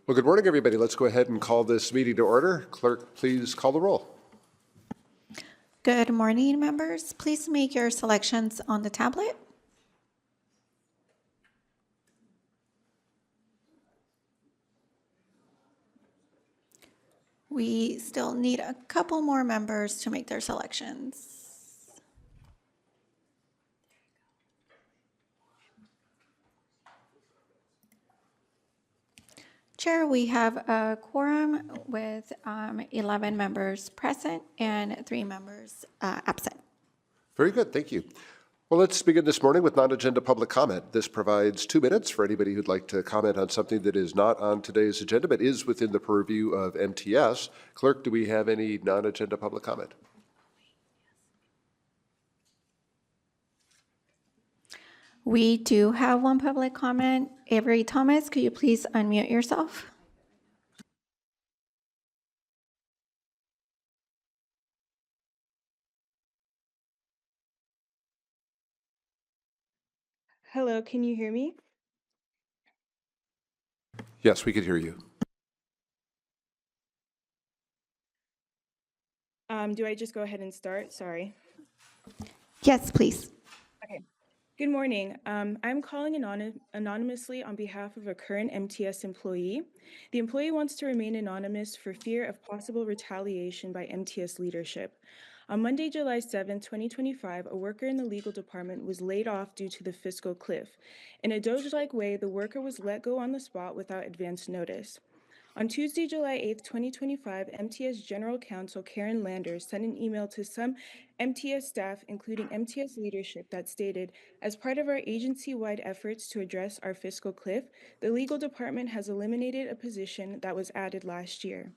Well, good morning, everybody. Let's go ahead and call this meeting to order. Clerk, please call the roll. Good morning, members. Please make your selections on the tablet. We still need a couple more members to make their selections. Chair, we have a quorum with 11 members present and 3 members absent. Very good. Thank you. Well, let's begin this morning with non-agenda public comment. This provides 2 minutes for anybody who'd like to comment on something that is not on today's agenda but is within the purview of MTS. Clerk, do we have any non-agenda public comment? We do have one public comment. Avery Thomas, could you please unmute yourself? Hello, can you hear me? Yes, we could hear you. Do I just go ahead and start? Sorry. Yes, please. Okay. Good morning. I'm calling anonymously on behalf of a current MTS employee. The employee wants to remain anonymous for fear of possible retaliation by MTS leadership. On Monday, July 7, 2025, a worker in the legal department was laid off due to the fiscal cliff. In a Doge-like way, the worker was let go on the spot without advance notice. On Tuesday, July 8, 2025, MTS General Counsel Karen Landers sent an email to some MTS staff, including MTS leadership, that stated, as part of our agency-wide efforts to address our fiscal cliff, the legal department has eliminated a position that was added last year.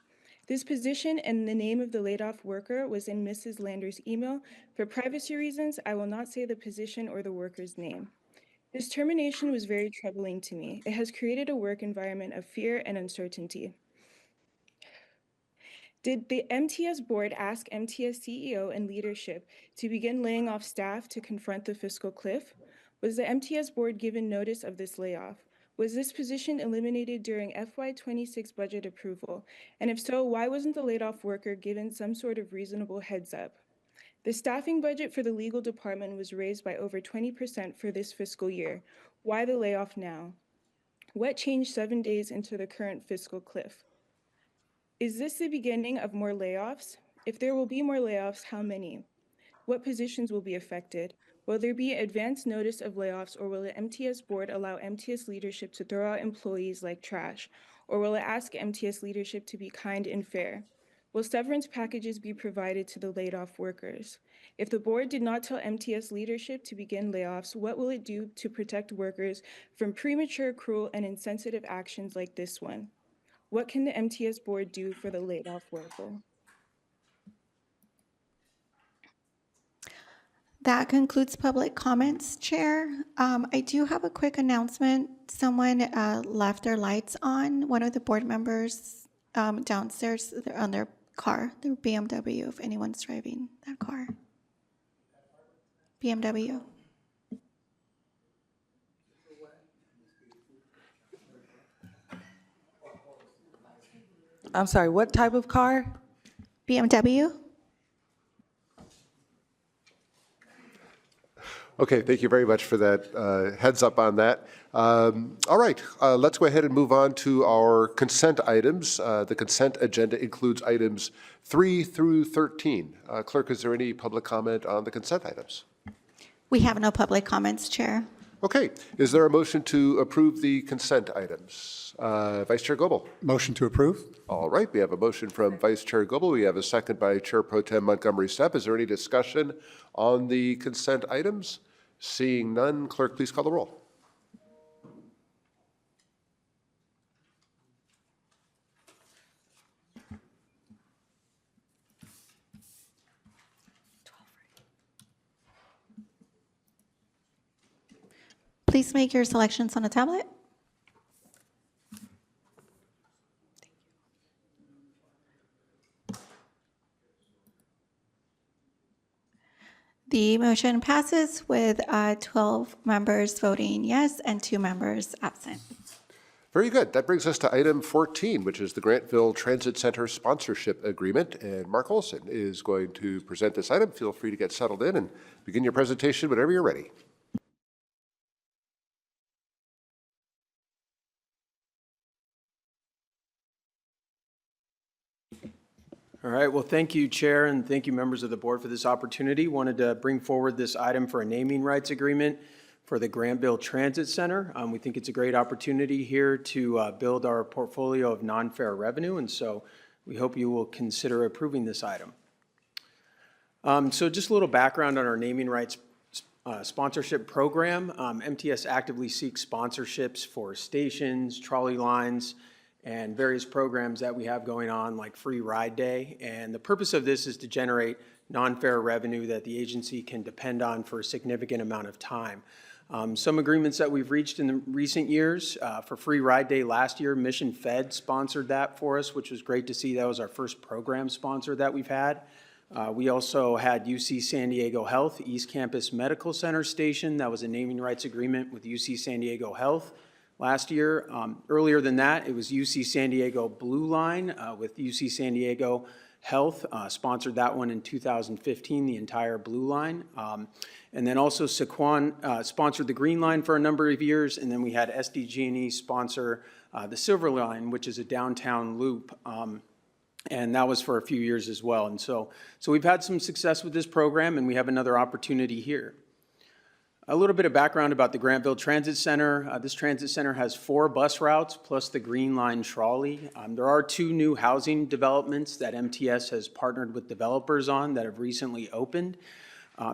This position and the name of the laid-off worker was in Mrs. Landers' email. For privacy reasons, I will not say the position or the worker's name. This termination was very troubling to me. It has created a work environment of fear and uncertainty. Did the MTS board ask MTS CEO and leadership to begin laying off staff to confront the fiscal cliff? Was the MTS board given notice of this layoff? Was this position eliminated during FY26 budget approval? And if so, why wasn't the laid-off worker given some sort of reasonable heads up? The staffing budget for the legal department was raised by over 20% for this fiscal year. Why the layoff now? What changed 7 days into the current fiscal cliff? Is this the beginning of more layoffs? If there will be more layoffs, how many? What positions will be affected? Will there be advance notice of layoffs, or will the MTS board allow MTS leadership to throw out employees like trash? Or will it ask MTS leadership to be kind and fair? Will severance packages be provided to the laid-off workers? If the board did not tell MTS leadership to begin layoffs, what will it do to protect workers from premature, cruel, and insensitive actions like this one? What can the MTS board do for the laid-off worker? That concludes public comments, Chair. I do have a quick announcement. Someone left their lights on. One of the board members downstairs, they're on their car, their BMW, if anyone's driving that car. BMW. I'm sorry, what type of car? BMW? Okay, thank you very much for that heads up on that. All right, let's go ahead and move on to our consent items. The consent agenda includes items 3 through 13. Clerk, is there any public comment on the consent items? We have no public comments, Chair. Okay, is there a motion to approve the consent items? Vice Chair Goebel. Motion to approve. All right, we have a motion from Vice Chair Goebel. We have a second by Chair Pro Tem Montgomery Stepp. Is there any discussion on the consent items? Seeing none, clerk, please call the roll. Please make your selections on a tablet. The motion passes with 12 members voting yes and 2 members absent. Very good. That brings us to item 14, which is the Grantville Transit Center Sponsorship Agreement. And Mark Olson is going to present this item. Feel free to get settled in and begin your presentation whenever you're ready. All right, well, thank you, Chair, and thank you, members of the board, for this opportunity. Wanted to bring forward this item for a naming rights agreement for the Grantville Transit Center. We think it's a great opportunity here to build our portfolio of non-fare revenue, and so we hope you will consider approving this item. So just a little background on our naming rights sponsorship program. MTS actively seeks sponsorships for stations, trolley lines, and various programs that we have going on, like Free Ride Day. And the purpose of this is to generate non-fare revenue that the agency can depend on for a significant amount of time. Some agreements that we've reached in the recent years, for Free Ride Day last year, Mission Fed sponsored that for us, which was great to see. That was our first program sponsor that we've had. We also had UC San Diego Health, East Campus Medical Center Station. That was a naming rights agreement with UC San Diego Health last year. Earlier than that, it was UC San Diego Blue Line with UC San Diego Health, sponsored that one in 2015, the entire Blue Line. And then also Sequan sponsored the Green Line for a number of years, and then we had SDG&E sponsor the Silver Line, which is a downtown loop, and that was for a few years as well. And so we've had some success with this program, and we have another opportunity here. A little bit of background about the Grantville Transit Center. This transit center has 4 bus routes plus the Green Line trolley. There are 2 new housing developments that MTS has partnered with developers on that have recently opened.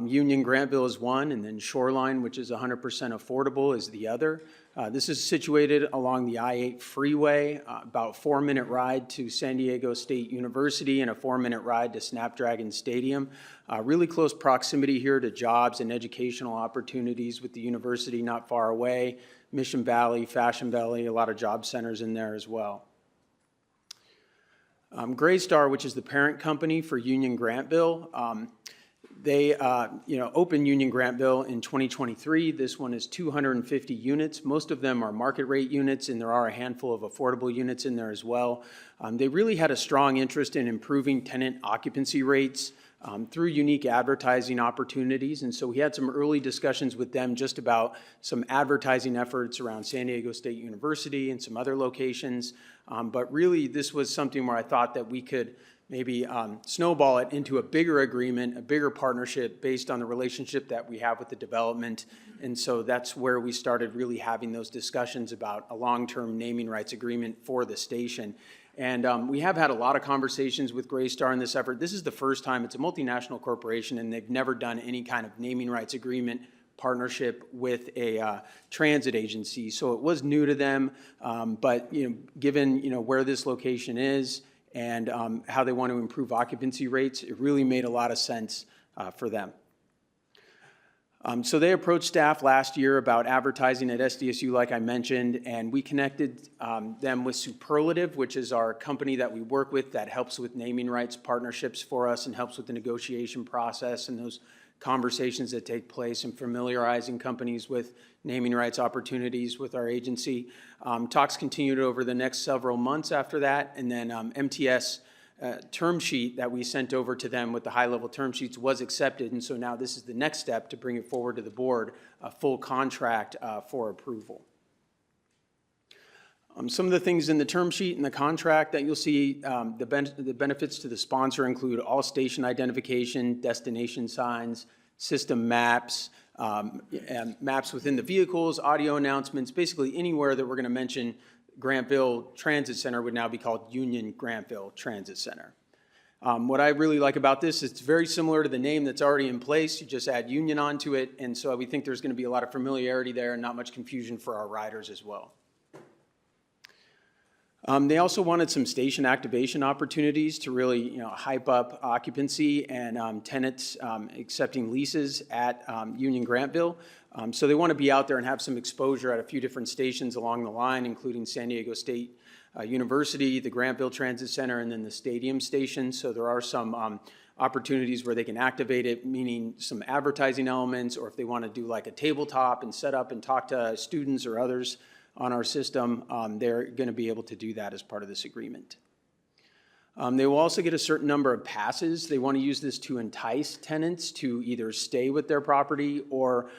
Union Grantville is one, and then Shoreline, which is 100% affordable, is the other. This is situated along the I-8 freeway, about a 4-minute ride to San Diego State University and a 4-minute ride to Snapdragon Stadium. Really close proximity here to jobs and educational opportunities with the university not far away, Mission Valley, Fashion Valley, a lot of job centers in there as well. Graystar, which is the parent company for Union Grantville, they opened Union Grantville in 2023. This one is 250 units. Most of them are market rate units, and there are a handful of affordable units in there as well. They really had a strong interest in improving tenant occupancy rates through unique advertising opportunities. And so we had some early discussions with them just about some advertising efforts around San Diego State University and some other locations. But really, this was something where I thought that we could maybe snowball it into a bigger agreement, a bigger partnership based on the relationship that we have with the development. And so that's where we started really having those discussions about a long-term naming rights agreement for the station. And we have had a lot of conversations with Graystar in this effort. This is the first time. It's a multinational corporation, and they've never done any kind of naming rights agreement partnership with a transit agency. So it was new to them, but given where this location is, and how they want to improve occupancy rates, it really made a lot of sense for them. So they approached staff last year about advertising at SDSU, like I mentioned, and we connected them with Superlative, which is our company that we work with that helps with naming rights partnerships for us and helps with the negotiation process and those conversations that take place and familiarizing companies with naming rights opportunities with our agency. Talks continued over the next several months after that, and then MTS term sheet that we sent over to them with the high-level term sheets was accepted, and so now this is the next step to bring it forward to the board, a full contract for approval. Some of the things in the term sheet and the contract that you'll see, the benefits to the sponsor include all station identification, destination signs, system maps, and maps within the vehicles, audio announcements, basically anywhere that we're going to mention Grantville Transit Center would now be called Union Grantville Transit Center. What I really like about this is it's very similar to the name that's already in place. You just add Union onto it, and so we think there's going to be a lot of familiarity there and not much confusion for our riders as well. They also wanted some station activation opportunities to really hype up occupancy and tenants accepting leases at Union Grantville. So they want to be out there and have some exposure at a few different stations along the line, including San Diego State University, the Grantville Transit Center, and then the stadium station. So there are some opportunities where they can activate it, meaning some advertising elements, or if they want to do like a tabletop and set up and talk to students or others on our system, they're going to be able to do that as part of this agreement. They will also get a certain number of passes. They want to use this to entice tenants to either stay with their property or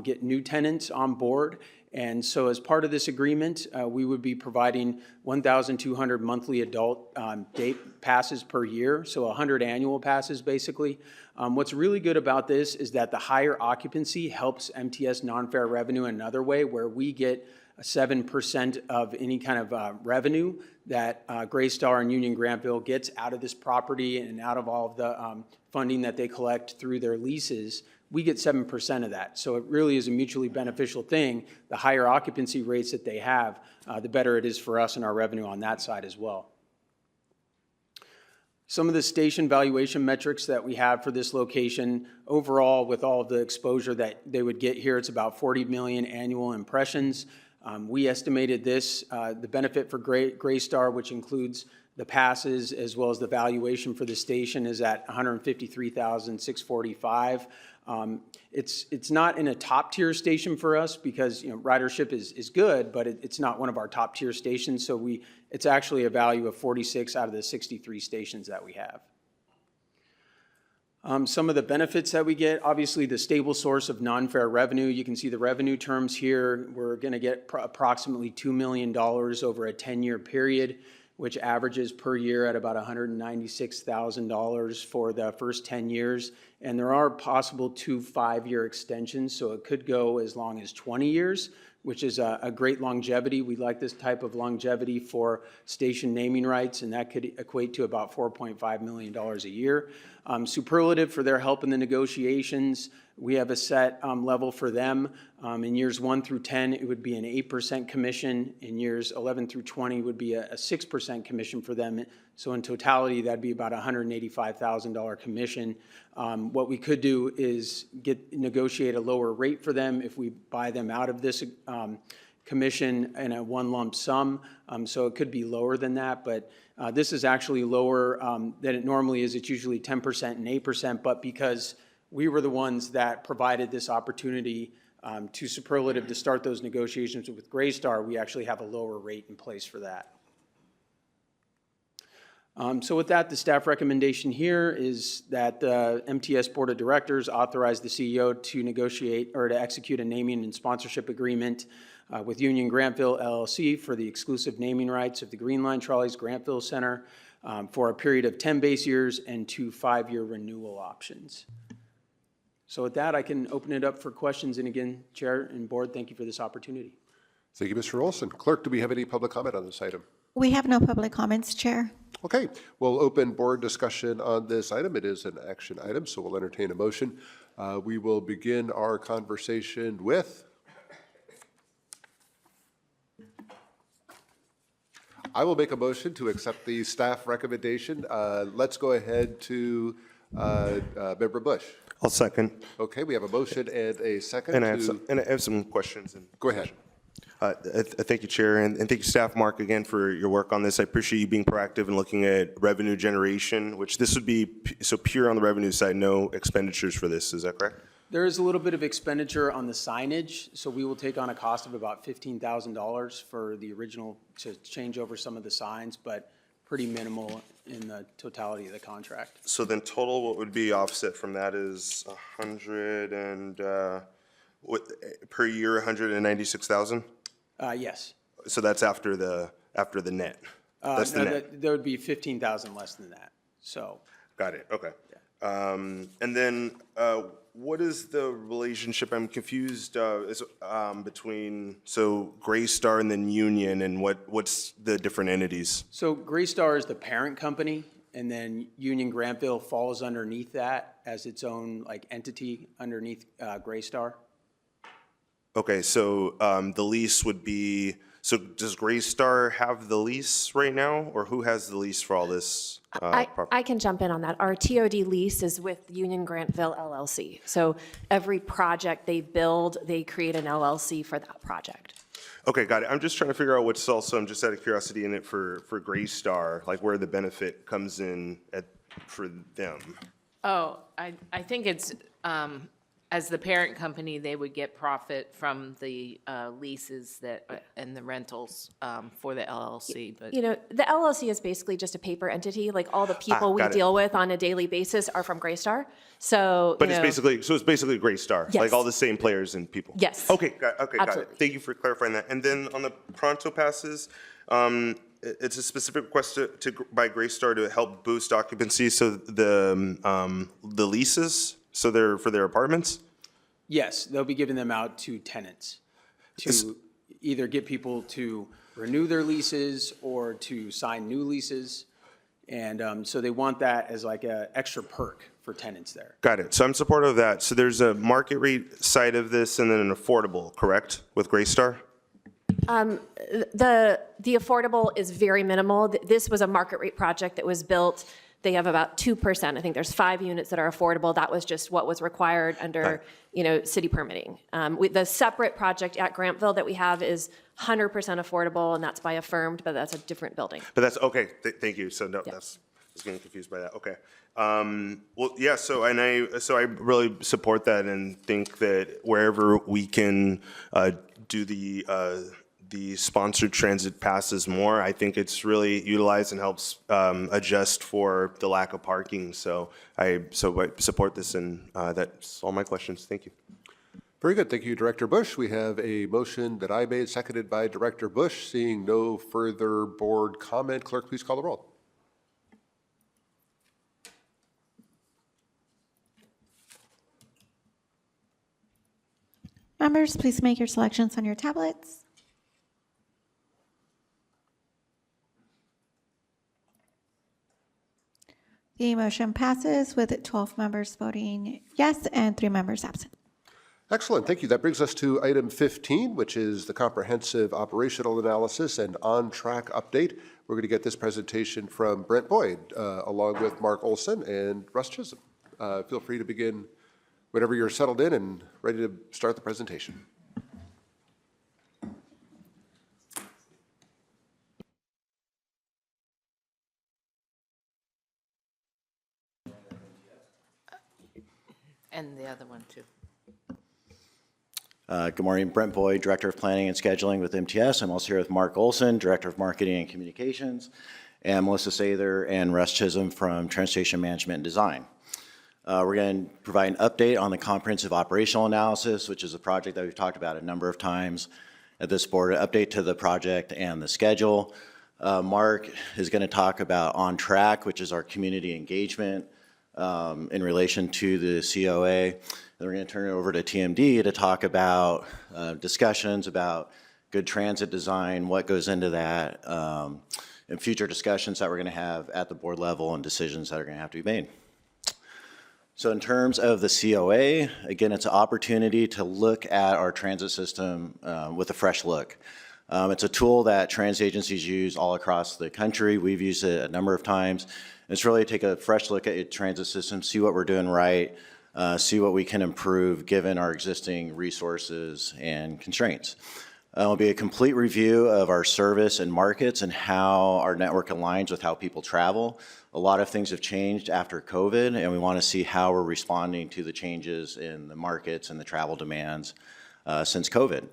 get new tenants on board. And so as part of this agreement, we would be providing 1,200 monthly adult day passes per year, so 100 annual passes basically. What's really good about this is that the higher occupancy helps MTS non-fare revenue in another way, where we get 7% of any kind of revenue that Graystar and Union Grantville gets out of this property and out of all of the funding that they collect through their leases. We get 7% of that. So it really is a mutually beneficial thing. The higher occupancy rates that they have, the better it is for us and our revenue on that side as well. Some of the station valuation metrics that we have for this location, overall with all of the exposure that they would get here, it's about 40 million annual impressions. We estimated this, the benefit for Graystar, which includes the passes as well as the valuation for the station, is at $153,645. It's not in a top tier station for us because ridership is good, but it's not one of our top tier stations. So it's actually a value of 46 out of the 63 stations that we have. Some of the benefits that we get, obviously the stable source of non-fare revenue. You can see the revenue terms here. We're going to get approximately $2 million over a 10-year period, which averages per year at about $196,000 for the first 10 years. And there are possible 2 5-year extensions, so it could go as long as 20 years, which is a great longevity. We like this type of longevity for station naming rights, and that could equate to about $4.5 million a year. Superlative for their help in the negotiations. We have a set level for them. In years 1 through 10, it would be an 8% commission. In years 11 through 20 would be a 6% commission for them. So in totality, that'd be about $185,000 commission. What we could do is negotiate a lower rate for them if we buy them out of this commission in a one lump sum. So it could be lower than that, but this is actually lower than it normally is. It's usually 10% and 8%, but because we were the ones that provided this opportunity to Superlative to start those negotiations with Graystar, we actually have a lower rate in place for that. So with that, the staff recommendation here is that the MTS Board of Directors authorize the CEO to negotiate or to execute a naming and sponsorship agreement with Union Grantville LLC for the exclusive naming rights of the Green Line Trolleys Grantville Center for a period of 10 base years and 2 5-year renewal options. So with that, I can open it up for questions. And again, Chair and Board, thank you for this opportunity. Thank you, Mr. Olson. Clerk, do we have any public comment on this item? We have no public comments, Chair. Okay, we'll open board discussion on this item. It is an action item, so we'll entertain a motion. We will begin our conversation with... I will make a motion to accept the staff recommendation. Let's go ahead to Member Bush. I'll second. Okay, we have a motion and a second. And I have some questions. Go ahead. Thank you, Chair, and thank you, Staff Mark, again for your work on this. I appreciate you being proactive and looking at revenue generation, which this would be so pure on the revenue side, no expenditures for this. Is that correct? There is a little bit of expenditure on the signage, so we will take on a cost of about $15,000 for the original to change over some of the signs, but pretty minimal in the totality of the contract. So then total, what would be offset from that is 100 and per year 196,000? Yes. So that's after the net. That's the net. There would be 15,000 less than that. So. Got it. Okay. Yeah. And then what is the relationship? I'm confused between Graystar and then Union, and what's the different entities? So Graystar is the parent company, and then Union Grantville falls underneath that as its own entity underneath Graystar. Okay, so the lease would be, so does Graystar have the lease right now, or who has the lease for all this property? I can jump in on that. Our TOD lease is with Union Grantville LLC. So every project they build, they create an LLC for that project. Okay, got it. I'm just trying to figure out what's also, I'm just out of curiosity in it for Graystar, like where the benefit comes in for them. Oh, I think it's, I as the parent company, they would get profit from the leases and the rentals for the LLC, but. You know, the LLC is basically just a paper entity. Like all the people we got it. deal with on a daily basis are from Greystar. So, But you it's know, basically Greystar, Yes. like all the same players and people? Yes. Okay, got it. Absolutely. Thank you for clarifying that. And then on the Pronto passes, it's a specific request by Greystar to help boost occupancy, so the leases, so they're for their apartments? Yes, they'll be giving them out to tenants to either get people to renew their leases or to sign new leases. And so they want that as like an extra perk for tenants there. Got it. So I'm supportive of that. So there's a market rate side of this and then an affordable, correct, with Greystar? the affordable is very minimal. This was a market rate project that was built. They have about 2%. I think there's 5 units that are affordable. That was just what was required under, city permitting. The separate project at Grantville that we have is 100% affordable, and that's by Affirmed, but that's a different building. But that's, okay, thank you. So no, I was getting confused by that. Okay. Well, yeah, so I really support that and think that wherever we can do the sponsored transit passes more, I think it's really utilized and helps adjust for the lack of parking. So I support this, and that's all my questions. Thank you. Very good. Thank you, Director Bush. We have a motion that I made, seconded by Director Bush. Seeing no further board comment, clerk, please call the roll. Members, please make your selections on your tablets. The motion passes with 12 members voting yes and 3 members absent. Excellent, thank you. That brings us to item 15, which is the comprehensive operational analysis and on-track update. We're going to get this presentation from Brent Boyd, along with Mark Olson and Russ Chisholm. Feel free to begin whenever you're settled in and ready to start the presentation. And the other one, too. Good morning, Brent Boyd, Director of Planning and Scheduling with MTS. I'm also here with Mark Olson, Director of Marketing and Communications, and Melissa Sather and Russ Chisholm from Transportation Management and Design. We're going to provide an update on the comprehensive operational analysis, which is a project that we've talked about a number of times at this board, an update to the project and the schedule. Mark is going to talk about OnTrack, which is our community engagement in relation to the COA. And we're going to turn it over to TMD to talk about discussions about good transit design, what goes into that, and future discussions that we're going to have at the board level and decisions that are going to have to be made. So in terms of the COA, again, it's an opportunity to look at our transit system with a fresh look. It's a tool that transit agencies use all across the country. We've used it a number of times. It's really to take a fresh look at your transit system, see what we're doing right, see what we can improve given our existing resources and constraints. It'll be a complete review of our service and markets and how our network aligns with how people travel. A lot of things have changed after COVID, and we want to see how we're responding to the changes in the markets and the travel demands since COVID.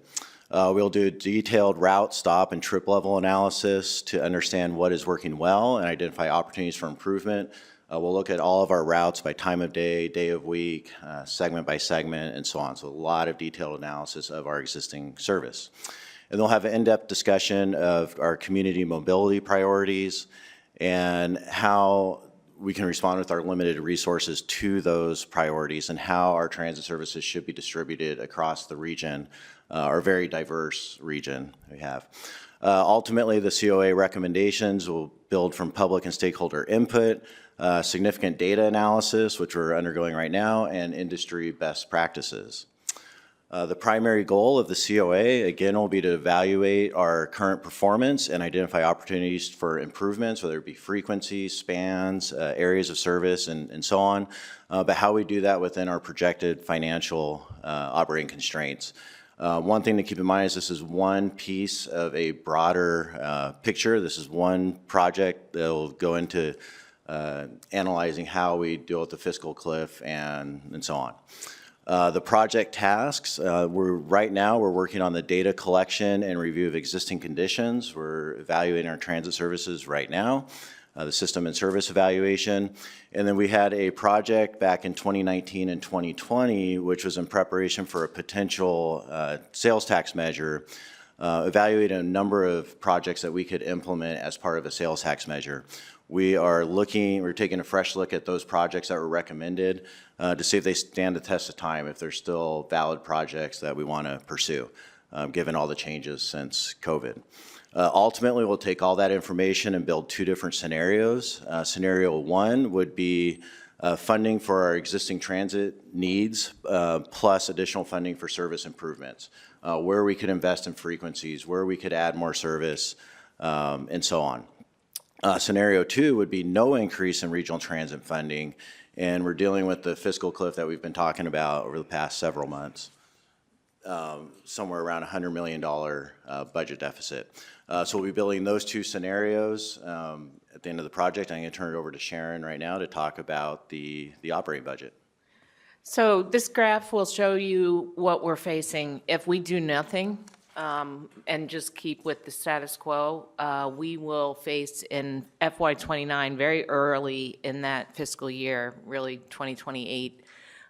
We'll do a detailed route, stop, and trip level analysis to understand what is working well and identify opportunities for improvement. We'll look at all of our routes by time of day, day of week, segment by segment, and so on. So a lot of detailed analysis of our existing service. And we'll have an in-depth discussion of our community mobility priorities and how we can respond with our limited resources to those priorities and how our transit services should be distributed across the region, our very diverse region we have. Ultimately, the COA recommendations will build from public and stakeholder input, significant data analysis, which we're undergoing right now, and industry best practices. The primary goal of the COA, again, will be to evaluate our current performance and identify opportunities for improvements, whether it be frequency, spans, areas of service, and so on, but how we do that within our projected financial operating constraints. One thing to keep in mind is this is one piece of a broader picture. This is one project that will go into analyzing how we deal with the fiscal cliff and so on. The project tasks, right now we're working on the data collection and review of existing conditions. We're evaluating our transit services right now, the system and service evaluation. And then we had a project back in 2019 and 2020, which was in preparation for a potential sales tax measure, evaluating a number of projects that we could implement as part of a sales tax measure. We're taking a fresh look at those projects that were recommended to see if they stand the test of time, if they're still valid projects that we want to pursue, given all the changes since COVID. Ultimately, we'll take all that information and build two different scenarios. Scenario one would be funding for our existing transit needs, plus additional funding for service improvements, where we could invest in frequencies, where we could add more service, and so on. Scenario two would be no increase in regional transit funding, and we're dealing with the fiscal cliff that we've been talking about over the past several months, somewhere around $100 million budget deficit. So we'll be building those two scenarios at the end of the project. I'm going to turn it over to Sharon right now to talk about the operating budget. So this graph will show you what we're facing if we do nothing and just keep with the status quo. We will face in FY29, very early in that fiscal year, really 2028,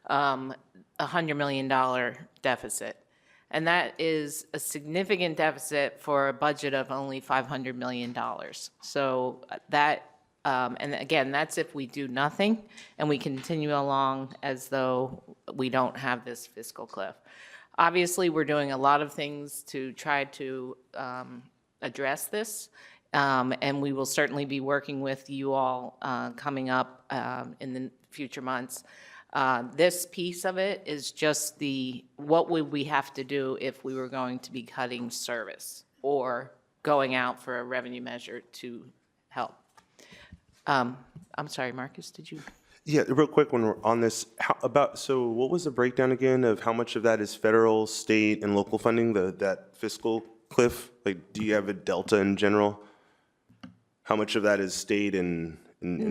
$100 million deficit. And that is a significant deficit for a budget of only $500 million. So that, and again, that's if we do nothing and we continue along as though we don't have this fiscal cliff. Obviously, we're doing a lot of things to try to address this, and we will certainly be working with you all coming up in the future months. This piece of it is just what would we have to do if we were going to be cutting service or going out for a revenue measure to help. I'm sorry, Marcus, did you? Yeah, real quick when we're on this, so what was the breakdown again of how much of that is federal, state, and local funding, that fiscal cliff? Like, do you have a delta in general? How much of that is state and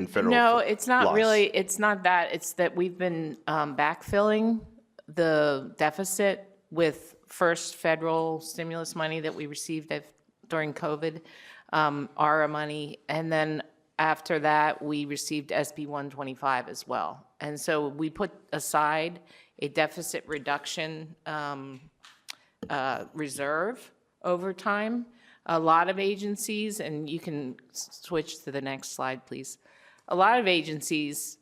federal? No, it's not loss? really, it's not that. It's that we've been backfilling the deficit with first federal stimulus money that we received during COVID, ARA money, and then after that, we received SB 125 as well. And so we put aside a deficit reduction reserve over time. A lot of agencies, and you can switch to the next slide, please. A lot of agencies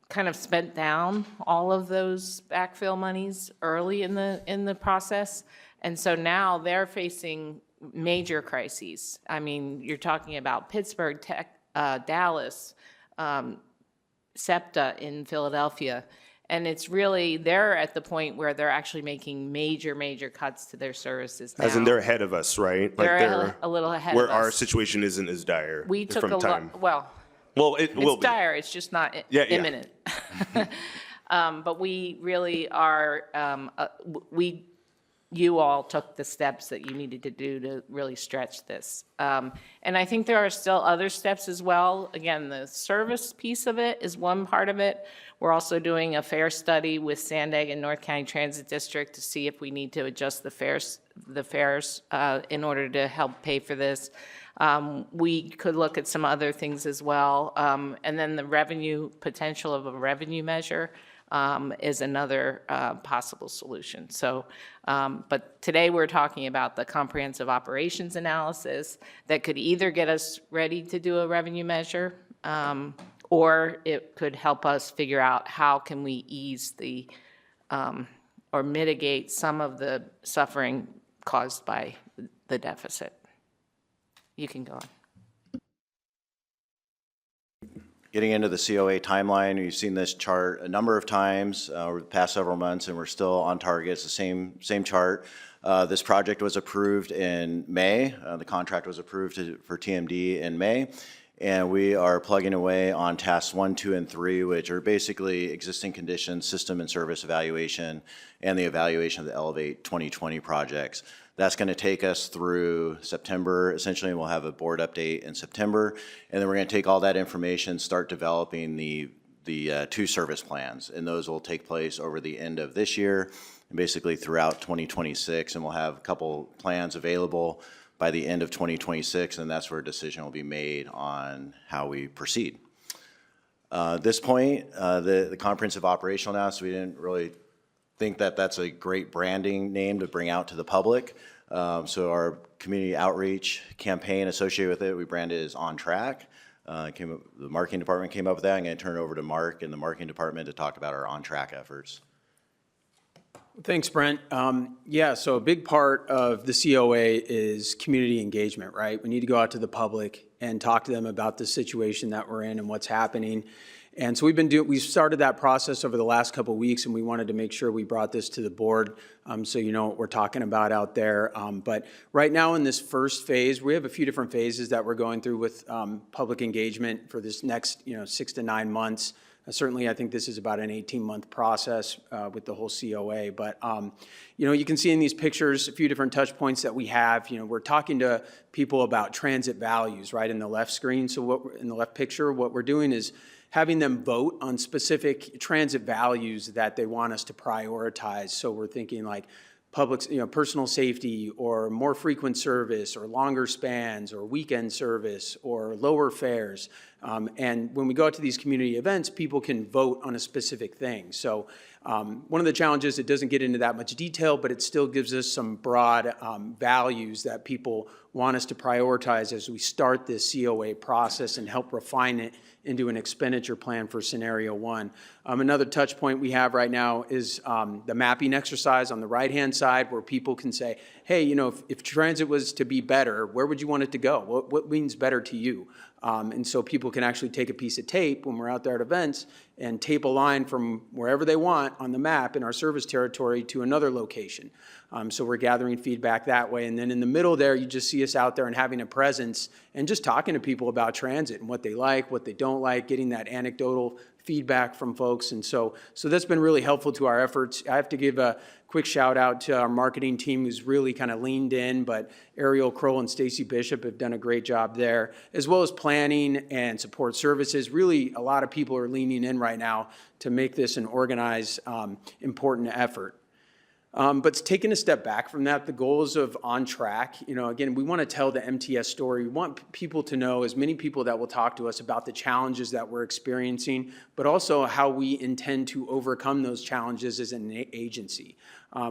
kind of spent down all of those backfill monies early in the process. And so now they're facing major crises. I mean, you're talking about Pittsburgh, Dallas, SEPTA in Philadelphia, and it's really, they're at the point where they're actually making major cuts to their services now. As in they're ahead of us, right? They're a little ahead of us. Where our situation isn't as dire. We took from a time. lot, Well, it will it's be. dire, it's just not Yeah. imminent. But we really are, you all took the steps that you needed to do to really stretch this. And I think there are still other steps as well. Again, the service piece of it is one part of it. We're also doing a fare study with Sandag and North County Transit District to see if we need to adjust the fares in order to help pay for this. We could look at some other things as well. And then the revenue, potential of a revenue measure is another possible solution. So, but today we're talking about the comprehensive operations analysis that could either get us ready to do a revenue measure, or it could help us figure out how can we ease the, or mitigate some of the suffering caused by the deficit. You can go on. Getting into the COA timeline, you've seen this chart a number of times over the past several months, and we're still on target. It's the same chart. This project was approved in May. The contract was approved for TMD in May, and we are plugging away on tasks 1, 2, and 3, which are basically existing conditions, system and service evaluation, and the evaluation of the Elevate 2020 projects. That's going to take us through September. Essentially, we'll have a board update in September, and then we're going to take all that information, start developing the the two service plans, and those will take place over the end of this year and basically throughout 2026, and we'll have a couple plans available by the end of 2026, and that's where a decision will be made on how we proceed. At this point, the comprehensive operational analysis, we didn't really think that that's a great branding name to bring out to the public. So our community outreach campaign associated with it, we branded it as OnTrack. The marketing department came up with that. I'm going to turn it over to Mark in the marketing department to talk about our OnTrack efforts. Thanks, Brent. Yeah, so a big part of the COA is community engagement, right? We need to go out to the public and talk to them about the situation that we're in and what's happening. And so we've started that process over the last couple of weeks, and we wanted to make sure we brought this to the board so you know what we're talking about out there. But right now in this first phase, we have a few different phases that we're going through with public engagement for this next 6 to 9 months. Certainly, I think this is about an 18-month process with the whole COA. But, you can see in these pictures a few different touch points that we have. We're talking to people about transit values, right, in the left screen. So in the left picture, what we're doing is having them vote on specific transit values that they want us to prioritize. So we're thinking like public, personal safety, or more frequent service, or longer spans, or weekend service, or lower fares. And when we go out to these community events, people can vote on a specific thing. So one of the challenges, it doesn't get into that much detail, but it still gives us some broad values that people want us to prioritize as we start this COA process and help refine it into an expenditure plan for scenario 1. Another touch point we have right now is the mapping exercise on the right-hand side, where people can say, hey, if transit was to be better, where would you want it to go? What means better to you? And so people can actually take a piece of tape when we're out there at events and tape a line from wherever they want on the map in our service territory to another location. So we're gathering feedback that way. And then in the middle there, you just see us out there and having a presence and just talking to people about transit and what they like, what they don't like, getting that anecdotal feedback from folks. And so that's been really helpful to our efforts. I have to give a quick shout out to our marketing team, who's really kind of leaned in, but Ariel Kroll and Stacy Bishop have done a great job there, as well as planning and support services. Really, a lot of people are leaning in right now to make this an organized, important effort. But taking a step back from that, the goals of OnTrack, again, we want to tell the MTS story. We want people to know, as many people that will talk to us about the challenges that we're experiencing, but also how we intend to overcome those challenges as an agency.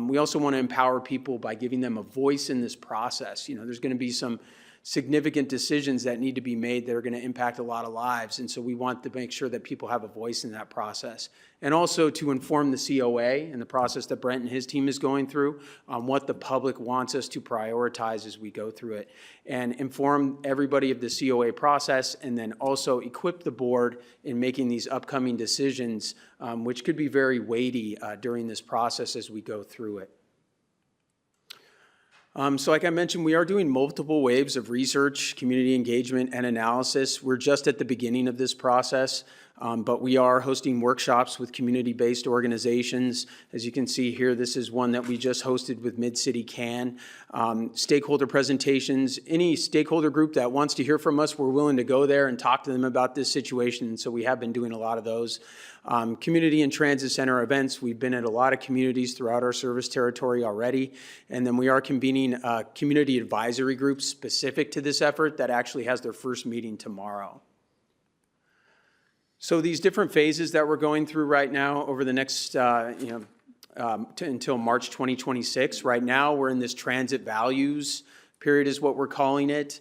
We also want to empower people by giving them a voice in this process. There's going to be some significant decisions that need to be made that are going to impact a lot of lives. And so we want to make sure that people have a voice in that process. And also to inform the COA and the process that Brent and his team is going through on what the public wants us to prioritize as we go through it. And inform everybody of the COA process, and then also equip the board in making these upcoming decisions, which could be very weighty during this process as we go through it. So like I mentioned, we are doing multiple waves of research, community engagement, and analysis. We're just at the beginning of this process, but we are hosting workshops with community-based organizations. As you can see here, this is one that we just hosted with Mid-City CAN. Stakeholder presentations, any stakeholder group that wants to hear from us, we're willing to go there and talk to them about this situation, and so we have been doing a lot of those. Community and transit center events, we've been at a lot of communities throughout our service territory already, and then we are convening a community advisory group specific to this effort that actually has their first meeting tomorrow. So these different phases that we're going through right now over the next, until March 2026, right now we're in this transit values period is what we're calling it.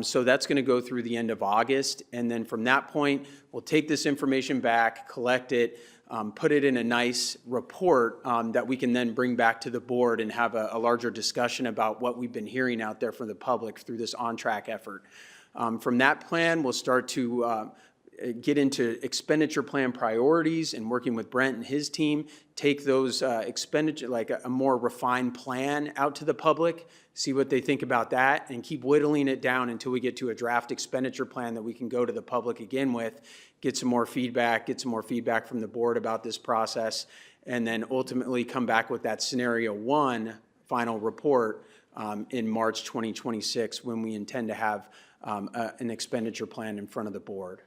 So that's going to go through the end of August. And then from that point, we'll take this information back, collect it, put it in a nice report that we can then bring back to the board and have a larger discussion about what we've been hearing out there from the public through this OnTrack effort. From that plan, we'll start to get into expenditure plan priorities and working with Brent and his team, take those expenditure, like a more refined plan out to the public, see what they think about that, and keep whittling it down until we get to a draft expenditure plan that we can go to the public again with, get some more feedback from the board about this process, and then ultimately come back with that scenario 1 final report in March 2026, when we intend to have an expenditure plan in front of the board.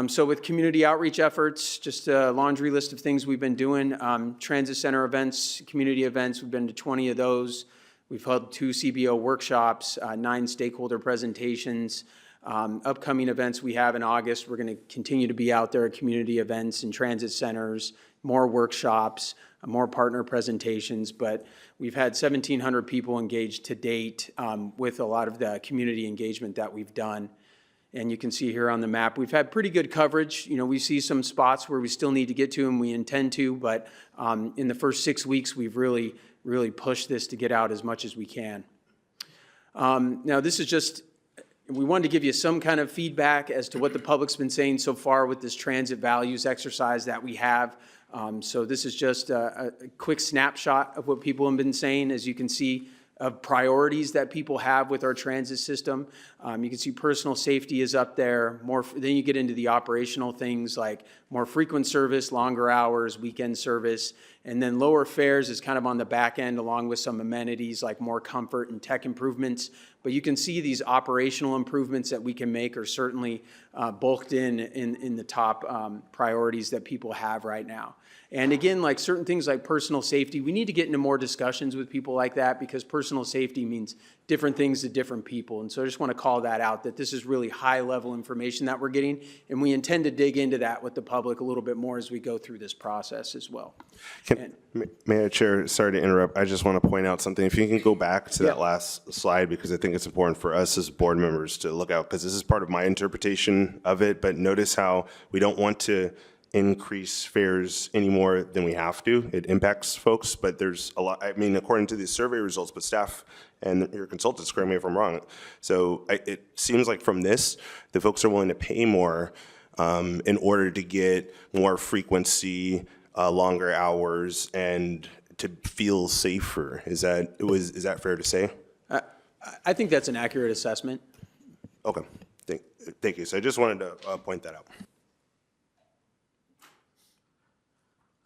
So with community outreach efforts, just a laundry list of things we've been doing. Transit center events, community events, we've been to 20 of those. We've held 2 CBO workshops, 9 stakeholder presentations. Upcoming events we have in August, we're going to continue to be out there at community events and transit centers, more workshops, more partner presentations, but we've had 1,700 people engaged to date with a lot of the community engagement that we've done. And you can see here on the map, we've had pretty good coverage. You know, we see some spots where we still need to get to and we intend to, but in the first 6 weeks, we've really pushed this to get out as much as we can. Now, this is just, we wanted to give you some kind of feedback as to what the public's been saying so far with this transit values exercise that we have. So this is just a quick snapshot of what people have been saying. As you can see, of priorities that people have with our transit system. You can see personal safety is up there. Then you get into the operational things like more frequent service, longer hours, weekend service, and then lower fares is kind of on the back end along with some amenities like more comfort and tech improvements. But you can see these operational improvements that we can make are certainly bulked in the top priorities that people have right now. And again, like certain things like personal safety, we need to get into more discussions with people like that because personal safety means different things to different people. And so I just want to call that out, that this is really high-level information that we're getting, and we intend to dig into that with the public a little bit more as we go through this process as well. May I, Chair, sorry to interrupt. I just want to point out something. If you can go back to that last slide, because I think it's important for us as board members to look out, because this is part of my interpretation of it, but notice how we don't want to increase fares any more than we have to. It impacts folks, but there's a lot, I mean, according to these survey results, but staff and your consultants, correct me if I'm wrong. So it seems like from this, the folks are willing to pay more in order to get more frequency, longer hours, and to feel safer. Is that fair to say? I think that's an accurate assessment. Okay, thank you. So I just wanted to point that out.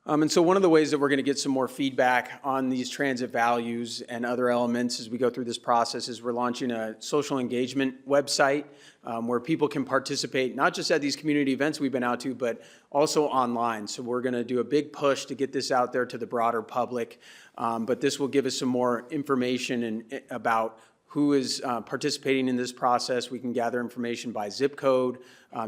And so one of the ways that we're going to get some more feedback on these transit values and other elements as we go through this process is we're launching a social engagement website where people can participate, not just at these community events we've been out to, but also online. So we're going to do a big push to get this out there to the broader public. But this will give us some more information about who is participating in this process. We can gather information by zip code,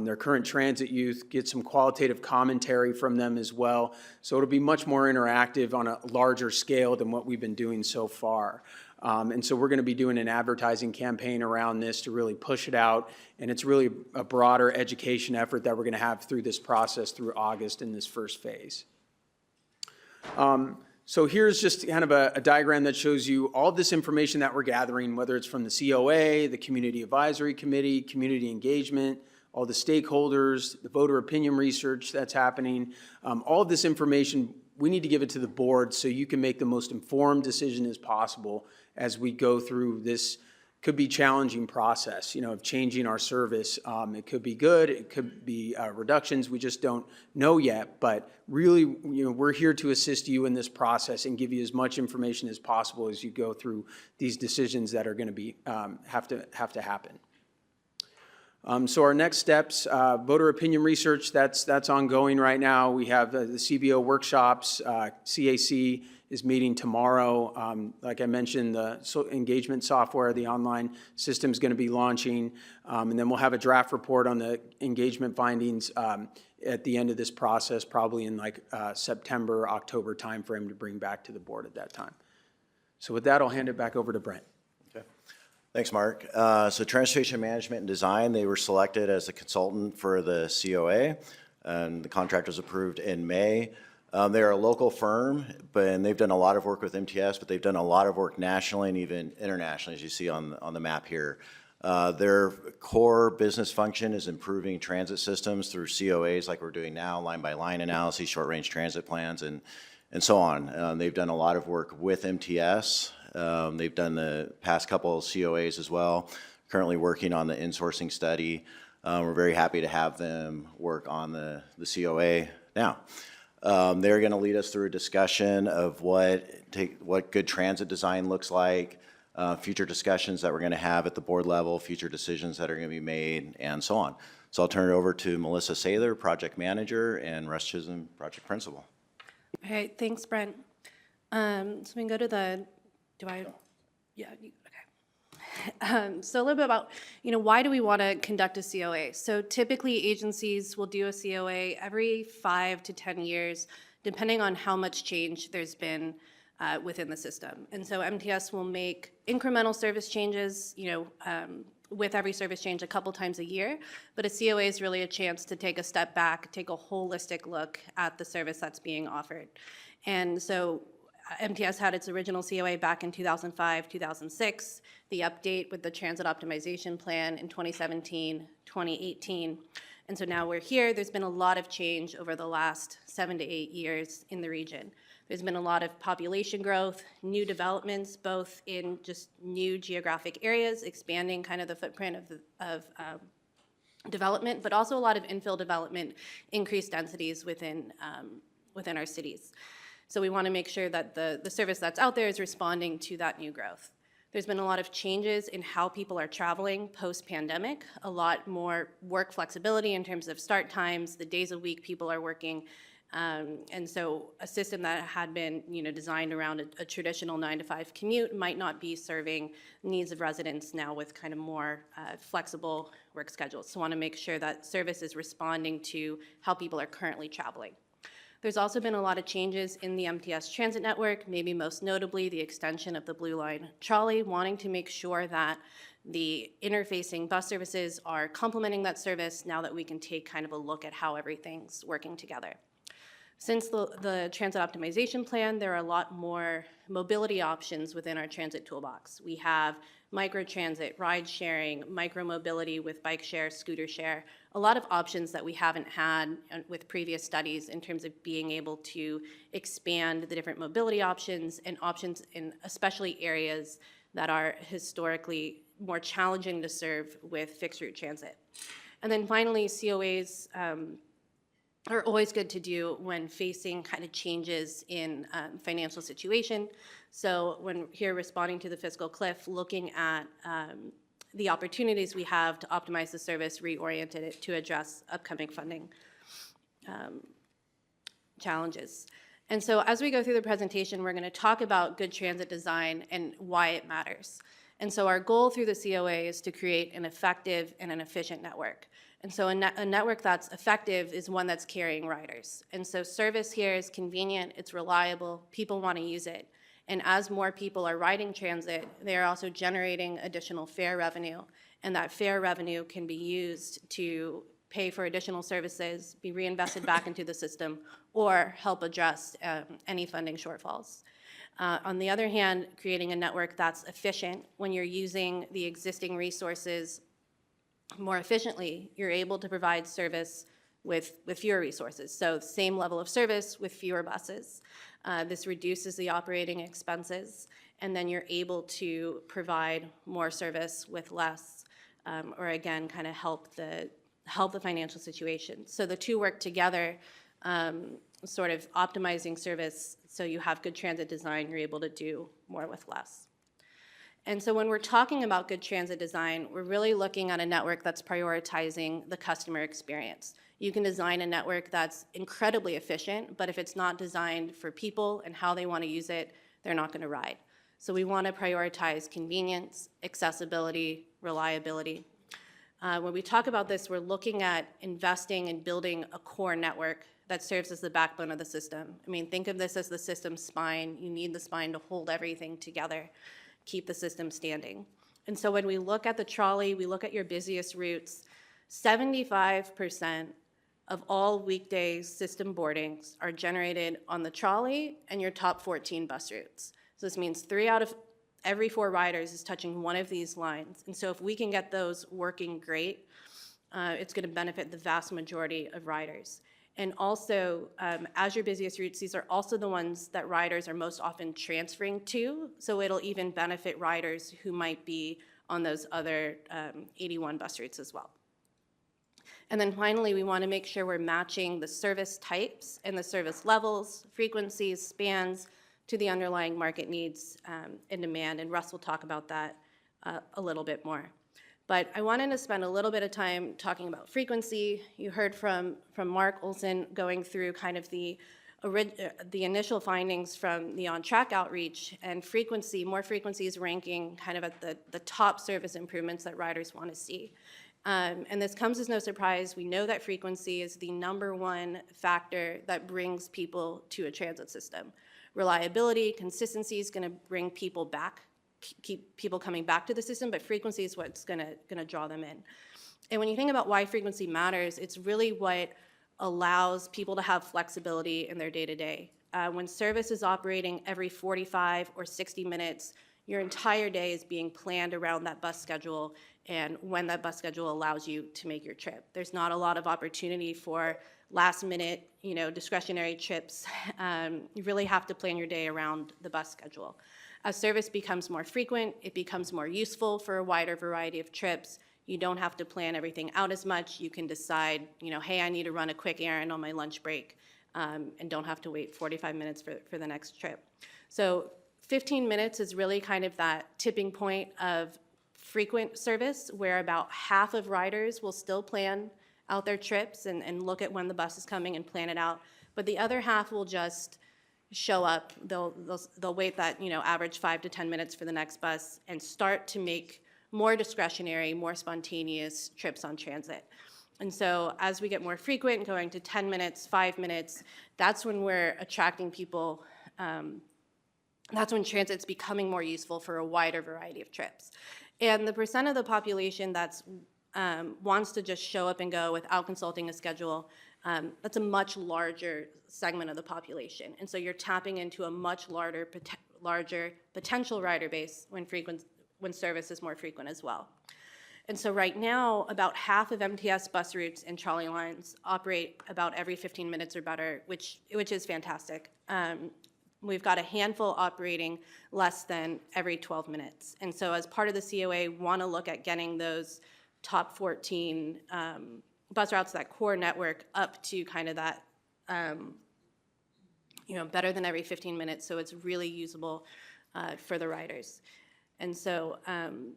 their current transit use, get some qualitative commentary from them as well. So it'll be much more interactive on a larger scale than what we've been doing so far. And so we're going to be doing an advertising campaign around this to really push it out. And it's really a broader education effort that we're going to have through this process through August in this first phase. So here's just kind of a diagram that shows you all this information that we're gathering, whether it's from the COA, the Community Advisory Committee, community engagement, all the stakeholders, the voter opinion research that's happening. All of this information, we need to give it to the board so you can make the most informed decision as possible as we go through this could be challenging process, you know, of changing our service. It could be good, it could be reductions, we just don't know yet, but really, you know, we're here to assist you in this process and give you as much information as possible as you go through these decisions that are going to be have to happen. So our next steps, voter opinion research, that's ongoing right now. We have the CBO workshops, CAC is meeting tomorrow. Like I mentioned, the engagement software, the online system is going to be launching. And then we'll have a draft report on the engagement findings at the end of this process, probably in like September, October timeframe to bring back to the board at that time. So with that, I'll hand it back over to Brent. Okay. Thanks, Mark. So Transportation Management and Design, they were selected as a consultant for the COA, and the contract was approved in May. They're a local firm, and they've done a lot of work with MTS, but they've done a lot of work nationally and even internationally, as you see on the map here. Their core business function is improving transit systems through COAs like we're doing now, line-by-line analyses, short-range transit plans, and so on. They've done a lot of work with MTS. They've done the past couple of COAs as well, currently working on the insourcing study. We're very happy to have them work on the COA now. They're going to lead us through a discussion of what good transit design looks like, future discussions that we're going to have at the board level, future decisions that are going to be made, and so on. So I'll turn it over to Melissa Sather, project manager, and Russ Chisholm, project principal. All right, thanks, Brent. So we can go to the, okay. So a little bit about, why do we want to conduct a COA? So typically agencies will do a COA every 5 to 10 years, depending on how much change there's been within the system. And so MTS will make incremental service changes, with every service change a couple times a year, but a COA is really a chance to take a step back, take a holistic look at the service that's being offered. And so MTS had its original COA back in 2005, 2006, the update with the transit optimization plan in 2017, 2018. And so now we're here. There's been a lot of change over the last 7 to 8 years in the region. There's been a lot of population growth, new developments, both in just new geographic areas, expanding kind of the footprint of development, but also a lot of infill development, increased densities within our cities. So we want to make sure that the service that's out there is responding to that new growth. There's been a lot of changes in how people are traveling post-pandemic, a lot more work flexibility in terms of start times, the days a week people are working. And so a system that had been, designed around a traditional 9 to 5 commute might not be serving needs of residents now with kind of more flexible work schedules. So want to make sure that service is responding to how people are currently traveling. There's also been a lot of changes in the MTS transit network, maybe most notably the extension of the Blue Line trolley, wanting to make sure that the interfacing bus services are complementing that service now that we can take kind of a look at how everything's working together. Since the transit optimization plan, there are a lot more mobility options within our transit toolbox. We have microtransit, ride sharing, micromobility with bike share, scooter share, a lot of options that we haven't had with previous studies in terms of being able to expand the different mobility options and options in especially areas that are historically more challenging to serve with fixed route transit. And then finally, COAs are always good to do when facing kind of changes in financial situation. So when here responding to the fiscal cliff, looking at the opportunities we have to optimize the service, reoriented it to address upcoming funding challenges. And so as we go through the presentation, we're going to talk about good transit design and why it matters. And so our goal through the COA is to create an effective and an efficient network. And so a network that's effective is one that's carrying riders. And so service here is convenient, it's reliable, people want to use it. And as more people are riding transit, they are also generating additional fare revenue. And that fare revenue can be used to pay for additional services, be reinvested back into the system, or help address any funding shortfalls. On the other hand, creating a network that's efficient, when you're using the existing resources more efficiently, you're able to provide service with fewer resources. So same level of service with fewer buses. This reduces the operating expenses, and then you're able to provide more service with less, or again, kind of help the financial situation. So the two work together, sort of optimizing service so you have good transit design, you're able to do more with less. And so when we're talking about good transit design, we're really looking at a network that's prioritizing the customer experience. You can design a network that's incredibly efficient, but if it's not designed for people and how they want to use it, they're not going to ride. So we want to prioritize convenience, accessibility, reliability. When we talk about this, we're looking at investing and building a core network that serves as the backbone of the system. I mean, think of this as the system's spine. You need the spine to hold everything together, keep the system standing. And so when we look at the trolley, we look at your busiest routes, 75% of all weekday system boardings are generated on the trolley and your top 14 bus routes. So this means 3 out of every 4 riders is touching one of these lines. And so if we can get those working great, it's going to benefit the vast majority of riders. And also, as your busiest routes, these are also the ones that riders are most often transferring to, so it'll even benefit riders who might be on those other 81 bus routes as well. And then finally, we want to make sure we're matching the service types and the service levels, frequencies, spans, to the underlying market needs and demand, and Russ will talk about that a little bit more. But I wanted to spend a little bit of time talking about frequency. You heard from Mark Olson going through kind of the initial findings from the OnTrack outreach, and frequency, more frequency is ranking kind of at the top service improvements that riders want to see. And this comes as no surprise. We know that frequency is the #1 factor that brings people to a transit system. Reliability, consistency is going to bring people back, keep people coming back to the system, but frequency is what's going to draw them in. And when you think about why frequency matters, it's really what allows people to have flexibility in their day-to-day. When service is operating every 45 or 60 minutes, your entire day is being planned around that bus schedule and when that bus schedule allows you to make your trip. There's not a lot of opportunity for last-minute, discretionary trips. You really have to plan your day around the bus schedule. As service becomes more frequent, it becomes more useful for a wider variety of trips. You don't have to plan everything out as much. You can decide, hey, I need to run a quick errand on my lunch break, and don't have to wait 45 minutes for the next trip. So 15 minutes is really kind of that tipping point of frequent service, where about half of riders will still plan out their trips and look at when the bus is coming and plan it out. But the other half will just show up. They'll wait that average 5 to 10 minutes for the next bus and start to make more discretionary, more spontaneous trips on transit. And so as we get more frequent, going to 10 minutes, 5 minutes, that's when we're attracting people. That's when transit's becoming more useful for a wider variety of trips. And the percent of the population that's wants to just show up and go without consulting a schedule, that's a much larger segment of the population. And so you're tapping into a much larger potential rider base when service is more frequent as well. And so right now, about half of MTS bus routes and trolley lines operate about every 15 minutes or better, which is fantastic. We've got a handful operating less than every 12 minutes. And so as part of the COA, want to look at getting those top 14 bus routes, that core network, up to kind of that, better than every 15 minutes, so it's really usable for the riders. And so I'm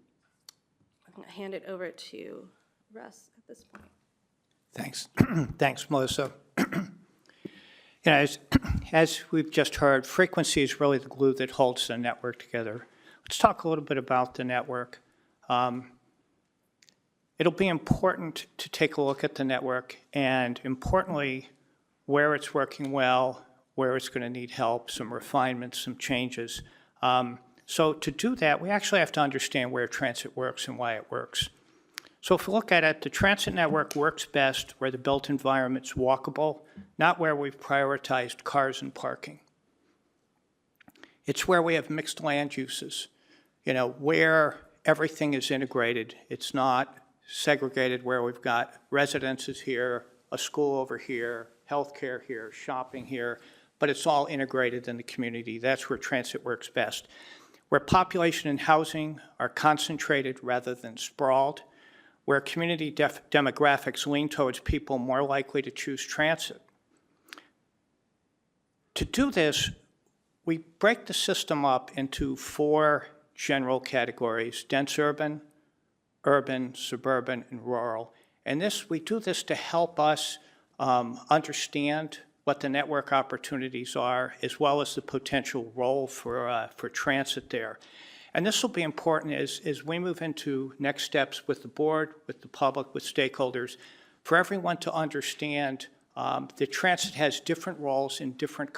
going to hand it over to Russ at this point. Thanks. Thanks, Melissa. As we've just heard, frequency is really the glue that holds the network together. Let's talk a little bit about the network. It'll be important to take a look at the network and, importantly, where it's working well, where it's going to need help, some refinements, some changes. So to do that, we actually have to understand where transit works and why it works. So if we look at it, the transit network works best where the built environment's walkable, not where we've prioritized cars and parking. It's where we have mixed land uses, where everything is integrated. It's not segregated where we've got residences here, a school over here, healthcare here, shopping here, but it's all integrated in the community. That's where transit works best. Where population and housing are concentrated rather than sprawled, where community demographics lean towards people more likely to choose transit. To do this, we break the system up into 4 general categories: dense urban, urban, suburban, and rural. And we do this to help us understand what the network opportunities are, as well as the potential role for transit there. And this will be important as we move into next steps with the board, with the public, with stakeholders, for everyone to understand that transit has different roles in different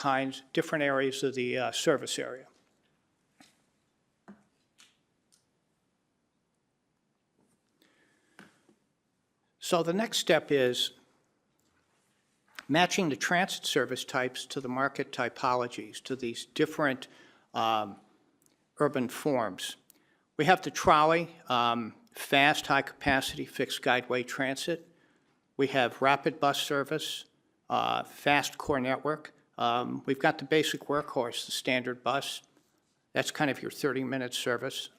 areas of the service area. So the next step is matching the transit service types to the market typologies, to these different urban forms. We have the trolley, fast, high-capacity, fixed guideway transit. We have rapid bus service, fast core network. We've got the basic workhorse, the standard bus. That's kind of your 30-minute service.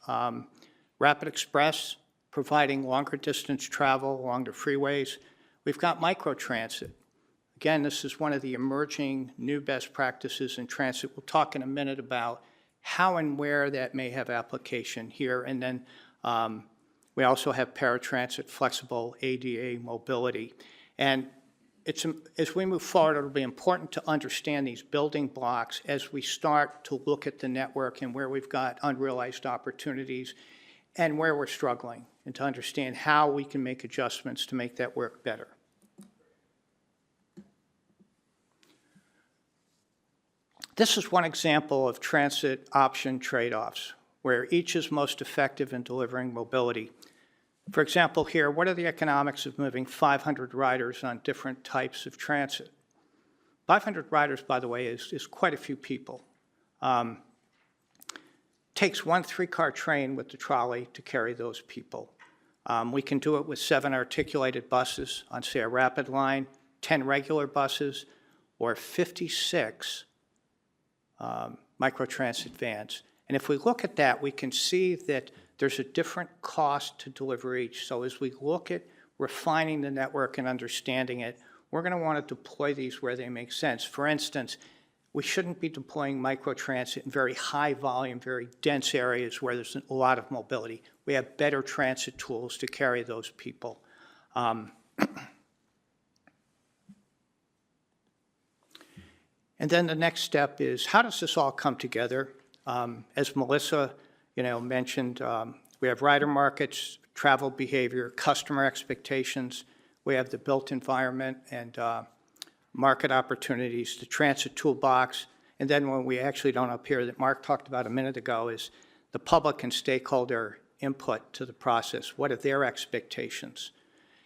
Rapid express, providing longer distance travel along the freeways. We've got microtransit. Again, this is one of the emerging new best practices in transit. We'll talk in a minute about how and where that may have application here. And then we also have paratransit, flexible ADA mobility. And as we move forward, it'll be important to understand these building blocks as we start to look at the network and where we've got unrealized opportunities and where we're struggling, and to understand how we can make adjustments to make that work better. This is one example of transit option trade-offs, where each is most effective in delivering mobility. For example, here, what are the economics of moving 500 riders on different types of transit? 500 riders, by the way, is quite a few people. Takes one 3-car train with the trolley to carry those people. We can do it with 7 articulated buses on, say, a rapid line, 10 regular buses, or 56 microtransit vans. And if we look at that, we can see that there's a different cost to deliver each. So as we look at refining the network and understanding it, we're going to want to deploy these where they make sense. For instance, we shouldn't be deploying microtransit in very high volume, very dense areas where there's a lot of mobility. We have better transit tools to carry those people. And then the next step is, how does this all come together? As Melissa mentioned, we have rider markets, travel behavior, customer expectations. We have the built environment and market opportunities, the transit toolbox, and then when we actually don't up here that Mark talked about a minute ago is the public and stakeholder input to the process. What are their expectations?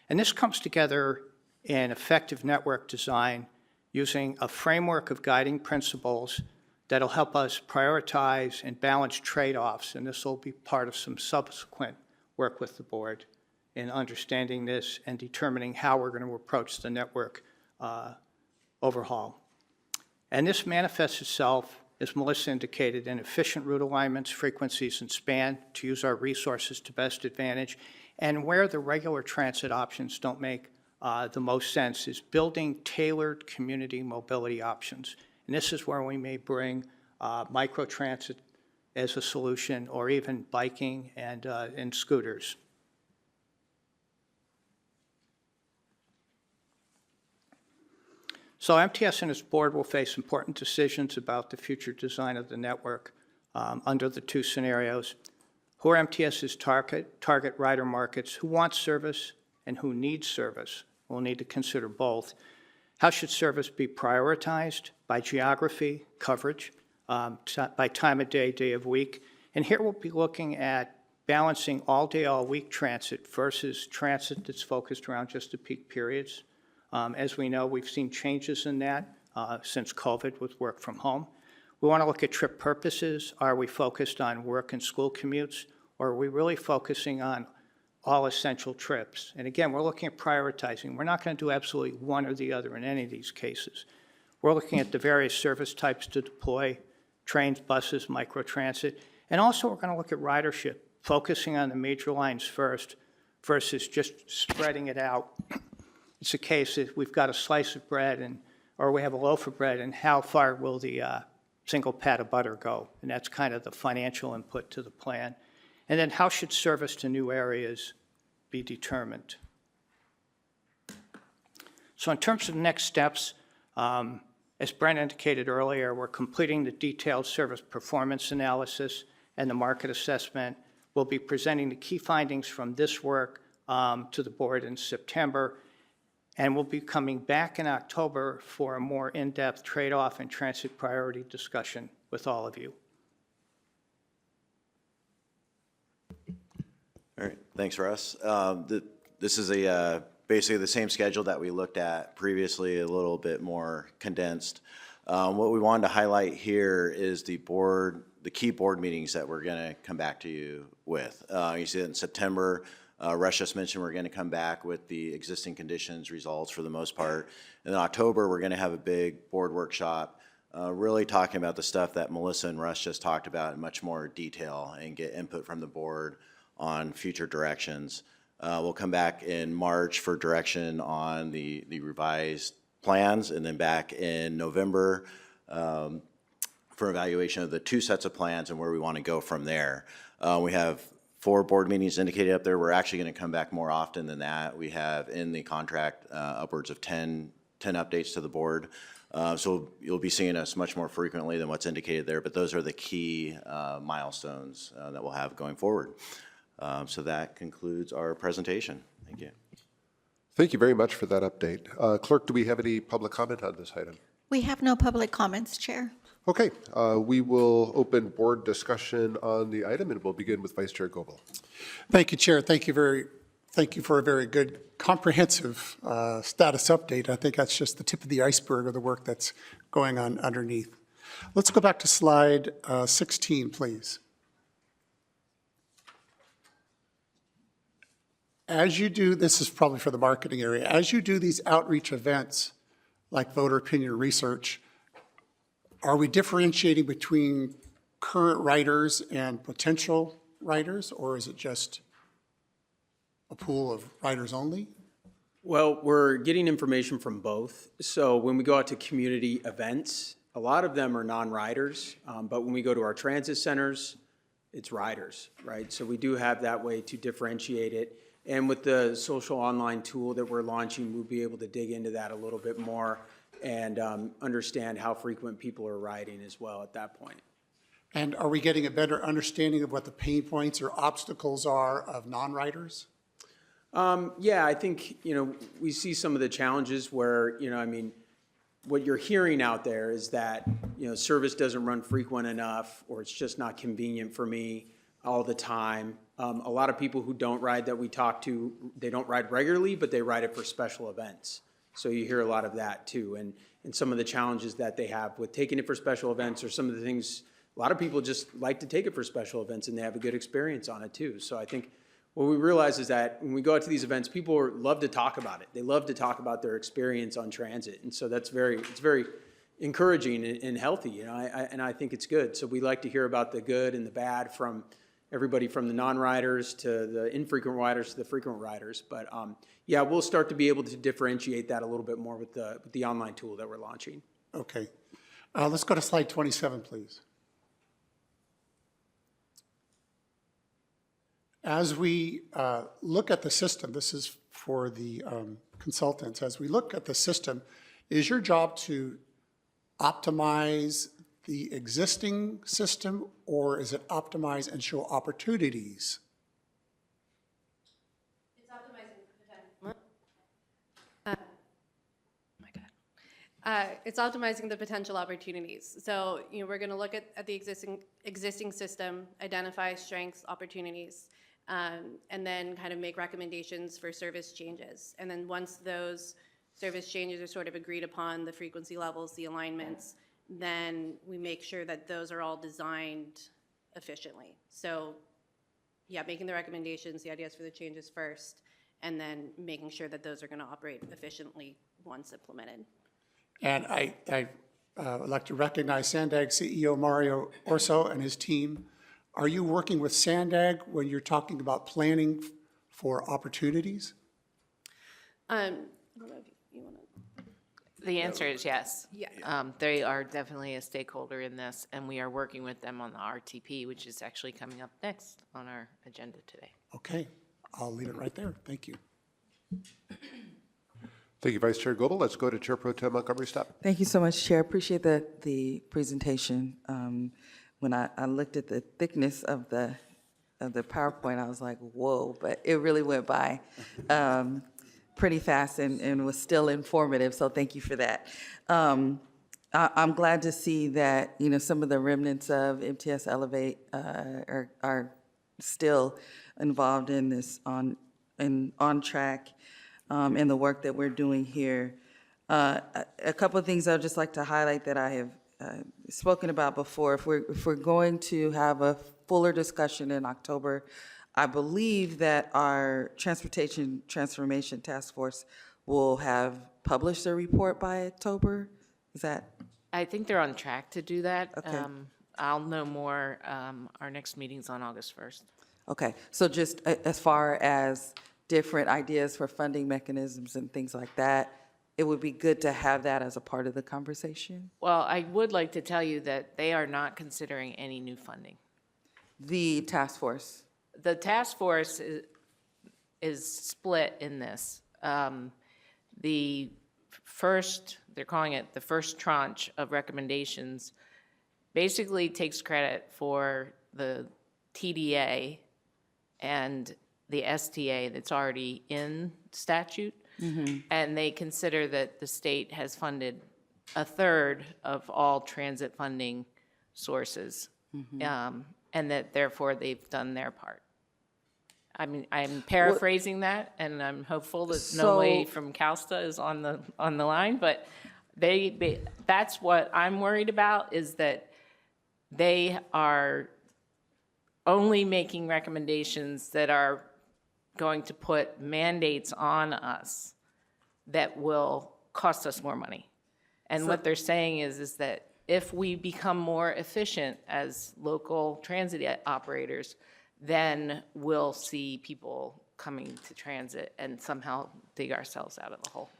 And this comes together in effective network design using a framework of guiding principles that'll help us prioritize and balance trade-offs, and this will be part of some subsequent work with the board in understanding this and determining how we're going to approach the network overhaul. And this manifests itself, as Melissa indicated, in efficient route alignments, frequencies, and span to use our resources to best advantage, and where the regular transit options don't make the most sense is building tailored community mobility options. And this is where we may bring microtransit as a solution, or even biking and scooters. So MTS and its board will face important decisions about the future design of the network under the 2 scenarios. Who are MTS's target rider markets? Who wants service and who needs service? We'll need to consider both. How should service be prioritized? By geography, coverage, by time of day, day of week. And here we'll be looking at balancing all day, all week transit versus transit that's focused around just the peak periods. As we know, we've seen changes in that since COVID with work from home. We want to look at trip purposes. Are we focused on work and school commutes, or are we really focusing on all essential trips? And again, we're looking at prioritizing. We're not going to do absolutely one or the other in any of these cases. We're looking at the various service types to deploy, trains, buses, microtransit, and also we're going to look at ridership, focusing on the major lines first versus just spreading it out. It's a case that we've got a slice of bread or we have a loaf of bread, and how far will the single pat of butter go? And that's kind of the financial input to the plan. And then how should service to new areas be determined? So in terms of next steps, as Brent indicated earlier, we're completing the detailed service performance analysis and the market assessment. We'll be presenting the key findings from this work to the board in September, and we'll be coming back in October for a more in-depth trade-off and transit priority discussion with all of you. All right, thanks, Russ. This is basically the same schedule that we looked at previously, a little bit more condensed. What we wanted to highlight here is the key board meetings that we're going to come back to you with. You see that in September, Russ just mentioned we're going to come back with the existing conditions results for the most part. In October, we're going to have a big board workshop, really talking about the stuff that Melissa and Russ just talked about in much more detail and get input from the board on future directions. We'll come back in March for direction on the revised plans, and then back in November for evaluation of the 2 sets of plans and where we want to go from there. We have 4 board meetings indicated up there. We're actually going to come back more often than that. We have in the contract upwards of 10 updates to the board. So you'll be seeing us much more frequently than what's indicated there, but those are the key milestones that we'll have going forward. So that concludes our presentation. Thank you. Thank you very much for that update. Clerk, do we have any public comment on this item? We have no public comments, Chair. Okay, we will open board discussion on the item, and we'll begin with Vice Chair Goebel. Thank you, Chair. Thank you for a very good, comprehensive status update. I think that's just the tip of the iceberg of the work that's going on underneath. Let's go back to slide 16, please. As you do, this is probably for the marketing area, as you do these outreach events like voter opinion research, are we differentiating between current writers and potential writers, or is it just a pool of writers only? Well, we're getting information from both. So when we go out to community events, a lot of them are non-riders, but when we go to our transit centers, it's riders, right? So we do have that way to differentiate it. And with the social online tool that we're launching, we'll be able to dig into that a little bit more and understand how frequent people are riding as well at that point. And are we getting a better understanding of what the pain points or obstacles are of non-writers? Yeah, I think, we see some of the challenges where, what you're hearing out there is that, service doesn't run frequent enough, or it's just not convenient for me all the time. A lot of people who don't ride that we talk to, they don't ride regularly, but they ride it for special events. So you hear a lot of that too, and some of the challenges that they have with taking it for special events, or some of the things, a lot of people just like to take it for special events and they have a good experience on it too. So I think what we realize is that when we go out to these events, people love to talk about it. They love to talk about their experience on transit, and so it's very encouraging and healthy, and I think it's good. So we like to hear about the good and the bad from everybody, from the non-riders to the infrequent riders to the frequent riders. But yeah, we'll start to be able to differentiate that a little bit more with the online tool that we're launching. Okay. Let's go to slide 27, please. As we look at the system, this is for the consultants, as we look at the system, is your job to optimize the existing system, or is it optimize and show opportunities? It's optimizing the it's optimizing the potential opportunities. So, we're going to look at the existing system, identify strengths, opportunities, and then kind of make recommendations for service changes. And then once those service changes are sort of agreed upon, the frequency levels, the alignments, then we make sure that those are all designed efficiently. So, yeah, making the recommendations, the ideas for the changes first, and then making sure that those are going to operate efficiently once implemented. And I would like to recognize Sandag CEO Mario Orso and his team. Are you working with Sandag when you're talking about planning for opportunities? I don't know if you want to. The answer is yes. Yeah. They are definitely a stakeholder in this, and we are working with them on the RTP, which is actually coming up next on our agenda today. Okay, I'll leave it right there. Thank you. Thank you, Vice Chair Goebel. Let's go to Chair Pro Tem Montgomery Stott. Thank you so much, Chair. Appreciate the presentation. When I looked at the thickness of the PowerPoint, I was like, whoa, but it really went by pretty fast and was still informative, so thank you for that. I'm glad to see that, some of the remnants of MTS Elevate are still involved in this OnTrack and the work that we're doing here. A couple of things I'd just like to highlight that I have spoken about before. If we're going to have a fuller discussion in October, I believe that our Transportation Transformation Task Force will have published a report by October. Is that? I think they're on track to do that. Okay. I'll know more. Our next meeting's on August 1st. Okay, so just as far as different ideas for funding mechanisms and things like that, it would be good to have that as a part of the conversation. Well, I would like to tell you that they are not considering any new funding. The task force. The task force is split in this. The first, they're calling it the first tranche of recommendations, basically takes credit for the TDA and the STA that's already in statute. And they consider that the state has funded a third of all transit funding sources. And that therefore they've done their part. I mean, I'm paraphrasing that, and I'm hopeful that no way from CalSTA is on the line, but that's what I'm worried about, is that they are only making recommendations that are going to put mandates on us that will cost us more money. And what they're saying is that if we become more efficient as local transit operators, then we'll see people coming to transit and somehow dig ourselves out of the hole.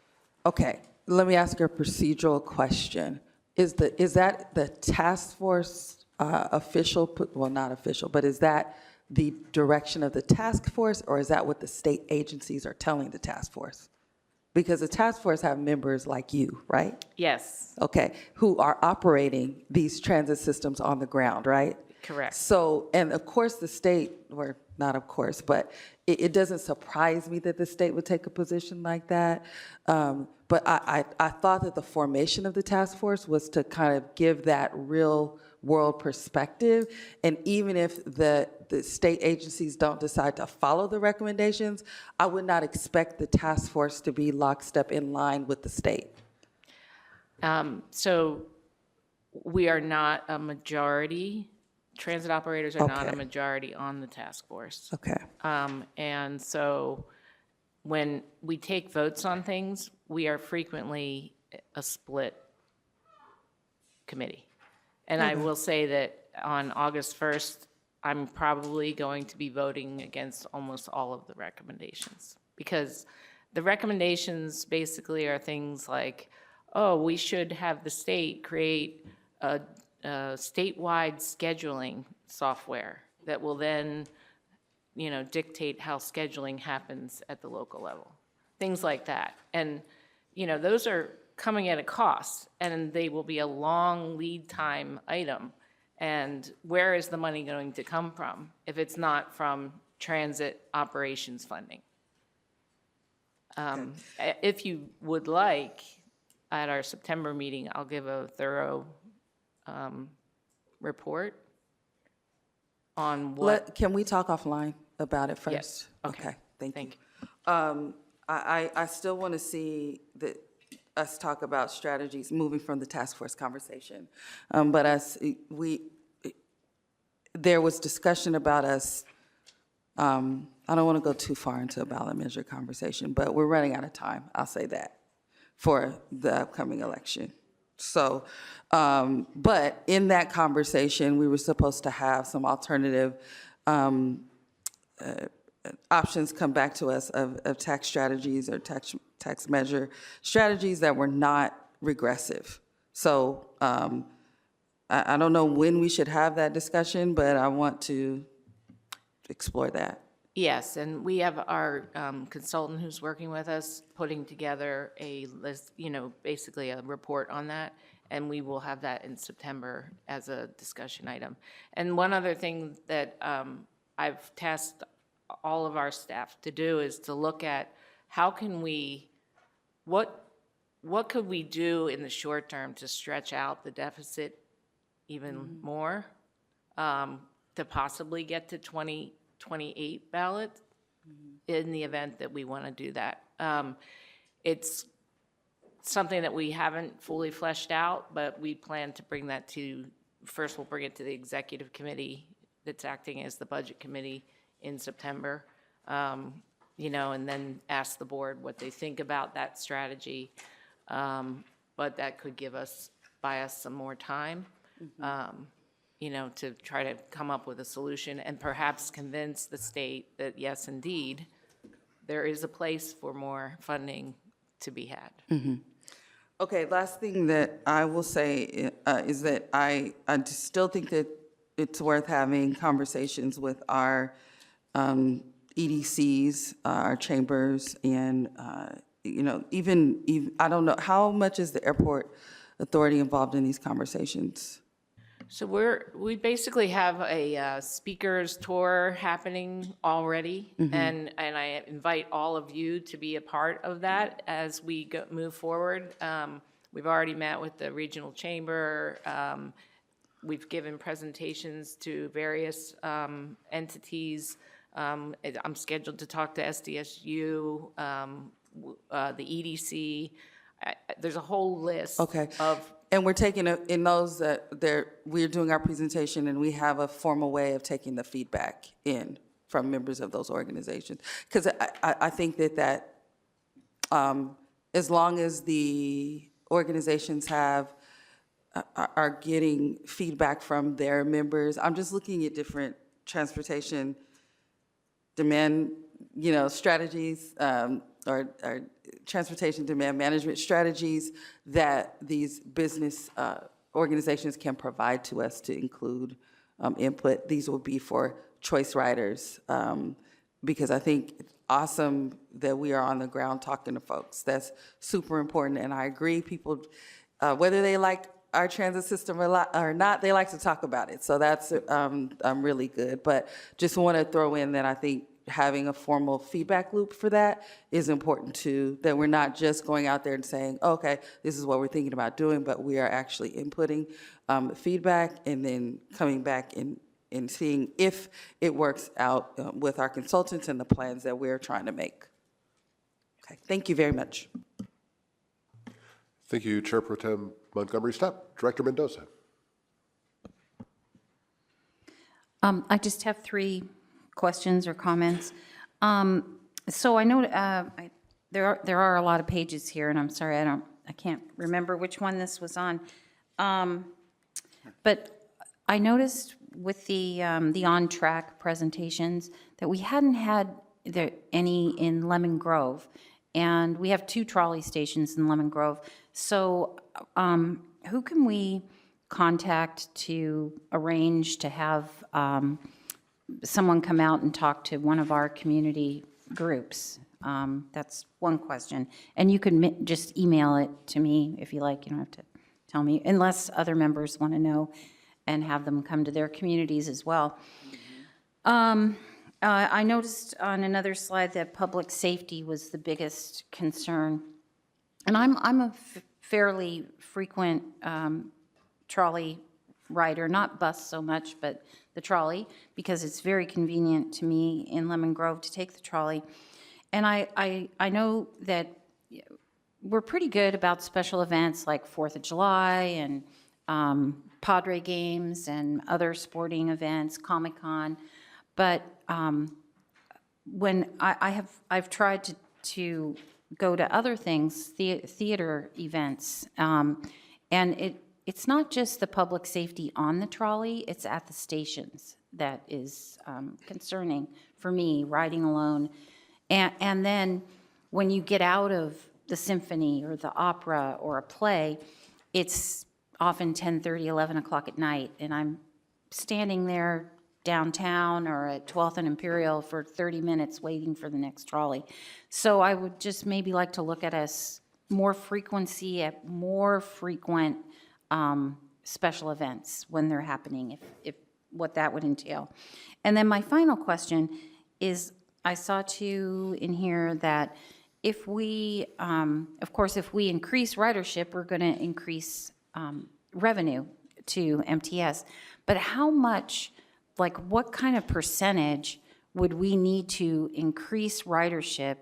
Okay, let me ask you a procedural question. Is that the task force official, well, not official, but is that the direction of the task force, or is that what the state agencies are telling the task force? Because the task force have members like you, right? Yes, Okay, who are operating these transit systems on the ground, right? correct. So, and of course, the state, or not of course, but it doesn't surprise me that the state would take a position like that. But I thought that the formation of the task force was to kind of give that real world perspective. And even if the state agencies don't decide to follow the recommendations, I would not expect the task force to be lockstep in line with the state. So we are not a majority, transit operators are not a Okay. majority on the task force. Okay. And so when we take votes on things, we are frequently a split committee. And I will say that on August 1st, I'm probably going to be voting against almost all of the recommendations. Because the recommendations basically are things like, oh, we should have the state create a statewide scheduling software that will then, dictate how scheduling happens at the local level. Things like that. And, those are coming at a cost, and they will be a long lead time item. And where is the money going to come from if it's not from transit operations funding? If you would like, at our September meeting, I'll give a thorough report on what. Can we talk offline about it first? Yes. Okay. Thank you. Thank you. I still want to see us talk about strategies moving from the task force conversation. But there was discussion about us, I don't want to go too far into a ballot measure conversation, but we're running out of time, I'll say that, for the upcoming election. So, but in that conversation, we were supposed to have some alternative options come back to us of tax strategies or tax measure strategies that were not regressive. So I don't know when we should have that discussion, but I want to explore that. Yes, and we have our consultant who's working with us putting together a list, basically a report on that, and we will have that in September as a discussion item. And one other thing that I've tasked all of our staff to do is to look at how can we, what could we do in the short term to stretch out the deficit even more, to possibly get to 2028 ballot in the event that we want to do that. It's something that we haven't fully fleshed out, but we plan to bring that first we'll bring it to the executive committee that's acting as the budget committee in September, and then ask the board what they think about that strategy. But that could buy us some more time. To try to come up with a solution and perhaps convince the state that, yes, indeed, there is a place for more funding to be had. Okay, last thing that I will say is that I just still think that it's worth having conversations with our EDCs, our chambers, and, even, I don't know, how much is the airport authority involved in these conversations? So we basically have a speakers tour happening already, and I invite all of you to be a part of that as we move forward. We've already met with the regional chamber. We've given presentations to various entities. I'm scheduled to talk to SDSU, the EDC. There's a whole list Okay. of. And we're taking, in those that we're doing our presentation, and we have a formal way of taking the feedback in from members of those organizations. Because I think that as long as the organizations are getting feedback from their members, I'm just looking at different transportation demand, strategies, or transportation demand management strategies that these business organizations can provide to us to include input. These will be for choice riders, because I think it's awesome that we are on the ground talking to folks. That's super important, and I agree, people, whether they like our transit system or not, they like to talk about it. So that's really good. But just want to throw in that I think having a formal feedback loop for that is important too, that we're not just going out there and saying, okay, this is what we're thinking about doing, but we are actually inputting feedback and then coming back and seeing if it works out with our consultants and the plans that we're trying to make. Okay, thank you very much. Thank you, Chair Pro Tem Montgomery Stepp. Director Mendoza. I just have 3 questions or comments. So I know there are a lot of pages here, and I'm sorry, I can't remember which one this was on. But I noticed with the OnTrack presentations that we hadn't had any in Lemon Grove, and we have 2 trolley stations in Lemon Grove. So who can we contact to arrange to have someone come out and talk to one of our community groups? That's one question. And you can just email it to me if you like. You don't have to tell me, unless other members want to know and have them come to their communities as well. I noticed on another slide that public safety was the biggest concern. And I'm a fairly frequent trolley rider, not bus so much, but the trolley, because it's very convenient to me in Lemon Grove to take the trolley. And I know that we're pretty good about special events like 4th of July and Padre games and other sporting events, Comic-Con. But when I've tried to go to other things, theater events, and it's not just the public safety on the trolley, it's at the stations that is concerning for me, riding alone. And then when you get out of the symphony or the opera or a play, it's often 10:30, 11 o'clock at night, and I'm standing there downtown or at 12th and Imperial for 30 minutes waiting for the next trolley. So I would just maybe like to look at more frequent special events when they're happening, if what that would entail. And then my final question is, I saw too in here that if we, of course, if we increase ridership, we're going to increase revenue to MTS. But how much, like what kind of percentage would we need to increase ridership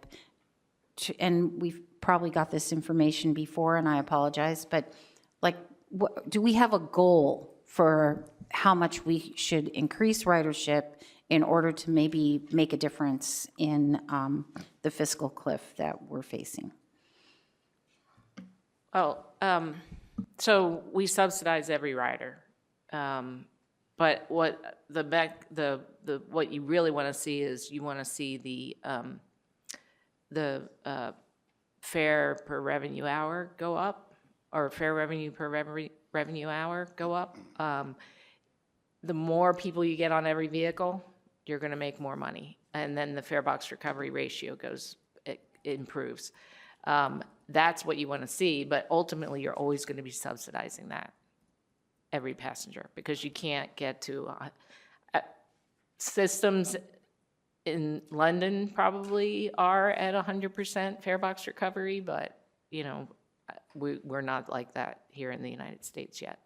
to, and we've probably got this information before, and I apologize, but like, do we have a goal for how much we should increase ridership in order to maybe make a difference in the fiscal cliff that we're facing? So we subsidize every rider, but what what you really want to see is you want to see the fare per revenue hour go up, or fare revenue per revenue hour go up. The more people you get on every vehicle, you're going to make more money. And then the fare box recovery ratio it improves. That's what you want to see, but ultimately you're always going to be subsidizing that, every passenger, because you can't get to systems in London probably are at 100% fare box recovery, but you know, we're not like that here in the United States yet.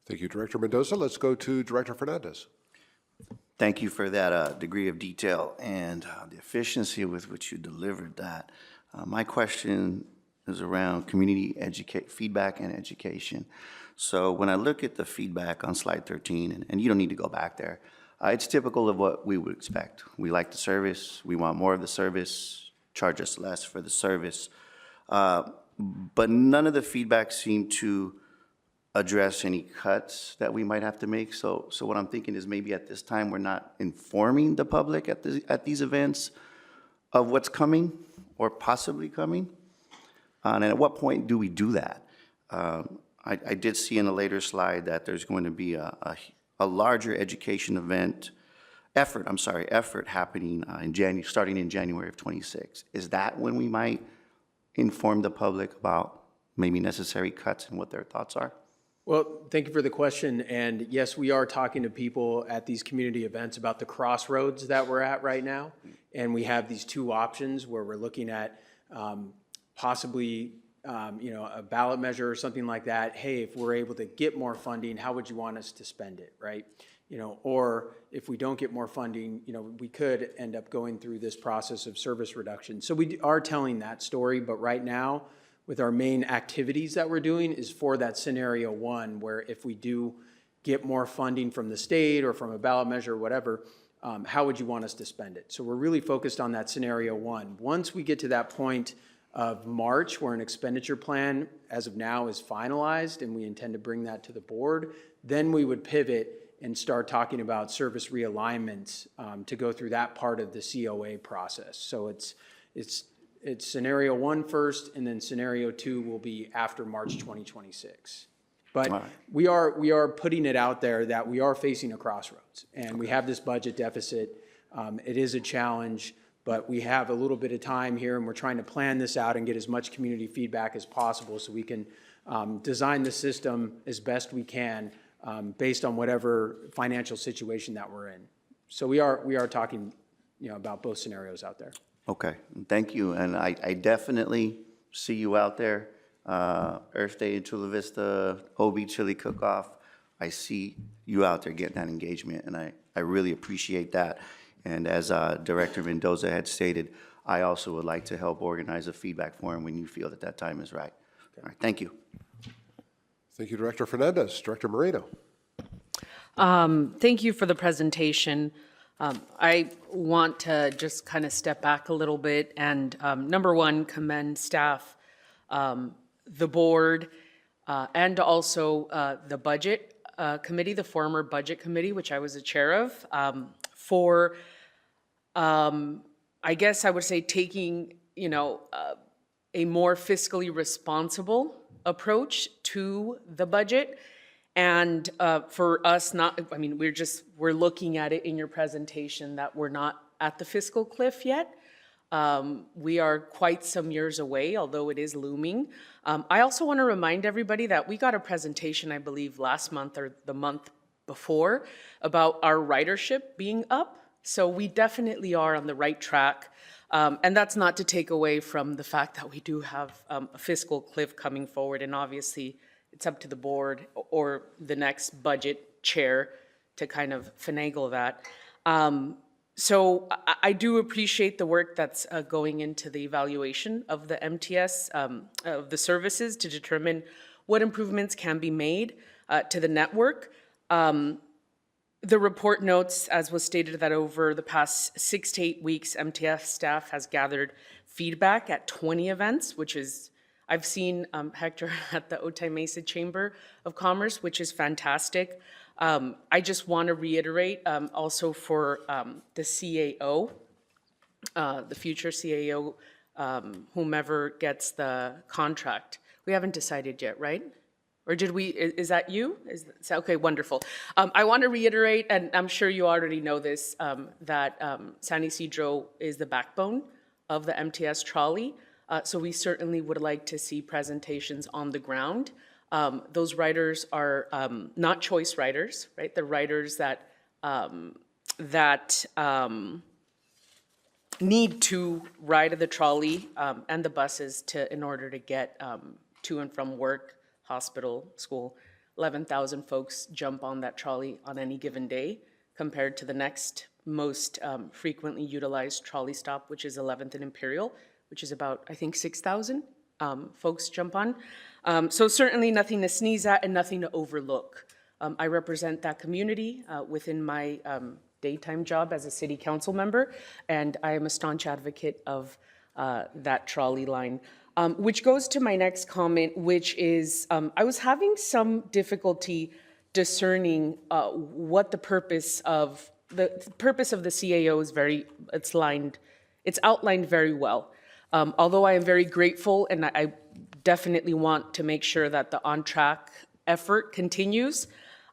Thank you, Director Mendoza. Let's go to Director Fernandez. Thank you for that degree of detail and the efficiency with which you delivered that. My question is around community feedback and education. So when I look at the feedback on slide 13, and you don't need to go back there, it's typical of what we would expect. We like the service, we want more of the service, charge us less for the service. But none of the feedback seemed to address any cuts that we might have to make. So what I'm thinking is maybe at this time, we're not informing the public at these events of what's coming or possibly coming. And at what point do we do that? I did see in a later slide that there's going to be a larger education effort happening starting in January of 26. Is that when we might inform the public about maybe necessary cuts and what their thoughts are? Well, thank you for the question. And yes, we are talking to people at these community events about the crossroads that we're at right now. And we have these two options where we're looking at possibly a ballot measure or something like that. Hey, if we're able to get more funding, how would you want us to spend it, right? Or if we don't get more funding, we could end up going through this process of service reduction. So we are telling that story, but right now, with our main activities that we're doing is for that scenario one, where if we do get more funding from the state or from a ballot measure or whatever, how would you want us to spend it? So we're really focused on that scenario one. Once we get to that point of March, where an expenditure plan as of now is finalized and we intend to bring that to the board, then we would pivot and start talking about service realignments to go through that part of the COA process. So it's scenario one first, and then scenario two will be after March 2026. But we are putting it out there that we are facing a crossroads, and we have this budget deficit. It is a challenge, but we have a little bit of time here, and we're trying to plan this out and get as much community feedback as possible so we can design the system as best we can based on whatever financial situation that we're in. So we are talking about both scenarios out there. Okay, thank you. And I definitely see you out there. Earth Day in Chula Vista, OB Chili Cook-Off. I see you out there getting that engagement, and I really appreciate that. And as Director Mendoza had stated, I also would like to help organize a feedback forum when you feel that time is right. All right, thank you. Thank you, Director Fernandez. Director Moreno. Thank you for the presentation. I want to just kind of step back a little bit and, number one, commend staff, the board, and also the budget committee, the former budget committee, which I was a chair of, for, I guess I would say, taking, a more fiscally responsible approach to the budget. And for us, we're looking at it in your presentation that we're not at the fiscal cliff yet. We are quite some years away, although it is looming. I also want to remind everybody that we got a presentation, I believe, last month or the month before about our ridership being up. So we definitely are on the right track. And that's not to take away from the fact that we do have a fiscal cliff coming forward, and obviously it's up to the board or the next budget chair to kind of finagle that. So I do appreciate the work that's going into the evaluation of the MTS, of the services, to determine what improvements can be made to the network. The report notes, as was stated, that over the past 6 to 8 weeks, MTS staff has gathered feedback at 20 events, which is, I've seen Hector at the Otay Mesa Chamber of Commerce, which is fantastic. I just want to reiterate also for the CAO, the future CAO, whomever gets the contract. We haven't decided yet, right? Or did we, is that you? Okay, wonderful. I want to reiterate, and I'm sure you already know this, that San Isidro is the backbone of the MTS trolley. So we certainly would like to see presentations on the ground. Those riders are not choice riders, right? They're riders that need to ride the trolley and the buses in order to get to and from work, hospital, school. 11,000 folks jump on that trolley on any given day compared to the next most frequently utilized trolley stop, which is 11th and Imperial, which is about, I think, 6,000 folks jump on. So certainly nothing to sneeze at and nothing to overlook. I represent that community within my daytime job as a city council member, and I am a staunch advocate of that trolley line. Which goes to my next comment, which is I was having some difficulty discerning what the purpose of the CAO is. It's outlined very well. Although I am very grateful, and I definitely want to make sure that the OnTrack effort continues,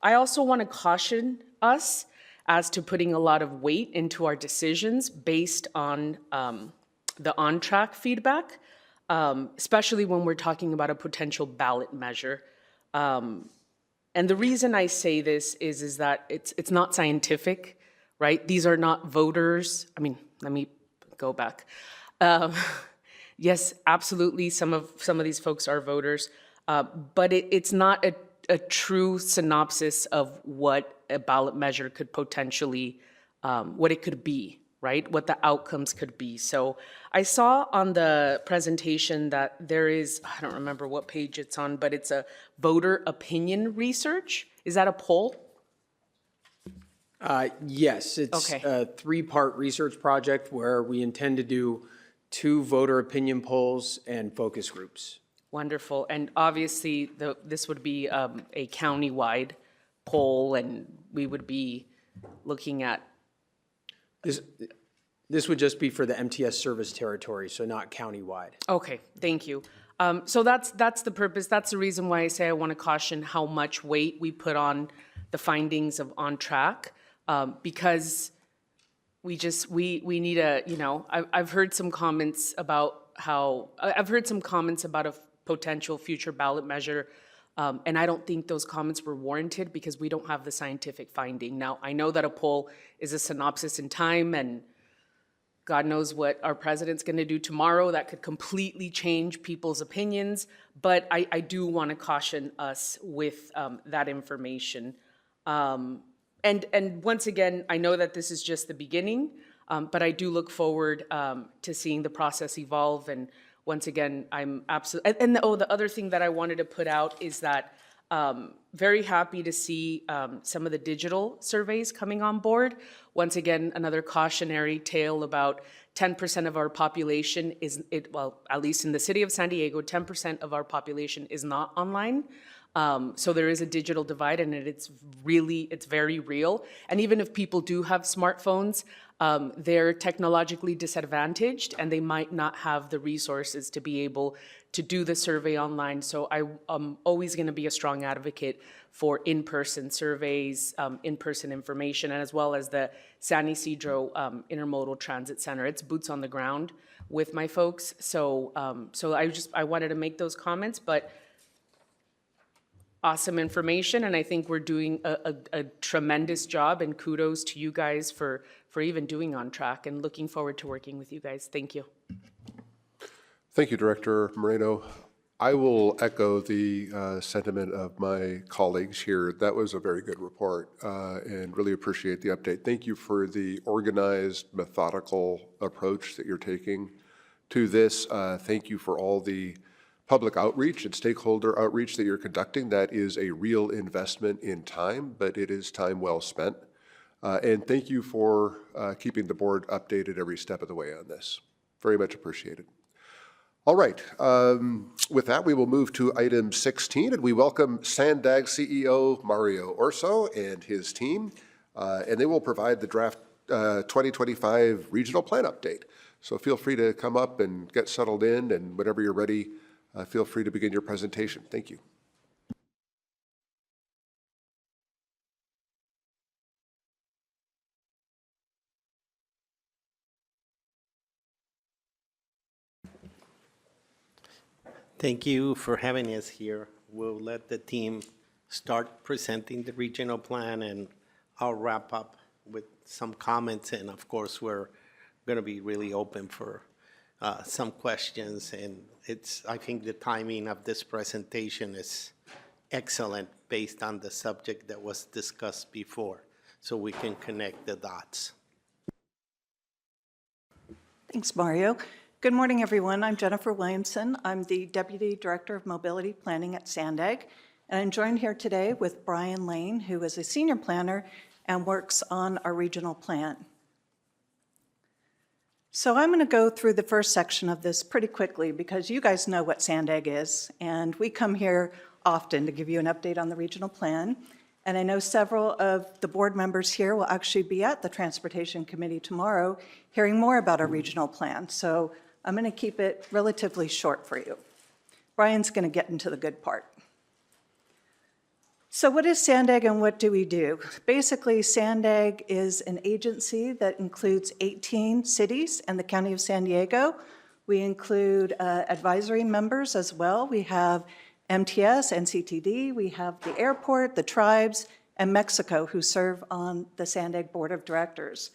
I also want to caution us as to putting a lot of weight into our decisions based on the OnTrack feedback. Especially when we're talking about a potential ballot measure. And the reason I say this is that it's not scientific, right? These are not voters. I mean, let me go back. Yes, absolutely, some of these folks are voters, but it's not a true synopsis of what a ballot measure could potentially, what it could be. Right, what the outcomes could be. So I saw on the presentation that there is, I don't remember what page it's on, but it's a voter opinion research. Is that a poll? Yes, it's Okay. a 3-part research project where we intend to do 2 voter opinion polls and focus groups. Wonderful. And obviously, this would be a county-wide poll, and we would be looking at This would just be for the MTS service territory, so not countywide. Okay, thank you. So that's the purpose. That's the reason why I say I want to caution how much weight we put on the findings of OnTrack, because we need a, I've heard some comments about a potential future ballot measure, and I don't think those comments were warranted because we don't have the scientific finding. Now, I know that a poll is a synopsis in time, and God knows what our president's going to do tomorrow. That could completely change people's opinions, but I do want to caution us with that information. And once again, I know that this is just the beginning, but I do look forward to seeing the process evolve. And once again, I'm absolutely, and the other thing that I wanted to put out is that very happy to see some of the digital surveys coming on board. Once again, another cautionary tale about 10% of our population well, at least in the city of San Diego, 10% of our population is not online. So there is a digital divide, and it's very real. And even if people do have smartphones, they're technologically disadvantaged, and they might not have the resources to be able to do the survey online. So I'm always going to be a strong advocate for in-person surveys, in-person information, and as well as the San Isidro Intermodal Transit Center. It's boots on the ground with my folks. So I wanted to make those comments, but awesome information, and I think we're doing a tremendous job, and kudos to you guys for even doing OnTrack, and looking forward to working with you guys. Thank you. Thank you, Director Moreno. I will echo the sentiment of my colleagues here. That was a very good report, and really appreciate the update. Thank you for the organized, methodical approach that you're taking to this. Thank you for all the public outreach and stakeholder outreach that you're conducting. That is a real investment in time, but it is time well spent. And thank you for keeping the board updated every step of the way on this. Very much appreciated. All right. With that, we will move to item 16, and we welcome Sandag CEO Mario Orso and his team, and they will provide the draft 2025 regional plan update. So feel free to come up and get settled in, and whenever you're ready, feel free to begin your presentation. Thank you. Thank you for having us here. We'll let the team start presenting the regional plan, and I'll wrap up with some comments. And of course, we're going to be really open for some questions. And I think the timing of this presentation is excellent based on the subject that was discussed before, so we can connect the dots. Thanks, Mario. Good morning, everyone. I'm Jennifer Williamson. I'm the Deputy Director of Mobility Planning at Sandag, and I'm joined here today with Brian Lane, who is a senior planner and works on our regional plan. So I'm going to go through the first section of this pretty quickly because you guys know what Sandag is, and we come here often to give you an update on the regional plan. And I know several of the board members here will actually be at the Transportation Committee tomorrow hearing more about our regional plan. So I'm going to keep it relatively short for you. Brian's going to get into the good part. So what is Sandag and what do we do? Basically, Sandag is an agency that includes 18 cities and the County of San Diego. We include advisory members as well. We have MTS, NCTD, we have the airport, the tribes, and Mexico who serve on the Sandag Board of Directors.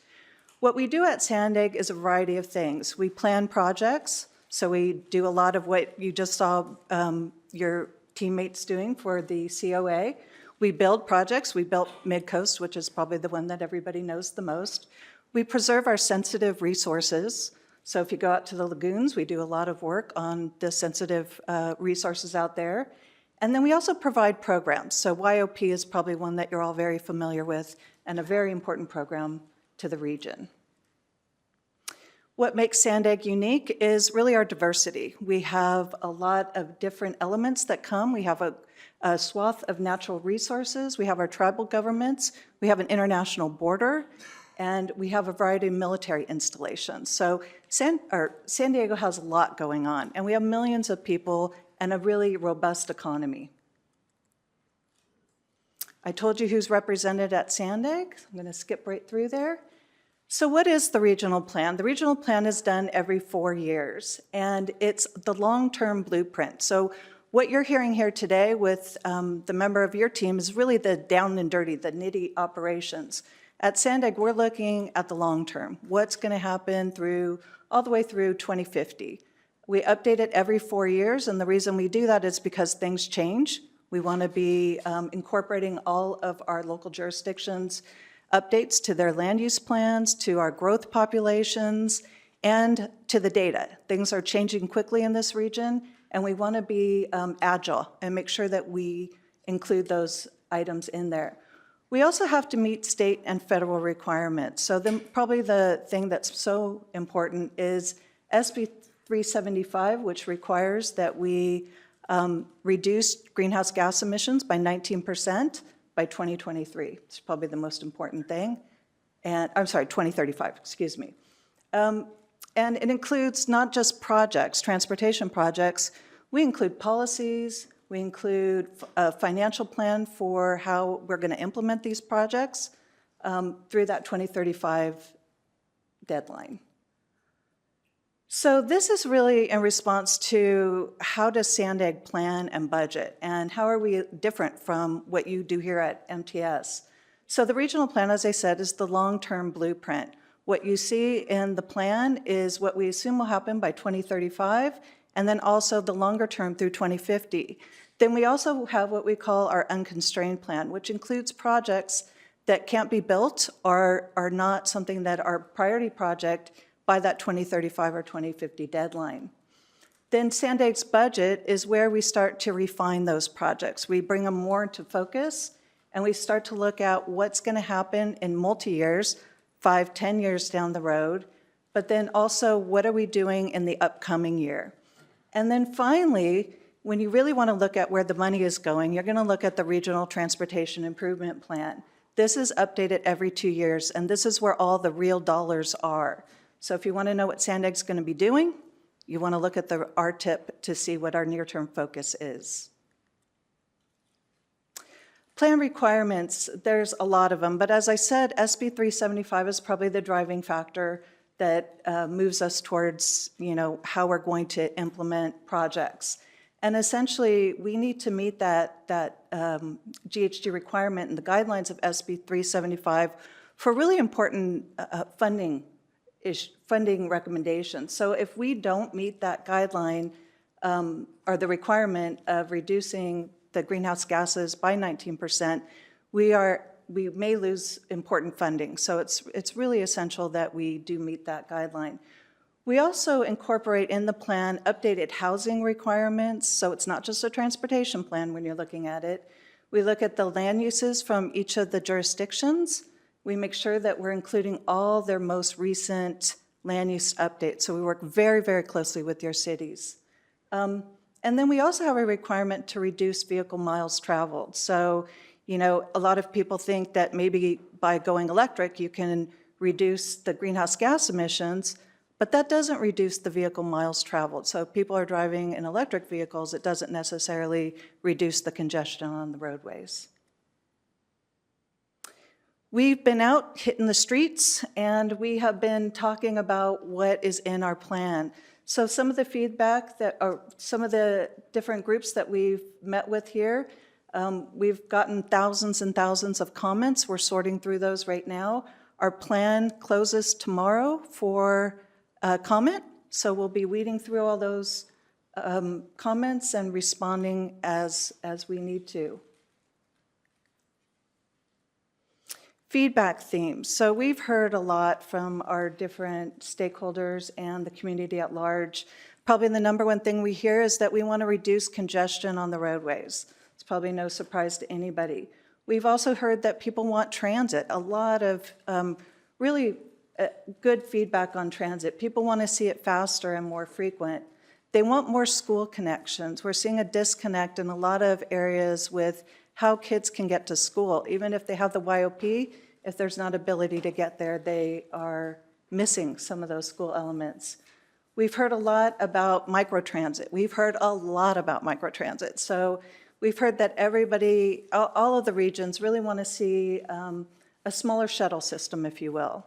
What we do at Sandag is a variety of things. We plan projects, so we do a lot of what you just saw your teammates doing for the COA. We build projects. We built Midcoast, which is probably the one that everybody knows the most. We preserve our sensitive resources. So if you go out to the lagoons, we do a lot of work on the sensitive resources out there. And then we also provide programs. So YOP is probably one that you're all very familiar with and a very important program to the region. What makes Sandag unique is really our diversity. We have a lot of different elements that come. We have a swath of natural resources. We have our tribal governments. We have an international border. And we have a variety of military installations. So San Diego has a lot going on, and we have millions of people and a really robust economy. I told you who's represented at Sandag. I'm going to skip right through there. So what is the regional plan? The regional plan is done every 4 years, and it's the long-term blueprint. So what you're hearing here today with the member of your team is really the down and dirty, the nitty operations. At Sandag, we're looking at the long term. What's going to happen all the way through 2050? We update it every 4 years, and the reason we do that is because things change. We want to be incorporating all of our local jurisdictions' updates to their land use plans, to our growth populations, and to the data. Things are changing quickly in this region, and we want to be agile and make sure that we include those items in there. We also have to meet state and federal requirements. So probably the thing that's so important is SB 375, which requires that we reduce greenhouse gas emissions by 19% by 2023. It's probably the most important thing. And I'm sorry, 2035, excuse me. And it includes not just projects, transportation projects. We include policies. We include a financial plan for how we're going to implement these projects through that 2035 deadline. So this is really in response to how does Sandag plan and budget, and how are we different from what you do here at MTS? So the regional plan, as I said, is the long-term blueprint. What you see in the plan is what we assume will happen by 2035, and then also the longer term through 2050. Then we also have what we call our unconstrained plan, which includes projects that can't be built or are not something that are priority project by that 2035 or 2050 deadline. Then Sandag's budget is where we start to refine those projects. We bring them more into focus, and we start to look at what's going to happen in multi-years, 5, 10 years down the road, but then also what are we doing in the upcoming year. And then finally, when you really want to look at where the money is going, you're going to look at the Regional Transportation Improvement Plan. This is updated every 2 years, and this is where all the real dollars are. So if you want to know what Sandeg's going to be doing, you want to look at the RTIP to see what our near-term focus is. Plan requirements, there's a lot of them, but as I said, SB 375 is probably the driving factor that moves us towards, how we're going to implement projects. And essentially, we need to meet that GHG requirement and the guidelines of SB 375 for really important funding recommendations. So if we don't meet that guideline or the requirement of reducing the greenhouse gases by 19%, we may lose important funding. So it's really essential that we do meet that guideline. We also incorporate in the plan updated housing requirements, so it's not just a transportation plan when you're looking at it. We look at the land uses from each of the jurisdictions. We make sure that we're including all their most recent land use updates, so we work very, very closely with your cities. And then we also have a requirement to reduce vehicle miles traveled. So, a lot of people think that maybe by going electric, you can reduce the greenhouse gas emissions, but that doesn't reduce the vehicle miles traveled. So if people are driving in electric vehicles, it doesn't necessarily reduce the congestion on the roadways. We've been out hitting the streets, and we have been talking about what is in our plan. So some of the feedback some of the different groups that we've met with here, we've gotten thousands and thousands of comments. We're sorting through those right now. Our plan closes tomorrow for comment, so we'll be weeding through all those comments and responding as we need to. Feedback themes. So we've heard a lot from our different stakeholders and the community at large. Probably the number one thing we hear is that we want to reduce congestion on the roadways. It's probably no surprise to anybody. We've also heard that people want transit. A lot of really good feedback on transit. People want to see it faster and more frequent. They want more school connections. We're seeing a disconnect in a lot of areas with how kids can get to school. Even if they have the YOP, if there's not ability to get there, they are missing some of those school elements. We've heard a lot about microtransit. We've heard a lot about microtransit. So we've heard that everybody, all of the regions really want to see a smaller shuttle system, if you will.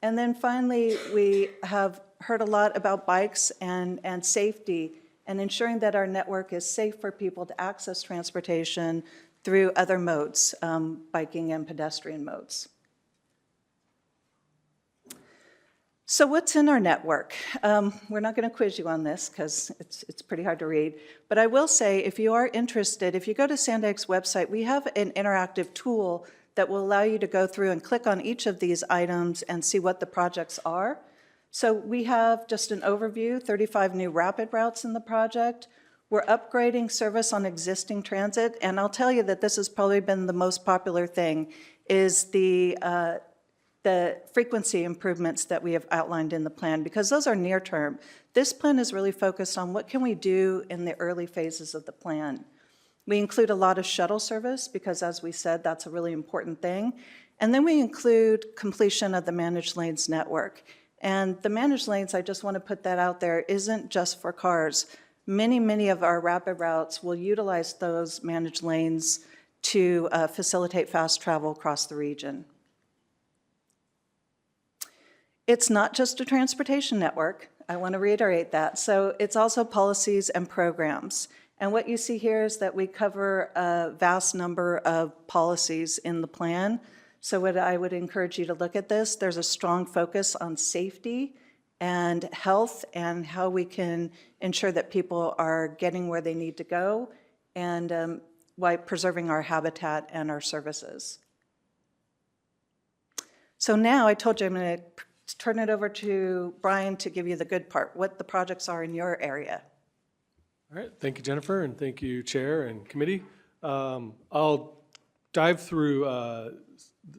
And then finally, we have heard a lot about bikes and safety and ensuring that our network is safe for people to access transportation through other modes, biking and pedestrian modes. So what's in our network? We're not going to quiz you on this because it's pretty hard to read. But I will say, if you are interested, if you go to Sandeg's website, we have an interactive tool that will allow you to go through and click on each of these items and see what the projects are. So we have just an overview, 35 new rapid routes in the project. We're upgrading service on existing transit, and I'll tell you that this has probably been the most popular thing, is the frequency improvements that we have outlined in the plan, because those are near term. This plan is really focused on what can we do in the early phases of the plan. We include a lot of shuttle service because, as we said, that's a really important thing. And then we include completion of the managed lanes network. And the managed lanes, I just want to put that out there, isn't just for cars. Many, many of our rapid routes will utilize those managed lanes to facilitate fast travel across the region. It's not just a transportation network. I want to reiterate that. So it's also policies and programs. And what you see here is that we cover a vast number of policies in the plan. So what I would encourage you to look at this, there's a strong focus on safety and health and how we can ensure that people are getting where they need to go and while preserving our habitat and our services. So now I told you I'm going to turn it over to Brian to give you the good part, what the projects are in your area. All right, thank you, Jennifer, and thank you, Chair and Committee. I'll dive through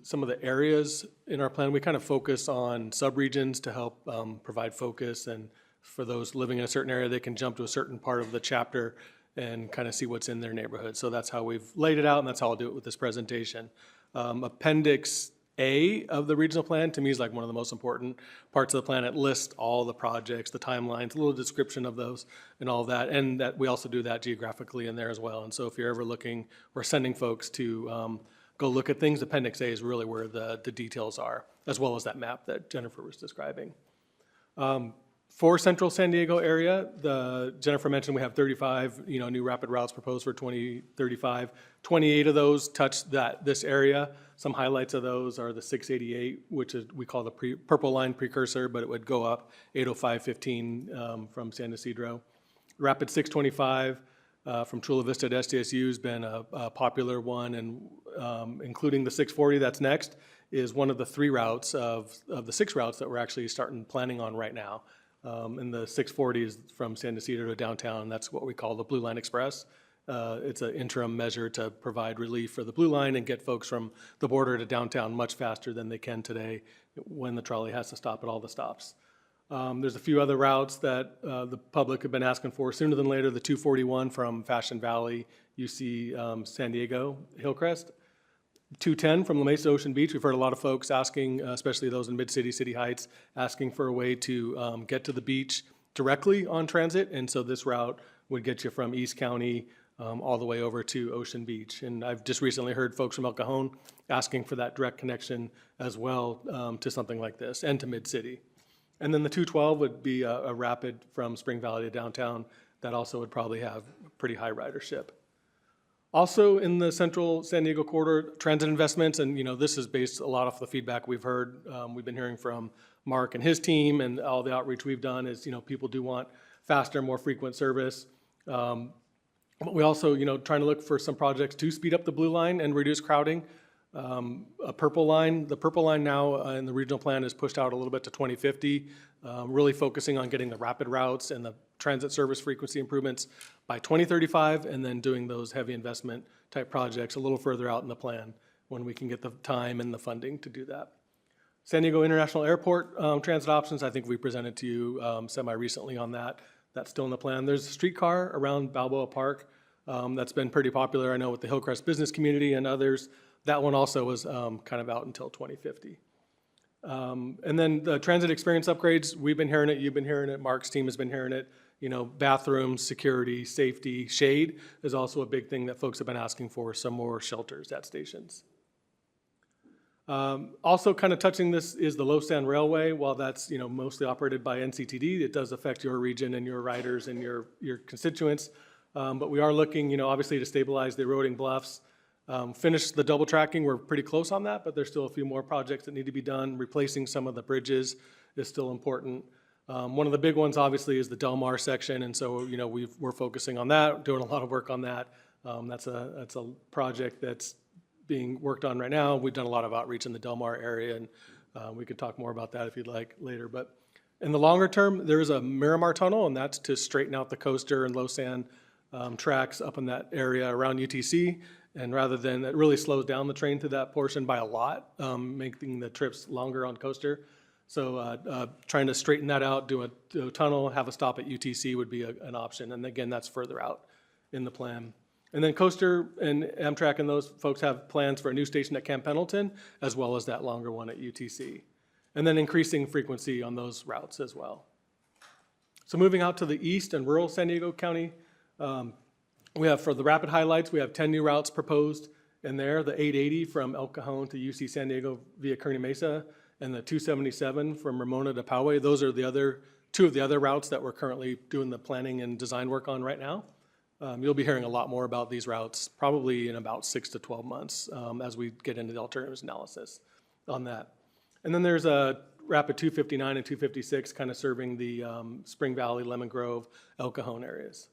some of the areas in our plan. We kind of focus on subregions to help provide focus and for those living in a certain area, they can jump to a certain part of the chapter and kind of see what's in their neighborhood. So that's how we've laid it out, and that's how I'll do it with this presentation. Appendix A of the regional plan, to me, is like one of the most important parts of the plan. It lists all the projects, the timelines, a little description of those and all that, and that we also do that geographically in there as well. And so if you're ever looking, we're sending folks to go look at things, Appendix A is really where the details are, as well as that map that Jennifer was describing. For Central San Diego area, Jennifer mentioned we have 35, new rapid routes proposed for 2035. 28 of those touch this area. Some highlights of those are the 688, which is we call the Purple Line precursor, but it would go up 80515 from San Ysidro. Rapid 625 from Chula Vista to SDSU has been a popular one, and including the 640 that's next is one of the 3 routes of the 6 routes that we're actually starting planning on right now. And the 640 is from San Ysidro to downtown. That's what we call the Blue Line Express. It's an interim measure to provide relief for the Blue Line and get folks from the border to downtown much faster than they can today when the trolley has to stop at all the stops. There's a few other routes that the public have been asking for. Sooner than later, the 241 from Fashion Valley, UC San Diego, Hillcrest. 210 from La Mesa Ocean Beach. We've heard a lot of folks asking, especially those in Mid-City, City Heights, asking for a way to get to the beach directly on transit. And so this route would get you from East County all the way over to Ocean Beach. And I've just recently heard folks from El Cajon asking for that direct connection as well to something like this and to Mid-City. And then the 212 would be a rapid from Spring Valley to downtown that also would probably have pretty high ridership. Also in the Central San Diego corridor, transit investments, and this is based a lot off the feedback we've heard. We've been hearing from Mark and his team, and all the outreach we've done is, people do want faster, more frequent service. But we also, trying to look for some projects to speed up the Blue Line and reduce crowding. The Purple Line now in the regional plan is pushed out a little bit to 2050, really focusing on getting the rapid routes and the transit service frequency improvements by 2035, and then doing those heavy investment type projects a little further out in the plan when we can get the time and the funding to do that. San Diego International Airport transit options, I think we presented to you semi-recently on that. That's still in the plan. There's a streetcar around Balboa Park that's been pretty popular, I know, with the Hillcrest business community and others. That one also was kind of out until 2050. And then the transit experience upgrades, we've been hearing it, you've been hearing it, Mark's team has been hearing it. Bathrooms, security, safety, shade is also a big thing that folks have been asking for, some more shelters at stations. Also kind of touching this is the Low Sand Railway. While that's mostly operated by NCTD, it does affect your region and your riders and your constituents. But we are looking, obviously to stabilize the eroding bluffs. Finish the double tracking, we're pretty close on that, but there's still a few more projects that need to be done. Replacing some of the bridges is still important. One of the big ones obviously is the Del Mar section, and so we're focusing on that, doing a lot of work on that. That's a project that's being worked on right now. We've done a lot of outreach in the Del Mar area, and we could talk more about that if you'd like later. But in the longer term, there is a Miramar tunnel, and that's to straighten out the coaster and low sand tracks up in that area around UTC. And rather than, it really slows down the train through that portion by a lot, making the trips longer on coaster. So trying to straighten that out, do a tunnel, have a stop at UTC would be an option. And again, that's further out in the plan. And then Coaster and Amtrak and those folks have plans for a new station at Camp Pendleton, as well as that longer one at UTC. And then increasing frequency on those routes as well. So moving out to the east and rural San Diego County, we have, for the rapid highlights, we have 10 new routes proposed in there. The 880 from El Cajon to UC San Diego via Kearny Mesa, and the 277 from Ramona to Poway. Those are two of the other routes that we're currently doing the planning and design work on right now. You'll be hearing a lot more about these routes probably in about 6 to 12 months as we get into the alternatives analysis on that. And then there's a rapid 259 and 256 kind of serving the Spring Valley, Lemon Grove, El Cajon areas.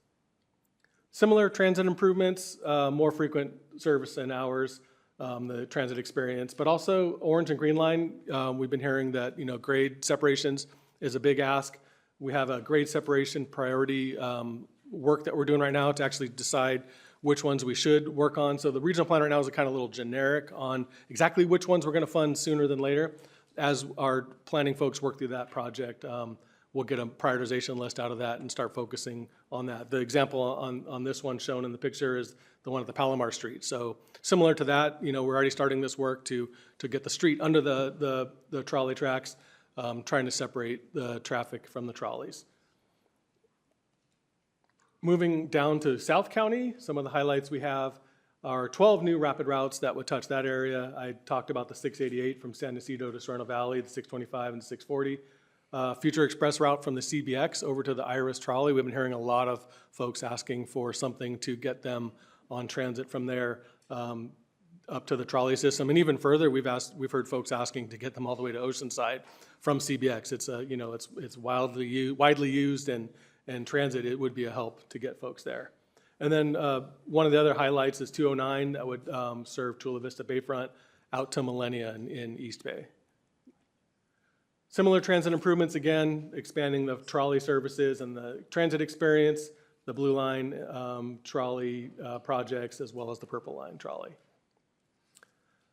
Similar transit improvements, more frequent service and hours, the transit experience, but also Orange and Green Line. We've been hearing that grade separations is a big ask. We have a grade separation priority work that we're doing right now to actually decide which ones we should work on. So the regional plan right now is a kind of little generic on exactly which ones we're going to fund sooner than later. As our planning folks work through that project, we'll get a prioritization list out of that and start focusing on that. The example on this one shown in the picture is the one at the Palomar Street. So similar to that, we're already starting this work to get the street under the trolley tracks, trying to separate the traffic from the trolleys. Moving down to South County, some of the highlights we have are 12 new rapid routes that would touch that area. I talked about the 688 from San Ysidro to Serrano Valley, the 625 and the 640. Future express route from the CBX over to the Iris trolley. We've been hearing a lot of folks asking for something to get them on transit from there up to the trolley system. And even further, we've heard folks asking to get them all the way to Oceanside from CBX. It's it's widely used and transit, it would be a help to get folks there. And then one of the other highlights is 209 that would serve Chula Vista Bayfront out to Millenia in East Bay. Similar transit improvements, again, expanding the trolley services and the transit experience, the Blue Line trolley projects, as well as the Purple Line trolley.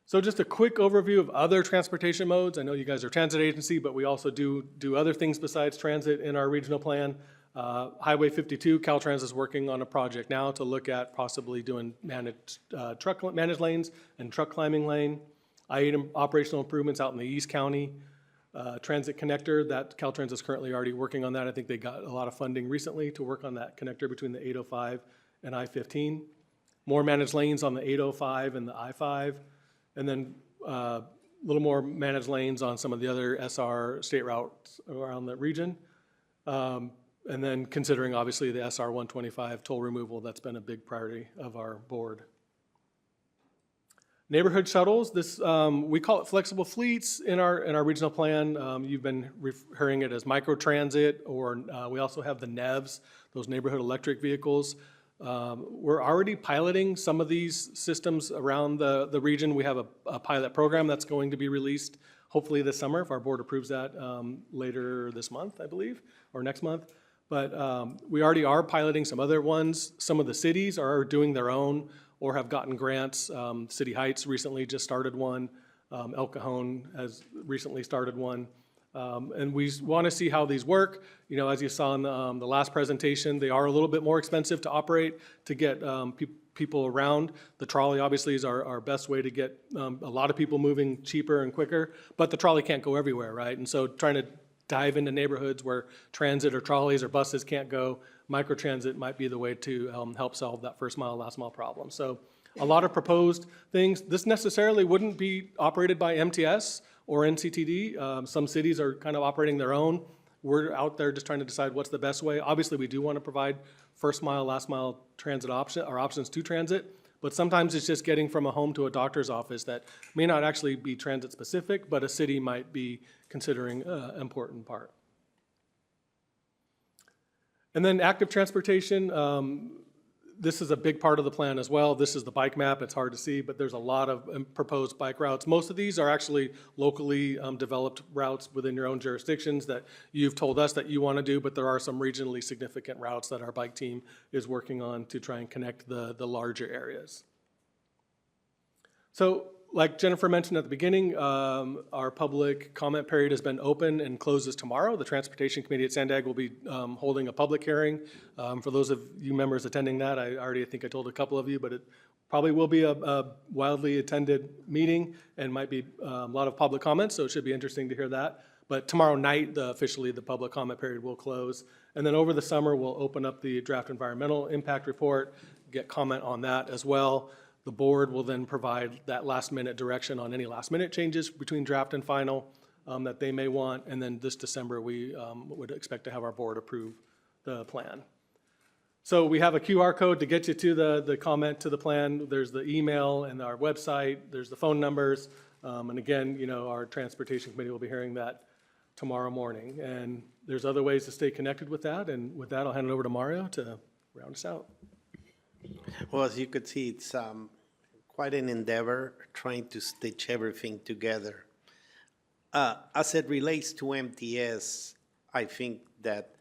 So just a quick overview of other transportation modes. I know you guys are a transit agency, but we also do other things besides transit in our regional plan. Highway 52, Caltrans is working on a project now to look at possibly doing managed lanes and truck climbing lane. I-8 operational improvements out in the East County. Transit connector, that Caltrans is currently already working on that. I think they got a lot of funding recently to work on that connector between the 805 and I-15. More managed lanes on the 805 and the I-5. And then a little more managed lanes on some of the other SR state routes around the region. And then considering obviously the SR 125 toll removal, that's been a big priority of our board. Neighborhood shuttles, this we call it flexible fleets in our regional plan. You've been hearing it as microtransit, or we also have the NEVs, those neighborhood electric vehicles. We're already piloting some of these systems around the region. We have a pilot program that's going to be released hopefully this summer, if our board approves that later this month, I believe, or next month. But we already are piloting some other ones. Some of the cities are doing their own or have gotten grants. City Heights recently just started one. El Cajon has recently started one. And we want to see how these work. As you saw in the last presentation, they are a little bit more expensive to operate, to get people around. The trolley obviously is our best way to get a lot of people moving cheaper and quicker, but the trolley can't go everywhere, right? And so trying to dive into neighborhoods where transit or trolleys or buses can't go, microtransit might be the way to help solve that first mile, last mile problem. So a lot of proposed things. This necessarily wouldn't be operated by MTS or NCTD. Some cities are kind of operating their own. We're out there just trying to decide what's the best way. Obviously, we do want to provide first mile, last mile transit options to transit, but sometimes it's just getting from a home to a doctor's office that may not actually be transit specific, but a city might be considering an important part. And then active transportation, this is a big part of the plan as well. This is the bike map. It's hard to see, but there's a lot of proposed bike routes. Most of these are actually locally developed routes within your own jurisdictions that you've told us that you want to do, but there are some regionally significant routes that our bike team is working on to try and connect the larger areas. So, like Jennifer mentioned at the beginning, our public comment period has been open and closes tomorrow. The Transportation Committee at Sandag will be holding a public hearing. For those of you members attending that, I think I told a couple of you, but it probably will be a wildly attended meeting and might be a lot of public comments, so it should be interesting to hear that. But tomorrow night, officially the public comment period will close. And then over the summer, we'll open up the draft environmental impact report, get comment on that as well. The board will then provide that last minute direction on any last minute changes between draft and final that they may want. And then this December, we would expect to have our board approve the plan. So we have a QR code to get you to the comment to the plan. There's the email and our website. There's the phone numbers. And again, our Transportation Committee will be hearing that tomorrow morning. And there's other ways to stay connected with that. And with that, I'll hand it over to Mario to round us out. Well, as you could see, it's quite an endeavor trying to stitch everything together. As it relates to MTS, I think that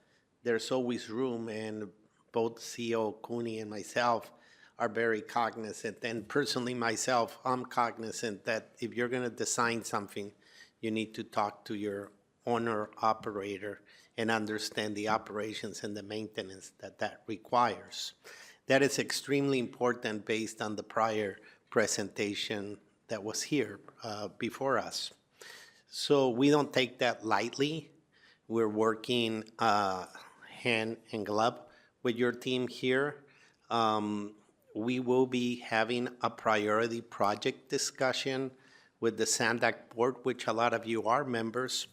there's always room, and both CEO Cooney and myself are very cognizant. And personally myself, I'm cognizant that if you're going to design something, you need to talk to your owner-operator and understand the operations and the maintenance that requires. That is extremely important based on the prior presentation that was here before us. So we don't take that lightly. We're working hand in glove with your team here. We will be having a priority project discussion with the SANDAC board, which a lot of you are members,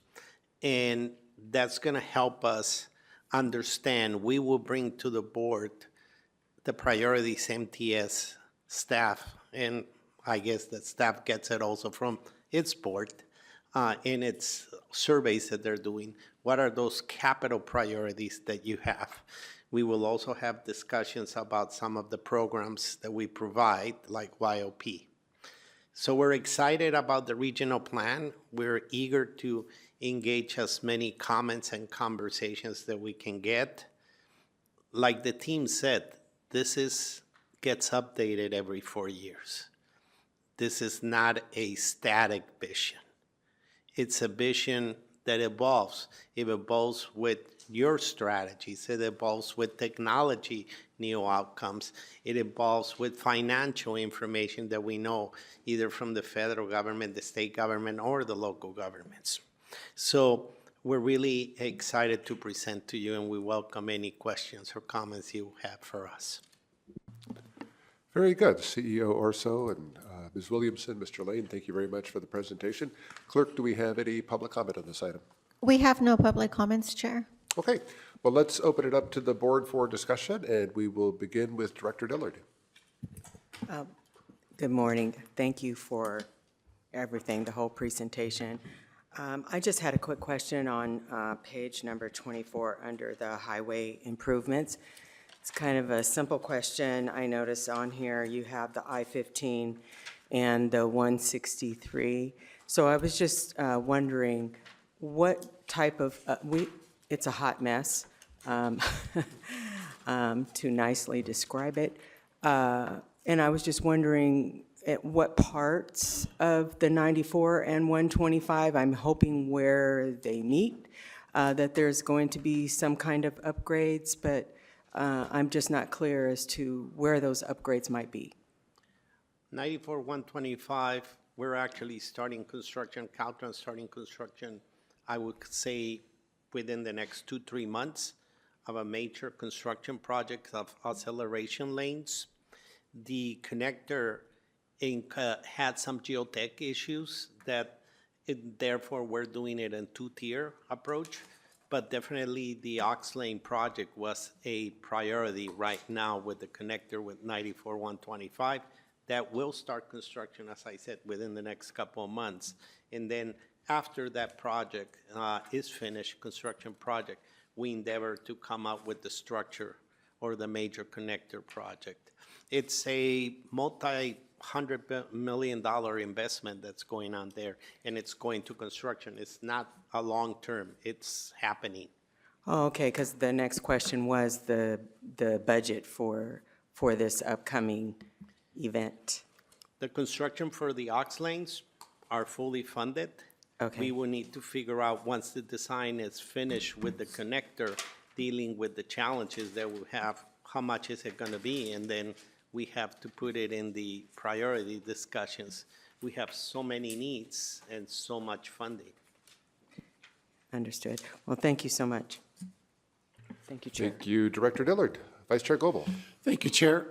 and that's going to help us understand. We will bring to the board the priorities MTS staff, and I guess that staff gets it also from its board in its surveys that they're doing. What are those capital priorities that you have? We will also have discussions about some of the programs that we provide, like YOP. So we're excited about the regional plan. We're eager to engage as many comments and conversations that we can get. Like the team said, this gets updated every 4 years. This is not a static vision. It's a vision that evolves. It evolves with your strategies. It evolves with technology, new outcomes. It evolves with financial information that we know either from the federal government, the state government, or the local governments. So we're really excited to present to you, and we welcome any questions or comments you have for us. Very good. CEO Orso and Ms. Williamson, Mr. Lane, thank you very much for the presentation. Clerk, do we have any public comment on this item? We have no public comments, Chair. Okay, well, let's open it up to the board for discussion, and we will begin with Director Dillard. Good morning. Thank you for everything, the whole presentation. I just had a quick question on page number 24 under the highway improvements. It's kind of a simple question. I notice on here you have the I-15 and the 163. So I was just wondering what type of, it's a hot mess, to nicely describe it. And I was just wondering at what parts of the 94 and 125, I'm hoping where they meet, that there's going to be some kind of upgrades, but I'm just not clear as to where those upgrades might be. 94, 125, we're actually starting construction, Caltrans starting construction, I would say within the next 2-3 months of a major construction project of acceleration lanes. The connector had some geotech issues therefore we're doing it in two-tier approach, but definitely the Ox Lane project was a priority right now with the connector with 94, 125. That will start construction, as I said, within the next couple of months. And then after that project is finished, construction project, we endeavor to come up with the structure or the major connector project. It's a multi-$100 million investment that's going on there, and it's going to construction. It's not a long-term, it's happening. Oh, okay, because the next question was the budget for this upcoming event. The construction for the Ox Lanes are fully funded. Okay. We will need to figure out, once the design is finished with the connector, dealing with the challenges that we have, how much is it going to be? And then we have to put it in the priority discussions. We have so many needs and so much funding. Understood. Well, thank you so much. Thank you, Chair. Thank you, Director Dillard. Vice Chair Goebel. Thank you, Chair.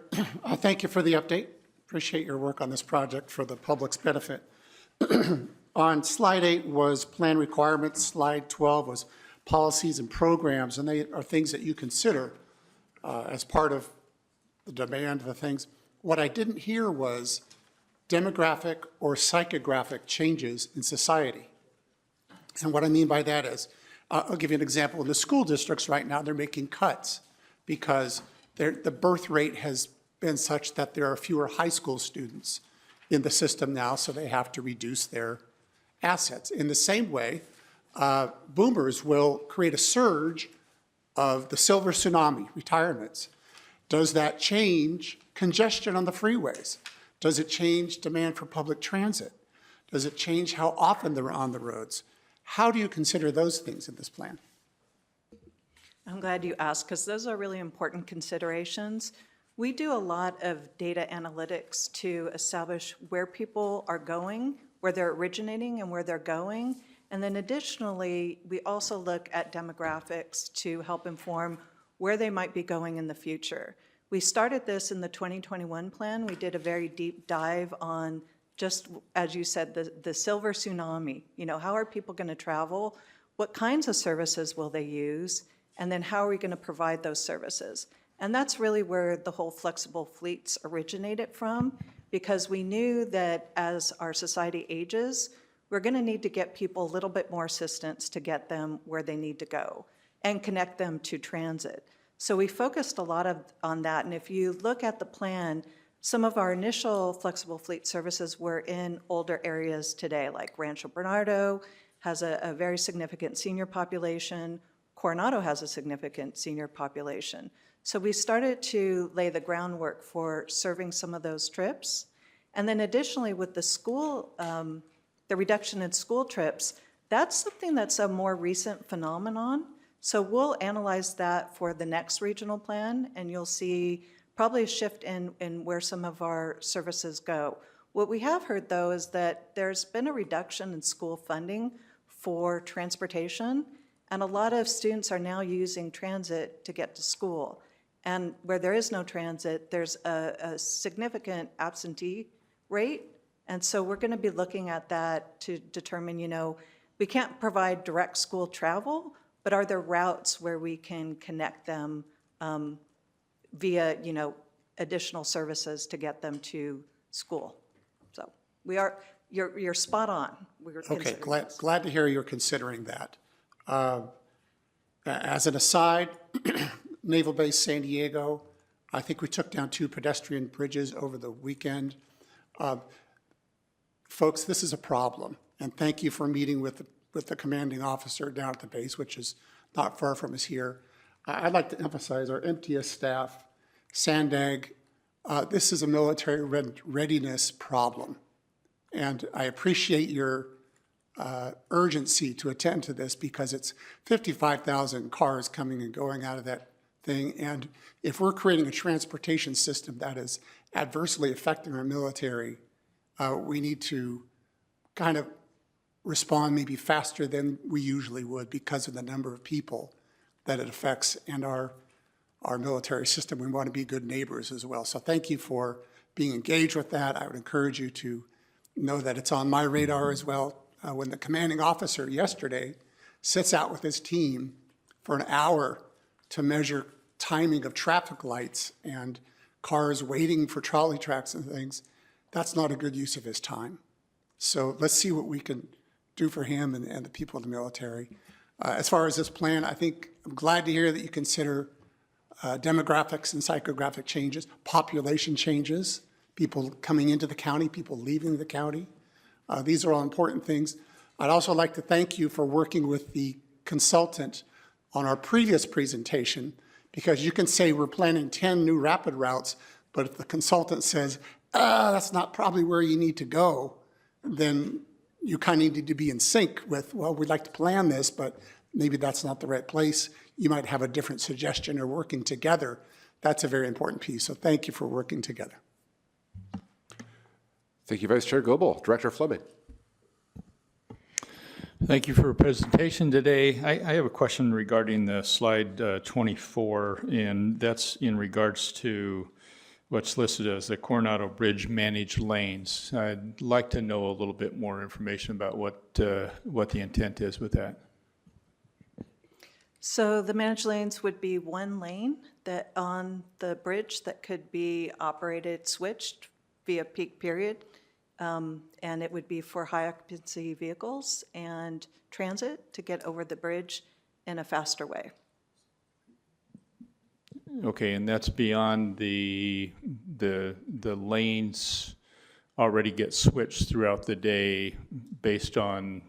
Thank you for the update. Appreciate your work on this project for the public's benefit. On slide 8 was plan requirements, slide 12 was policies and programs, and they are things that you consider as part of the demand of the things. What I didn't hear was demographic or psychographic changes in society. And what I mean by that is, I'll give you an example. In the school districts right now, they're making cuts because the birth rate has been such that there are fewer high school students in the system now, so they have to reduce their assets. In the same way, boomers will create a surge of the silver tsunami retirements. Does that change congestion on the freeways? Does it change demand for public transit? Does it change how often they're on the roads? How do you consider those things in this plan? I'm glad you asked, because those are really important considerations. We do a lot of data analytics to establish where people are going, where they're originating and where they're going. And then additionally, we also look at demographics to help inform where they might be going in the future. We started this in the 2021 plan. We did a very deep dive on just, as you said, the silver tsunami. You know, how are people going to travel? What kinds of services will they use? And then how are we going to provide those services? And that's really where the whole flexible fleets originated from, because we knew that as our society ages, we're going to need to get people a little bit more assistance to get them where they need to go and connect them to transit. So we focused a lot on that. And if you look at the plan, some of our initial flexible fleet services were in older areas today, like Rancho Bernardo has a very significant senior population. Coronado has a significant senior population. So we started to lay the groundwork for serving some of those trips. And then additionally with the school, the reduction in school trips, that's something that's a more recent phenomenon. So we'll analyze that for the next regional plan, and you'll see probably a shift in where some of our services go. What we have heard, though, is that there's been a reduction in school funding for transportation, and a lot of students are now using transit to get to school. And where there is no transit, there's a significant absentee rate. And so we're going to be looking at that to determine, you know, we can't provide direct school travel, but are there routes where we can connect them via, you know, additional services to get them to school? So we are, you're spot on. We're Okay, considering this. glad to hear you're considering that. As an aside, Naval Base San Diego, I think we took down 2 pedestrian bridges over the weekend. Folks, this is a problem, and thank you for meeting with the commanding officer down at the base, which is not far from us here. I'd like to emphasize our MTS staff, Sandag, this is a military readiness problem, and I appreciate your urgency to attend to this because it's 55,000 cars coming and going out of that thing, and if we're creating a transportation system that is adversely affecting our military, we need to kind of respond maybe faster than we usually would because of the number of people that it affects and our military system. We want to be good neighbors as well. So thank you for being engaged with that. I would encourage you to know that it's on my radar as well. When the commanding officer yesterday sits out with his team for an hour to measure timing of traffic lights and cars waiting for trolley tracks and things, that's not a good use of his time. So let's see what we can do for him and the people of the military. As far as this plan, I think I'm glad to hear that you consider demographics and psychographic changes, population changes, people coming into the county, people leaving the county. These are all important things. I'd also like to thank you for working with the consultant on our previous presentation, because you can say we're planning 10 new rapid routes, but if the consultant says, that's not probably where you need to go, then you kind of need to be in sync with, well, we'd like to plan this, but maybe that's not the right place. You might have a different suggestion, or working together. That's a very important piece. So thank you for working together. Thank you, Vice Chair Goebel. Director Fleming. Thank you for your presentation today. I have a question regarding the slide 24, and that's in regards to what's listed as the Coronado Bridge managed lanes. I'd like to know a little bit more information about what the intent is with that. So the managed lanes would be one lane that on the bridge that could be operated, switched via peak period. And it would be for high occupancy vehicles and transit to get over the bridge in a faster way. Okay, and that's beyond the lanes already get switched throughout the day based on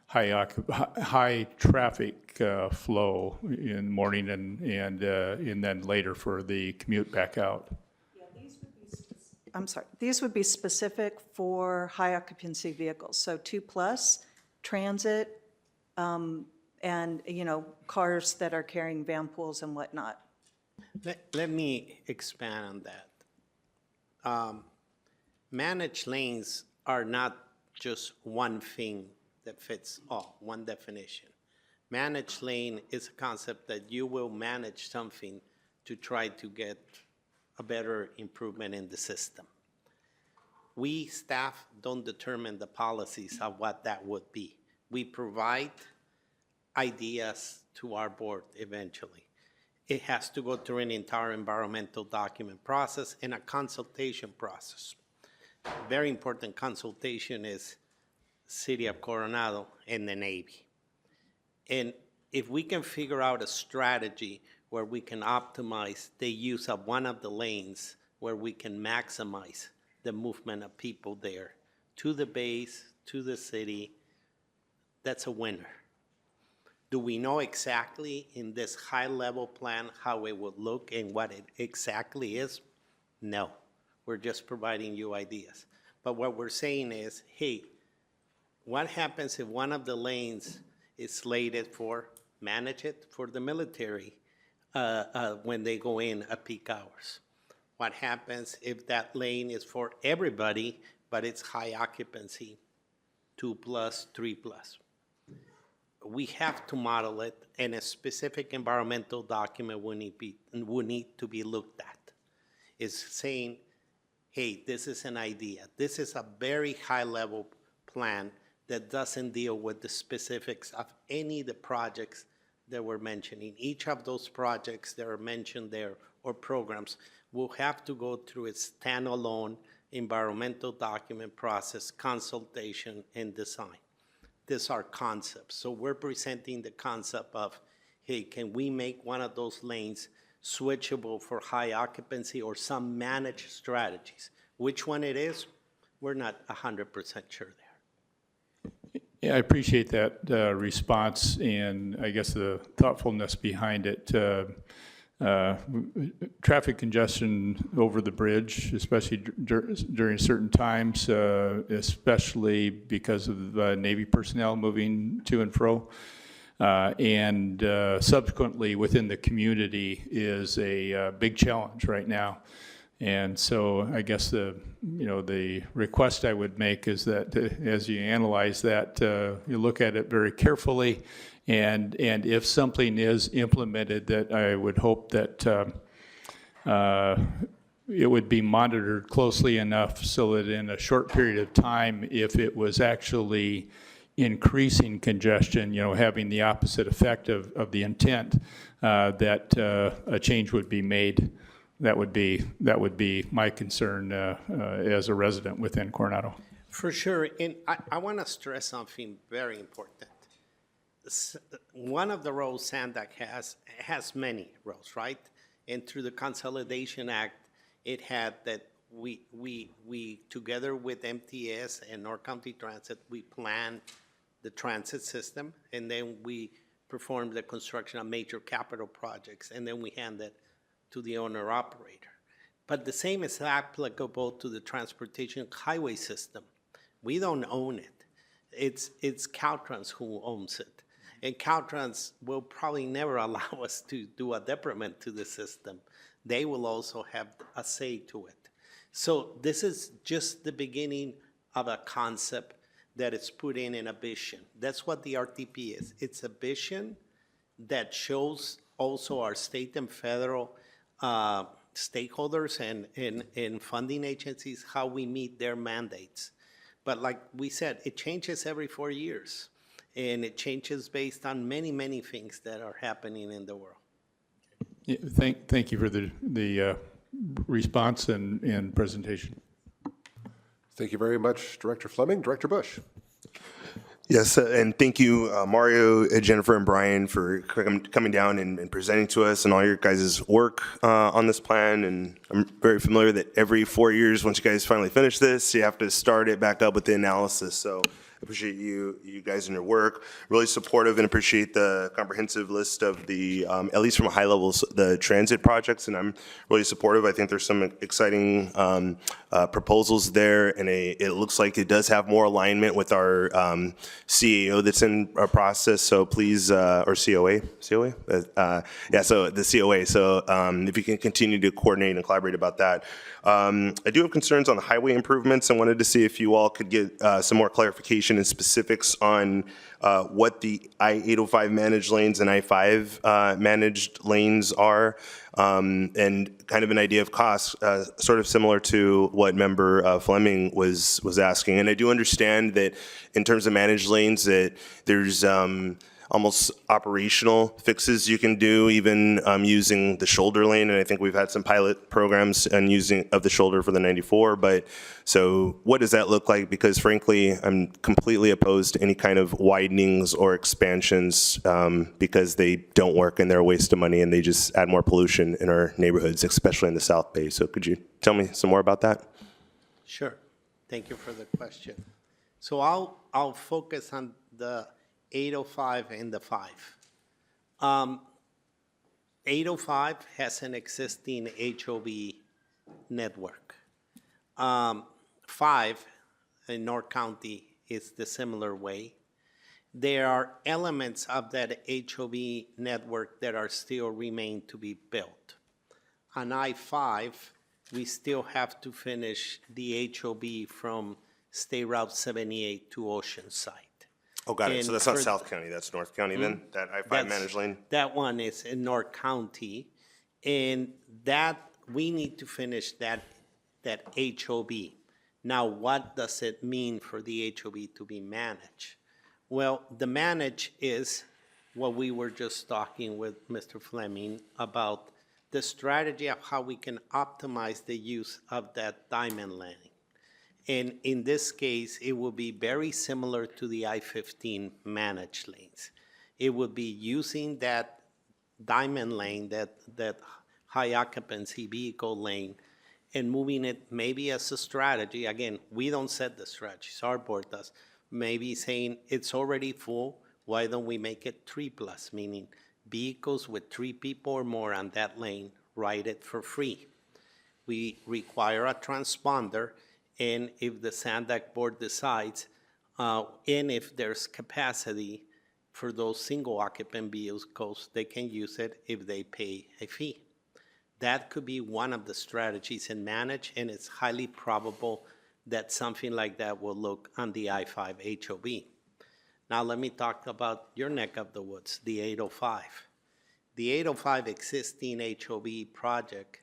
high traffic flow in the morning and then later for the commute back out. I'm sorry, these would be specific for high occupancy vehicles, so 2+, transit, and, cars that are carrying van pools and whatnot. Let me expand on that. Managed lanes are not just one thing that fits all, one definition. Managed lane is a concept that you will manage something to try to get a better improvement in the system. We, staff, don't determine the policies of what that would be. We provide ideas to our board eventually. It has to go through an entire environmental document process and a consultation process. Very important consultation is City of Coronado and the Navy. And if we can figure out a strategy where we can optimize the use of one of the lanes, where we can maximize the movement of people there to the base, to the city, that's a winner. Do we know exactly in this high-level plan how it would look and what it exactly is? No. We're just providing you ideas. But what we're saying is, hey, what happens if one of the lanes is slated for, manage it for the military when they go in at peak hours? What happens if that lane is for everybody, but it's high occupancy, 2+, 3+? We have to model it, and a specific environmental document will need to be looked at. It's saying, hey, this is an idea. This is a very high-level plan that doesn't deal with the specifics of any of the projects that we're mentioning. Each of those projects that are mentioned there or programs will have to go through its standalone environmental document process, consultation, and design. These are concepts. So we're presenting the concept of, hey, can we make one of those lanes switchable for high occupancy or some managed strategies? Which one it is, we're not 100% sure there. Yeah, I appreciate that response and I guess the thoughtfulness behind it. Traffic congestion over the bridge, especially during certain times, especially because of Navy personnel moving to and fro, and subsequently within the community is a big challenge right now. And so I guess the request I would make is that as you analyze that, you look at it very carefully, and if something is implemented, that I would hope that it would be monitored closely enough so that in a short period of time, if it was actually increasing congestion, having the opposite effect of the intent, that a change would be made. That would be my concern as a resident within Coronado. For sure, and I want to stress something very important. One of the roles SANDAC has many roles, right? And through the Consolidation Act, it had that we together with MTS and North County Transit, we planned the transit system, and then we performed the construction of major capital projects, and then we hand it to the owner-operator. But the same is applicable to the transportation highway system. We don't own it. It's Caltrans who owns it. And Caltrans will probably never allow us to do a detriment to the system. They will also have a say to it. So this is just the beginning of a concept that is put in a vision. That's what the RTP is. It's a vision that shows also our state and federal stakeholders and funding agencies how we meet their mandates. But like we said, it changes every 4 years, and it changes based on many, many things that are happening in the world. Yeah, thank you for the response and presentation. Thank you very much, Director Fleming. Director Bush. Yes, and thank you, Mario, Jennifer, and Brian for coming down and presenting to us and all your guys' work on this plan. And I'm very familiar that every 4 years, once you guys finally finish this, you have to start it back up with the analysis. So Appreciate you guys and your work. Really supportive and appreciate the comprehensive list of the, at least from a high level, the transit projects, and I'm really supportive. I think there's some exciting proposals there, and it looks like it does have more alignment with our CAO that's in our process, so please, or COA? Yeah, so the COA. So if you can continue to coordinate and collaborate about that. I do have concerns on the highway improvements. I wanted to see if you all could get some more clarification and specifics on what the I-805 managed lanes and I-5 managed lanes are, and kind of an idea of cost, sort of similar to what Member Fleming was asking. And I do understand that in terms of managed lanes that there's almost operational fixes you can do even using the shoulder lane, and I think we've had some pilot programs and using of the shoulder for the 94, but so what does that look like? Because frankly, I'm completely opposed to any kind of widenings or expansions because they don't work and they're a waste of money and they just add more pollution in our neighborhoods, especially in the South Bay. So could you tell me some more about that? Sure. Thank you for the question. So I'll focus on the 805 and the 5. 805 has an existing HOV network. 5 in North County is the similar way. There are elements of that HOV network that are still remain to be built. On I-5, we still have to finish the HOV from State Route 78 to Oceanside. Oh, got it. And So that's not for- South County, that's North County then, that I-5 managed lane? That one is in North County, and that, we need to finish that HOV. Now, what does it mean for the HOV to be managed? Well, the manage is what we were just talking with Mr. Fleming about, the strategy of how we can optimize the use of that diamond lane. And in this case, it will be very similar to the I-15 managed lanes. It would be using that diamond lane, that high occupancy vehicle lane, and moving it maybe as a strategy. Again, we don't set the strategies, our board does. Maybe saying it's already full, why don't we make it 3+, meaning vehicles with 3 people or more on that lane ride it for free. We require a transponder, and if the SANDAC board decides, and if there's capacity for those single occupant vehicles, they can use it if they pay a fee. That could be one of the strategies in manage, and it's highly probable that something like that will look on the I-5 HOV. Now let me talk about your neck of the woods, the 805. The 805 existing HOV project,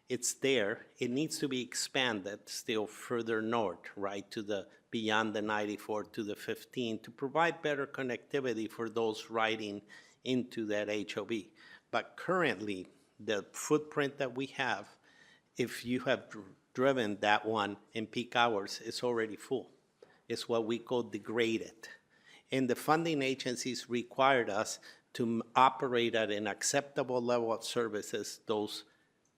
it's there. It needs to be expanded still further north, right, to the beyond the 94 to the 15 to provide better connectivity for those riding into that HOV. But currently, the footprint that we have, if you have driven that one in peak hours, it's already full. It's what we call degraded. And the funding agencies required us to operate at an acceptable level of services, those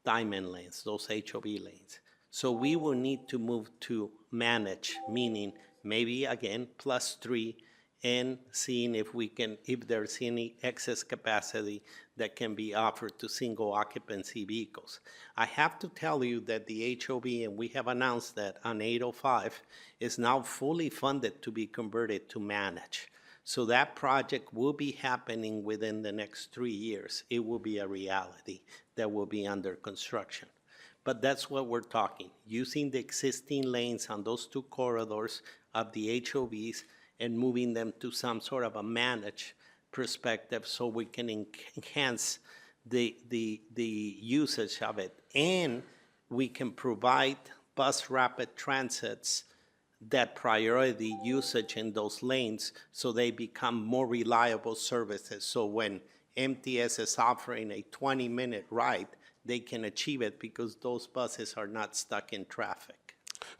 diamond lanes, those HOV lanes. So we will need to move to manage, meaning maybe again +3, and seeing if we can, if there's any excess capacity that can be offered to single occupancy vehicles. I have to tell you that the HOV, and we have announced that on 805, is now fully funded to be converted to manage. So that project will be happening within the next 3 years. It will be a reality that will be under construction. But that's what we're talking, using the existing lanes on those 2 corridors of the HOVs and moving them to some sort of a managed perspective so we can enhance the usage of it. And we can provide bus rapid transits that priority usage in those lanes so they become more reliable services. So when MTS is offering a 20-minute ride, they can achieve it because those buses are not stuck in traffic.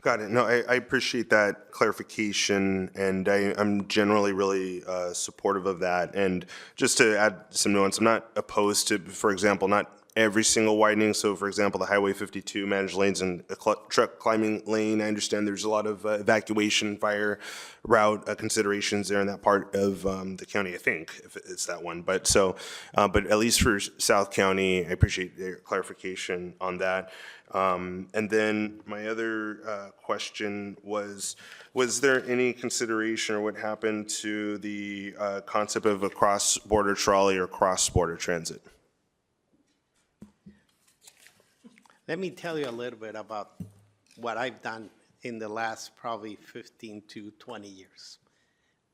Got it. No, I appreciate that clarification, and I'm generally really supportive of that. And just to add some nuance, I'm not opposed to, for example, not every single widening. So for example, the Highway 52 managed lanes and a truck climbing lane, I understand there's a lot of evacuation fire route considerations there in that part of the county, I think, if it's that one. But so, but at least for South County, I appreciate your clarification on that. And then my other question was there any consideration or what happened to the concept of a cross-border trolley or cross-border transit? Let me tell you a little bit about what I've done in the last probably 15 to 20 years.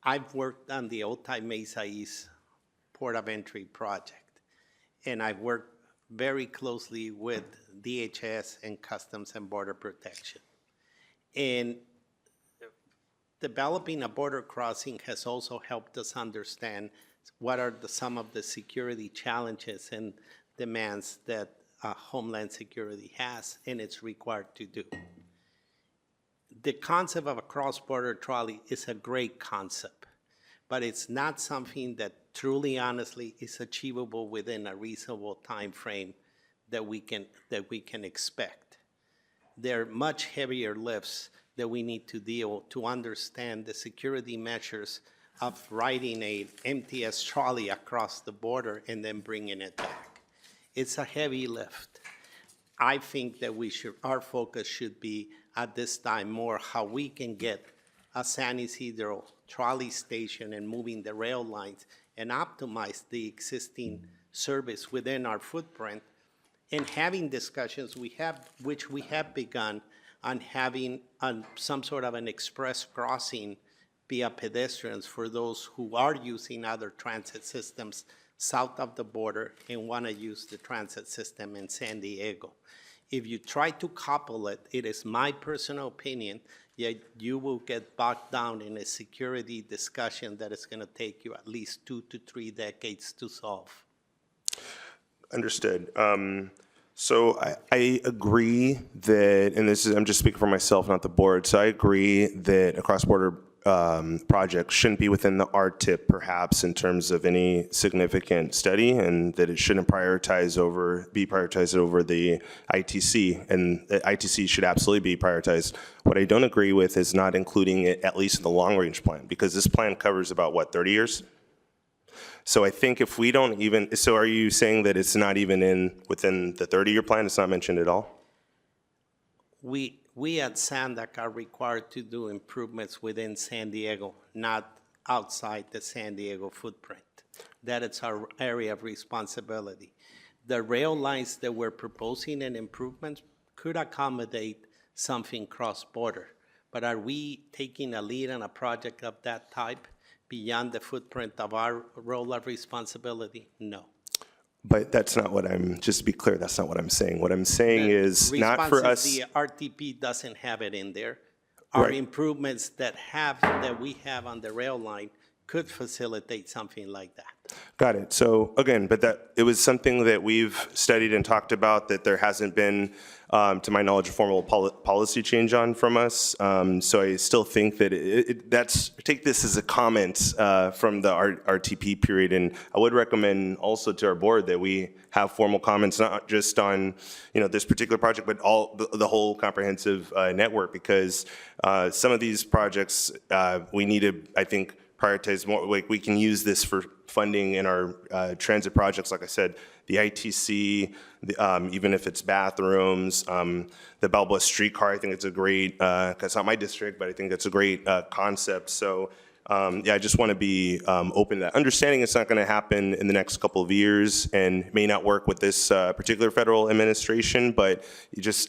I've worked on the Otay Mesa East Port of Entry project, and I've worked very closely with DHS and Customs and Border Protection. And developing a border crossing has also helped us understand what are some of the security challenges and demands that Homeland Security has and it's required to do. The concept of a cross-border trolley is a great concept, but it's not something that truly, honestly, is achievable within a reasonable time frame that we can expect. There are much heavier lifts that we need to deal to understand the security measures of riding a MTS trolley across the border and then bringing it back. It's a heavy lift. I think that our focus should be at this time more how we can get a San Isidro trolley station and moving the rail lines and optimize the existing service within our footprint and having discussions which we have begun on having some sort of an express crossing via pedestrians for those who are using other transit systems south of the border and want to use the transit system in San Diego. If you try to couple it, it is my personal opinion, yet you will get bogged down in a security discussion that is going to take you at least 2 to 3 decades to solve. Understood. So I agree that, and this is, I'm just speaking for myself, not the board, so I agree that a cross-border project shouldn't be within the RTIP perhaps in terms of any significant study, and that it shouldn't be prioritized over the ITC, and the ITC should absolutely be prioritized. What I don't agree with is not including it at least in the long-range plan, because this plan covers about, what, 30 years? So I think if we don't even, so are you saying that it's not even within the 30-year plan? It's not mentioned at all? We at SANDAC are required to do improvements within San Diego, not outside the San Diego footprint. That is our area of responsibility. The rail lines that we're proposing and improvements could accommodate something cross-border, but are we taking a lead on a project of that type beyond the footprint of our role of responsibility? No. But that's not what just to be clear, that's not what I'm saying. What I'm saying is not for us. The RTP doesn't have it in there. Our improvements that we have on the rail line could facilitate something like that. Got it. So again, but it was something that we've studied and talked about that there hasn't been, to my knowledge, a formal policy change on from us. So I still think that take this as a comment from the RTP period, and I would recommend also to our board that we have formal comments, not just on this particular project, but the whole comprehensive network, because some of these projects we need to, I think, prioritize more. Like we can use this for funding in our transit projects. Like I said, the ITC, even if it's bathrooms, the Balboa streetcar. I think it's a great. It's not my district, but I think it's a great concept. So yeah, I just want to be open to that. Understanding it's not going to happen in the next couple of years and may not work with this particular federal administration, but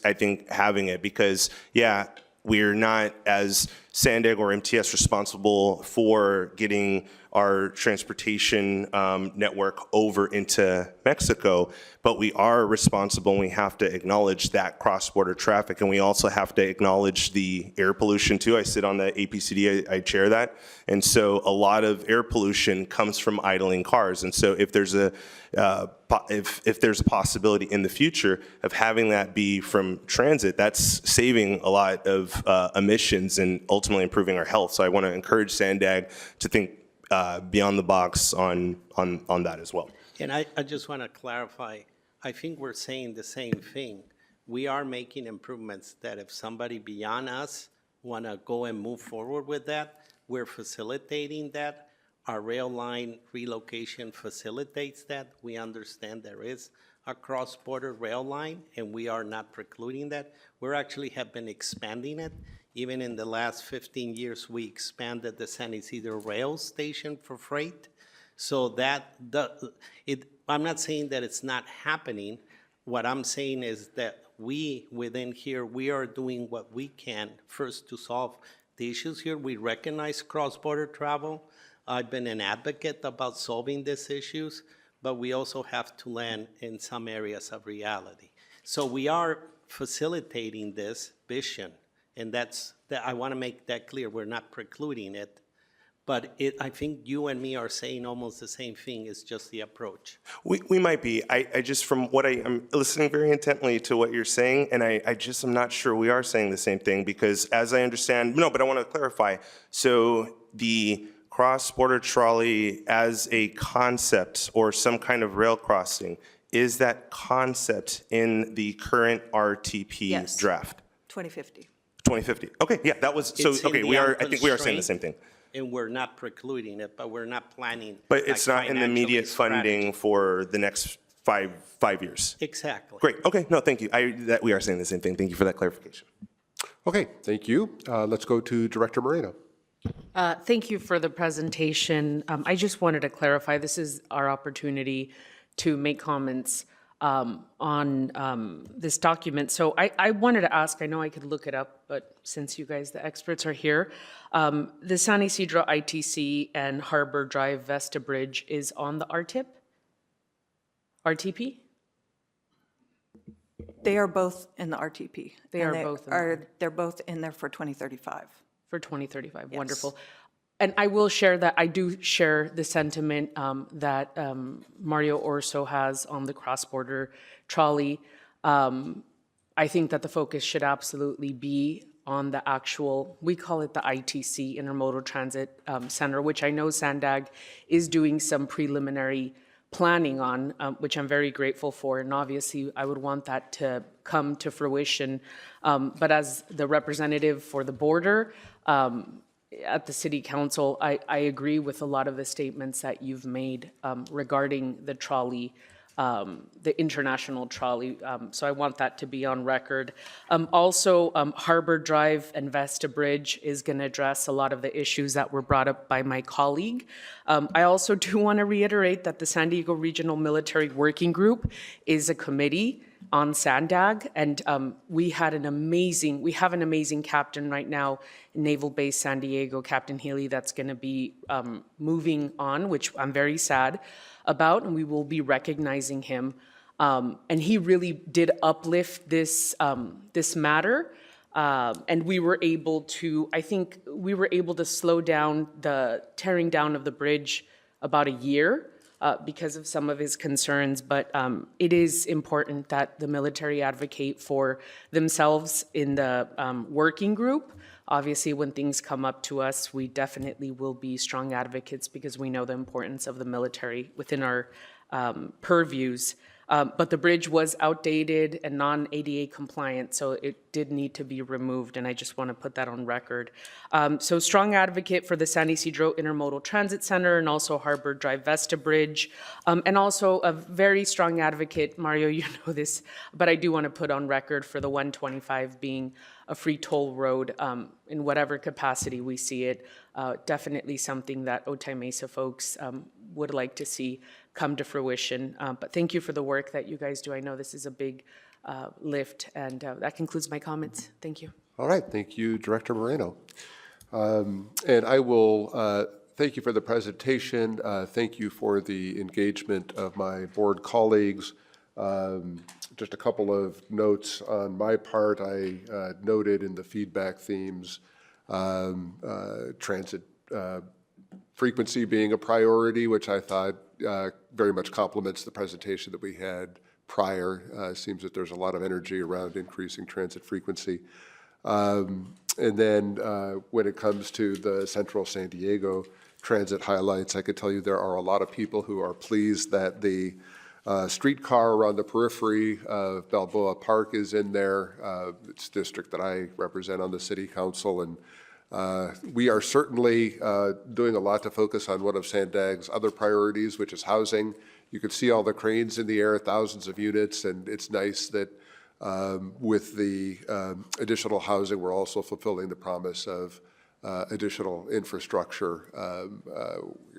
I think having it, because yeah, we're not as San Diego or MTS responsible for getting our transportation network over into Mexico, but we are responsible and we have to acknowledge that cross-border traffic, and we also have to acknowledge the air pollution too. I sit on the APCD, I chair that, and so a lot of air pollution comes from idling cars, and so if there's a possibility in the future of having that be from transit, that's saving a lot of emissions and ultimately improving our health. So I want to encourage SANDAG to think beyond the box on that as well. And I just want to clarify, I think we're saying the same thing. We are making improvements that if somebody beyond us want to go and move forward with that, we're facilitating that. Our rail line relocation facilitates that. We understand there is a cross-border rail line, and we are not precluding that. We actually have been expanding it. Even in the last 15 years, we expanded the San Isidro Rail Station for freight. So I'm not saying that it's not happening. What I'm saying is that we, within here, we are doing what we can first to solve the issues here. We recognize cross-border travel. I've been an advocate about solving these issues, but we also have to land in some areas of reality. So we are facilitating this vision, and I want to make that clear. We're not precluding it, but I think you and me are saying almost the same thing. It's just the approach. We might be. I just, from what I'm listening very intently to what you're saying, and I just am not sure we are saying the same thing, because as I understand, no, but I want to clarify. So the cross-border trolley as a concept or some kind of rail crossing, is that concept in the current RTP Yes. draft? 2050. 2050. Okay, yeah, that was, so, It's in okay, the I think we are saying the same unconstrained, thing. And we're not precluding it, but we're not planning. But it's like, not in the financially immediate funding strategy. for the next five years. Exactly. Great, okay, no, thank you. That we are saying the same thing. Thank you for that clarification. Okay, thank you. Let's go to Director Moreno. Thank you for the presentation. I just wanted to clarify, this is our opportunity to make comments on this document. So I wanted to ask, I know I could look it up, but since you guys, the experts, are here, the San Isidro ITC and Harbor Drive Vesta Bridge is on the RTP? They are both in the RTP. They and are both in there. They're both in there for 2035. For 2035, Yes. wonderful. And I will share that, I do share the sentiment that Mario Orso has on the cross-border trolley. I think that the focus should absolutely be on the actual, we call it the ITC, Intermodal Transit Center, which I know Sandag is doing some preliminary planning on, which I'm very grateful for. And obviously, I would want that to come to fruition. But as the representative for the border, at the City Council, I agree with a lot of the statements that you've made regarding the trolley, the international trolley. So I want that to be on record. Also, Harbor Drive and Vesta Bridge is going to address a lot of the issues that were brought up by my colleague. I also do want to reiterate that the San Diego Regional Military Working Group is a committee on Sandag, and we have an amazing captain right now in Naval Base San Diego, Captain Healy, that's going to be moving on, which I'm very sad about, and we will be recognizing him. And he really did uplift this matter, and we were able to, I think, slow down the tearing down of the bridge about a year. Because of some of his concerns, but it is important that the military advocate for themselves in the working group. Obviously, when things come up to us, we definitely will be strong advocates because we know the importance of the military within our purviews. But the bridge was outdated and non-ADA compliant, so it did need to be removed, and I just want to put that on record. So strong advocate for the San Isidro Intermodal Transit Center and also Harbor Drive Vesta Bridge, and also a very strong advocate, Mario, you know this, but I do want to put on record for the 125 being a free toll road in whatever capacity we see it. Definitely something that Otay Mesa folks would like to see come to fruition. But thank you for the work that you guys do. I know this is a big lift, and that concludes my comments. Thank you. All right, thank you, Director Moreno. And I will thank you for the presentation. Thank you for the engagement of my board colleagues. Just a couple of notes on my part. I noted in the feedback themes transit frequency being a priority, which I thought very much complements the presentation that we had prior. Seems that there's a lot of energy around increasing transit frequency. And then when it comes to the Central San Diego transit highlights, I could tell you there are a lot of people who are pleased that the Streetcar around the periphery of Balboa Park is in there. It's a district that I represent on the city council, and we are certainly doing a lot to focus on one of Sandag's other priorities, which is housing. You can see all the cranes in the air, thousands of units, and it's nice that with the additional housing, we're also fulfilling the promise of additional infrastructure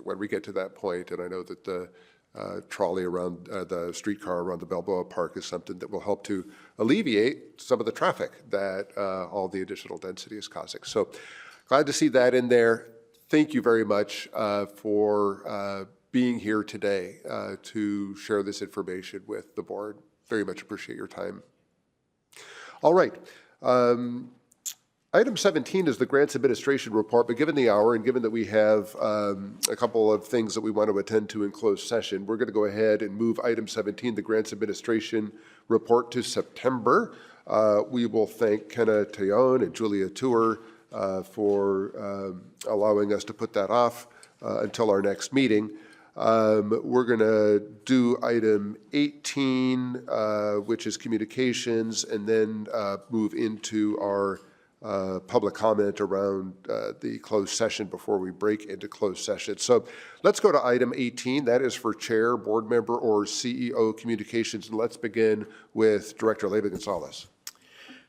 when we get to that point. And I know that the trolley around, the streetcar around the Balboa Park is something that will help to alleviate some of the traffic that all the additional density is causing. So glad to see that in there. Thank you very much for being here today to share this information with the board. Very much appreciate your time. All right. Item 17 is the Grants Administration Report, but given the hour and given that we have a couple of things that we want to attend to in closed session, we're going to go ahead and move item 17, the Grants Administration Report, to September. We will thank Kenna Teon and Julia Tour for allowing us to put that off until our next meeting. We're going to do item 18, which is communications, and then move into our public comment around the closed session before we break into closed session. So let's go to item 18. That is for chair, board member, or CEO communications. And let's begin with Director Leyva Gonzalez.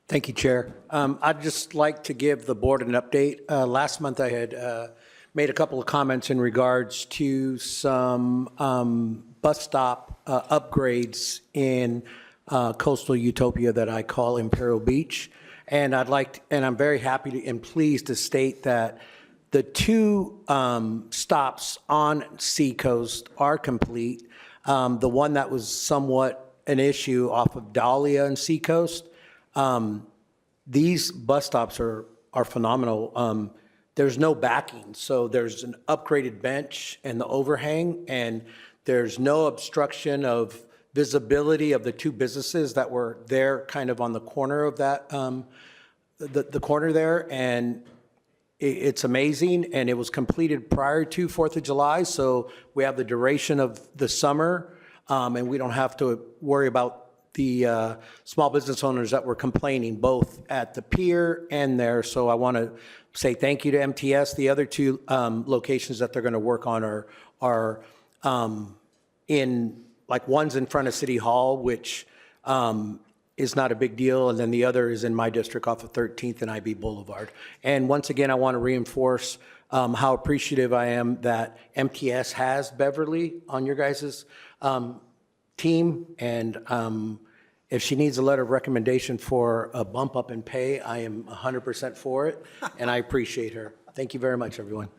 Thank you, Chair. I'd just like to give the board an update. Last month I had made a couple of comments in regards to some bus stop upgrades in coastal utopia that I call Imperial Beach. And I'm very happy and pleased to state that the two stops on Seacoast are complete. The one that was somewhat an issue off of Dahlia and Seacoast, these bus stops are phenomenal. There's no backing, so there's an upgraded bench and the overhang, and there's no obstruction of visibility of the two businesses that were there kind of on the corner of that, the corner there, and it's amazing, and it was completed prior to 4th of July, so we have the duration of the summer, and we don't have to worry about the small business owners that were complaining, both at the pier and there. So I want to say thank you to MTS. The other two locations that they're going to work on are in, like, one's in front of City Hall, which is not a big deal, and then the other is in my district off of 13th and IB Boulevard. And once again, I want to reinforce how appreciative I am that MTS has Beverly on your guys' team, and if she needs a letter of recommendation for a bump up in pay, I am 100% for it, and I appreciate her. Thank you very much, everyone.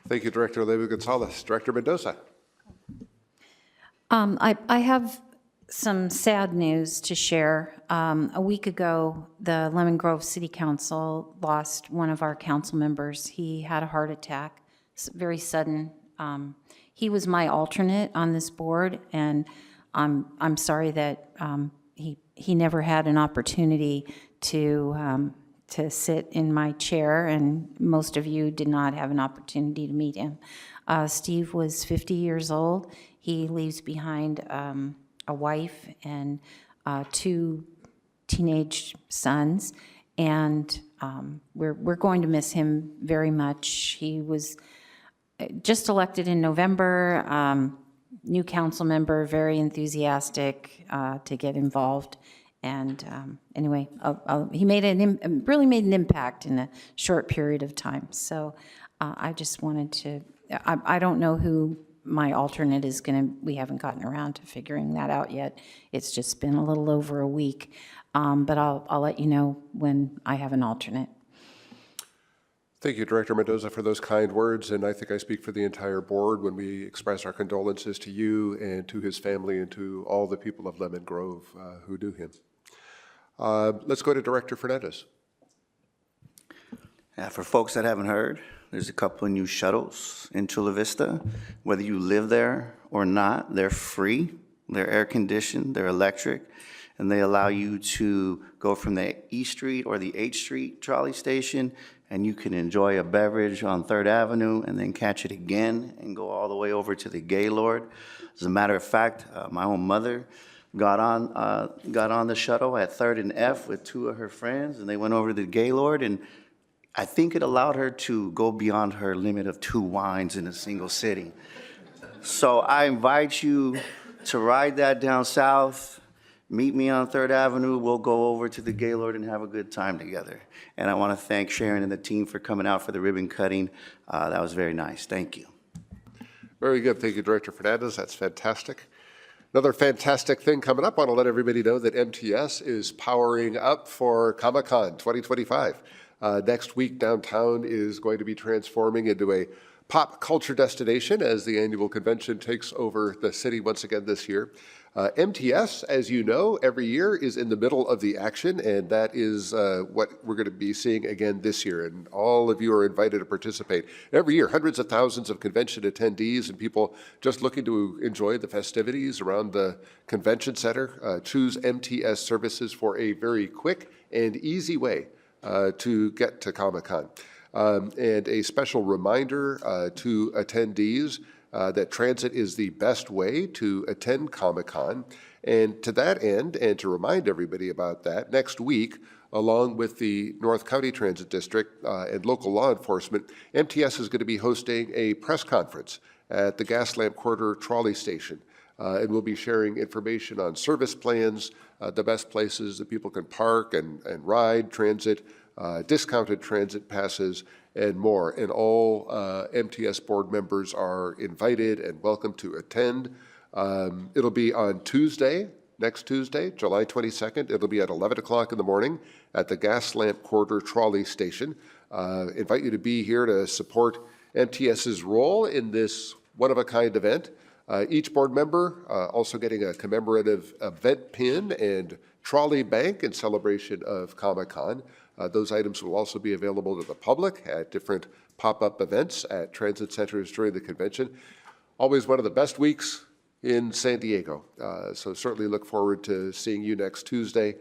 Thank you, Director Leyva Gonzalez. Director Mendoza. I have some sad news to share. A week ago, the Lemon Grove City Council lost one of our council members. He had a heart attack, very sudden. He was my alternate on this board, and I'm sorry that he never had an opportunity to sit in my chair, and most of you did not have an opportunity to meet him. Steve was 50 years old. He leaves behind a wife and two teenage sons, and we're going to miss him very much. He was just elected in November, new council member, very enthusiastic to get involved. And anyway, he really made an impact in a short period of time. So I just wanted to, I don't know who my alternate is we haven't gotten around to figuring that out yet. It's just been a little over a week, but I'll let you know when I have an alternate. Thank you, Director Mendoza, for those kind words, and I think I speak for the entire board when we express our condolences to you and to his family and to all the people of Lemon Grove who knew him. Let's go to Director Fernandez. For folks that haven't heard, there's a couple of new shuttles in Chula Vista. Whether you live there or not, they're free. They're air-conditioned, they're electric, and they allow you to go from the E Street or the H Street trolley station, and you can enjoy a beverage on 3rd Avenue and then catch it again and go all the way over to the Gaylord. As a matter of fact, my own mother got on the shuttle at 3rd and F with 2 of her friends, and they went over to the Gaylord, and I think it allowed her to go beyond her limit of 2 wines in a single sitting. So I invite you to ride that down south. Meet me on 3rd Avenue. We'll go over to the Gaylord and have a good time together. And I want to thank Sharon and the team for coming out for the ribbon cutting. That was very nice. Thank you. Very good. Thank you, Director Fernandez. That's fantastic. Another fantastic thing coming up, I want to let everybody know that MTS is powering up for Comic-Con 2025. Next week, downtown is going to be transforming into a pop culture destination as the annual convention takes over the city once again this year. MTS, as you know, every year is in the middle of the action, and that is what we're going to be seeing again this year. And all of you are invited to participate. Every year, hundreds of thousands of convention attendees and people just looking to enjoy the festivities around the convention center choose MTS services for a very quick and easy way to get to Comic-Con. And a special reminder to attendees that transit is the best way to attend Comic-Con. And to that end, and to remind everybody about that, next week, along with the North County Transit District and local law enforcement, MTS is going to be hosting a press conference at the Gaslamp Quarter Trolley Station. And we'll be sharing information on service plans, the best places that people can park and ride transit, discounted transit passes, and more. And all MTS board members are invited and welcome to attend. It'll be on Tuesday, next Tuesday, July 22nd. It'll be at 11 o'clock in the morning at the Gaslamp Quarter Trolley Station. Invite you to be here to support MTS's role in this one-of-a-kind event. Each board member also getting a commemorative event pin and trolley bank in celebration of Comic-Con. Those items will also be available to the public at different pop-up events at transit centers during the convention. Always one of the best weeks in San Diego. So certainly look forward to seeing you next Tuesday.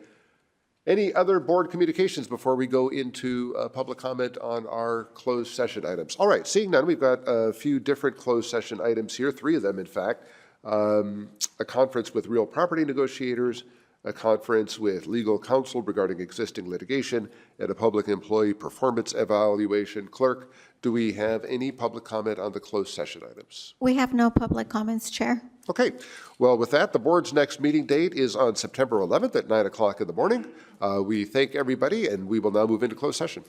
Any other board communications before we go into public comment on our closed session items? All right, seeing none, we've got a few different closed session items here, 3 of them in fact. A conference with real property negotiators, a conference with legal counsel regarding existing litigation, and a public employee performance evaluation. Clerk, do we have any public comment on the closed session items? We have no public comments, Chair. Okay. Well, with that, the board's next meeting date is on September 11th at 9 o'clock in the morning. We thank everybody, and we will now move into closed session.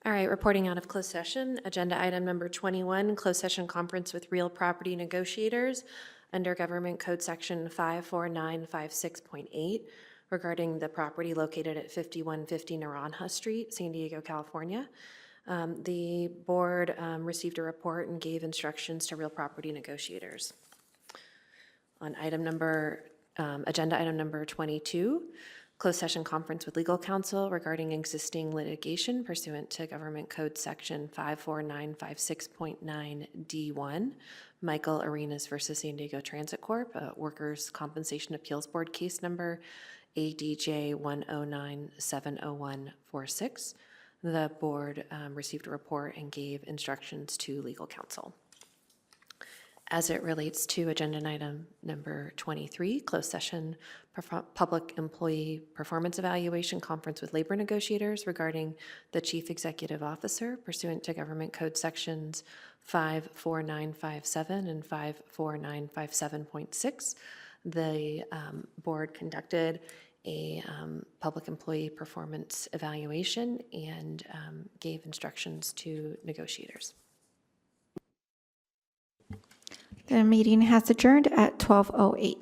All right, reporting out of closed session, agenda item number 21, closed session conference with real property negotiators under Government Code Section 54956.8 regarding the property located at 5150 Naranja Street, San Diego, California. The board received a report and gave instructions to real property negotiators. On agenda item number 22, closed session conference with legal counsel regarding existing litigation pursuant to Government Code Section 54956.9D1, Michael Arenas versus San Diego Transit Corp., Workers' Compensation Appeals Board case number ADJ 109-70146. The board received a report and gave instructions to legal counsel. As it relates to agenda item number 23, closed session public employee performance evaluation conference with labor negotiators regarding the chief executive officer pursuant to Government Code Sections 54957 and 54957.6. The board conducted a public employee performance evaluation and gave instructions to negotiators. The meeting has adjourned at 12:08.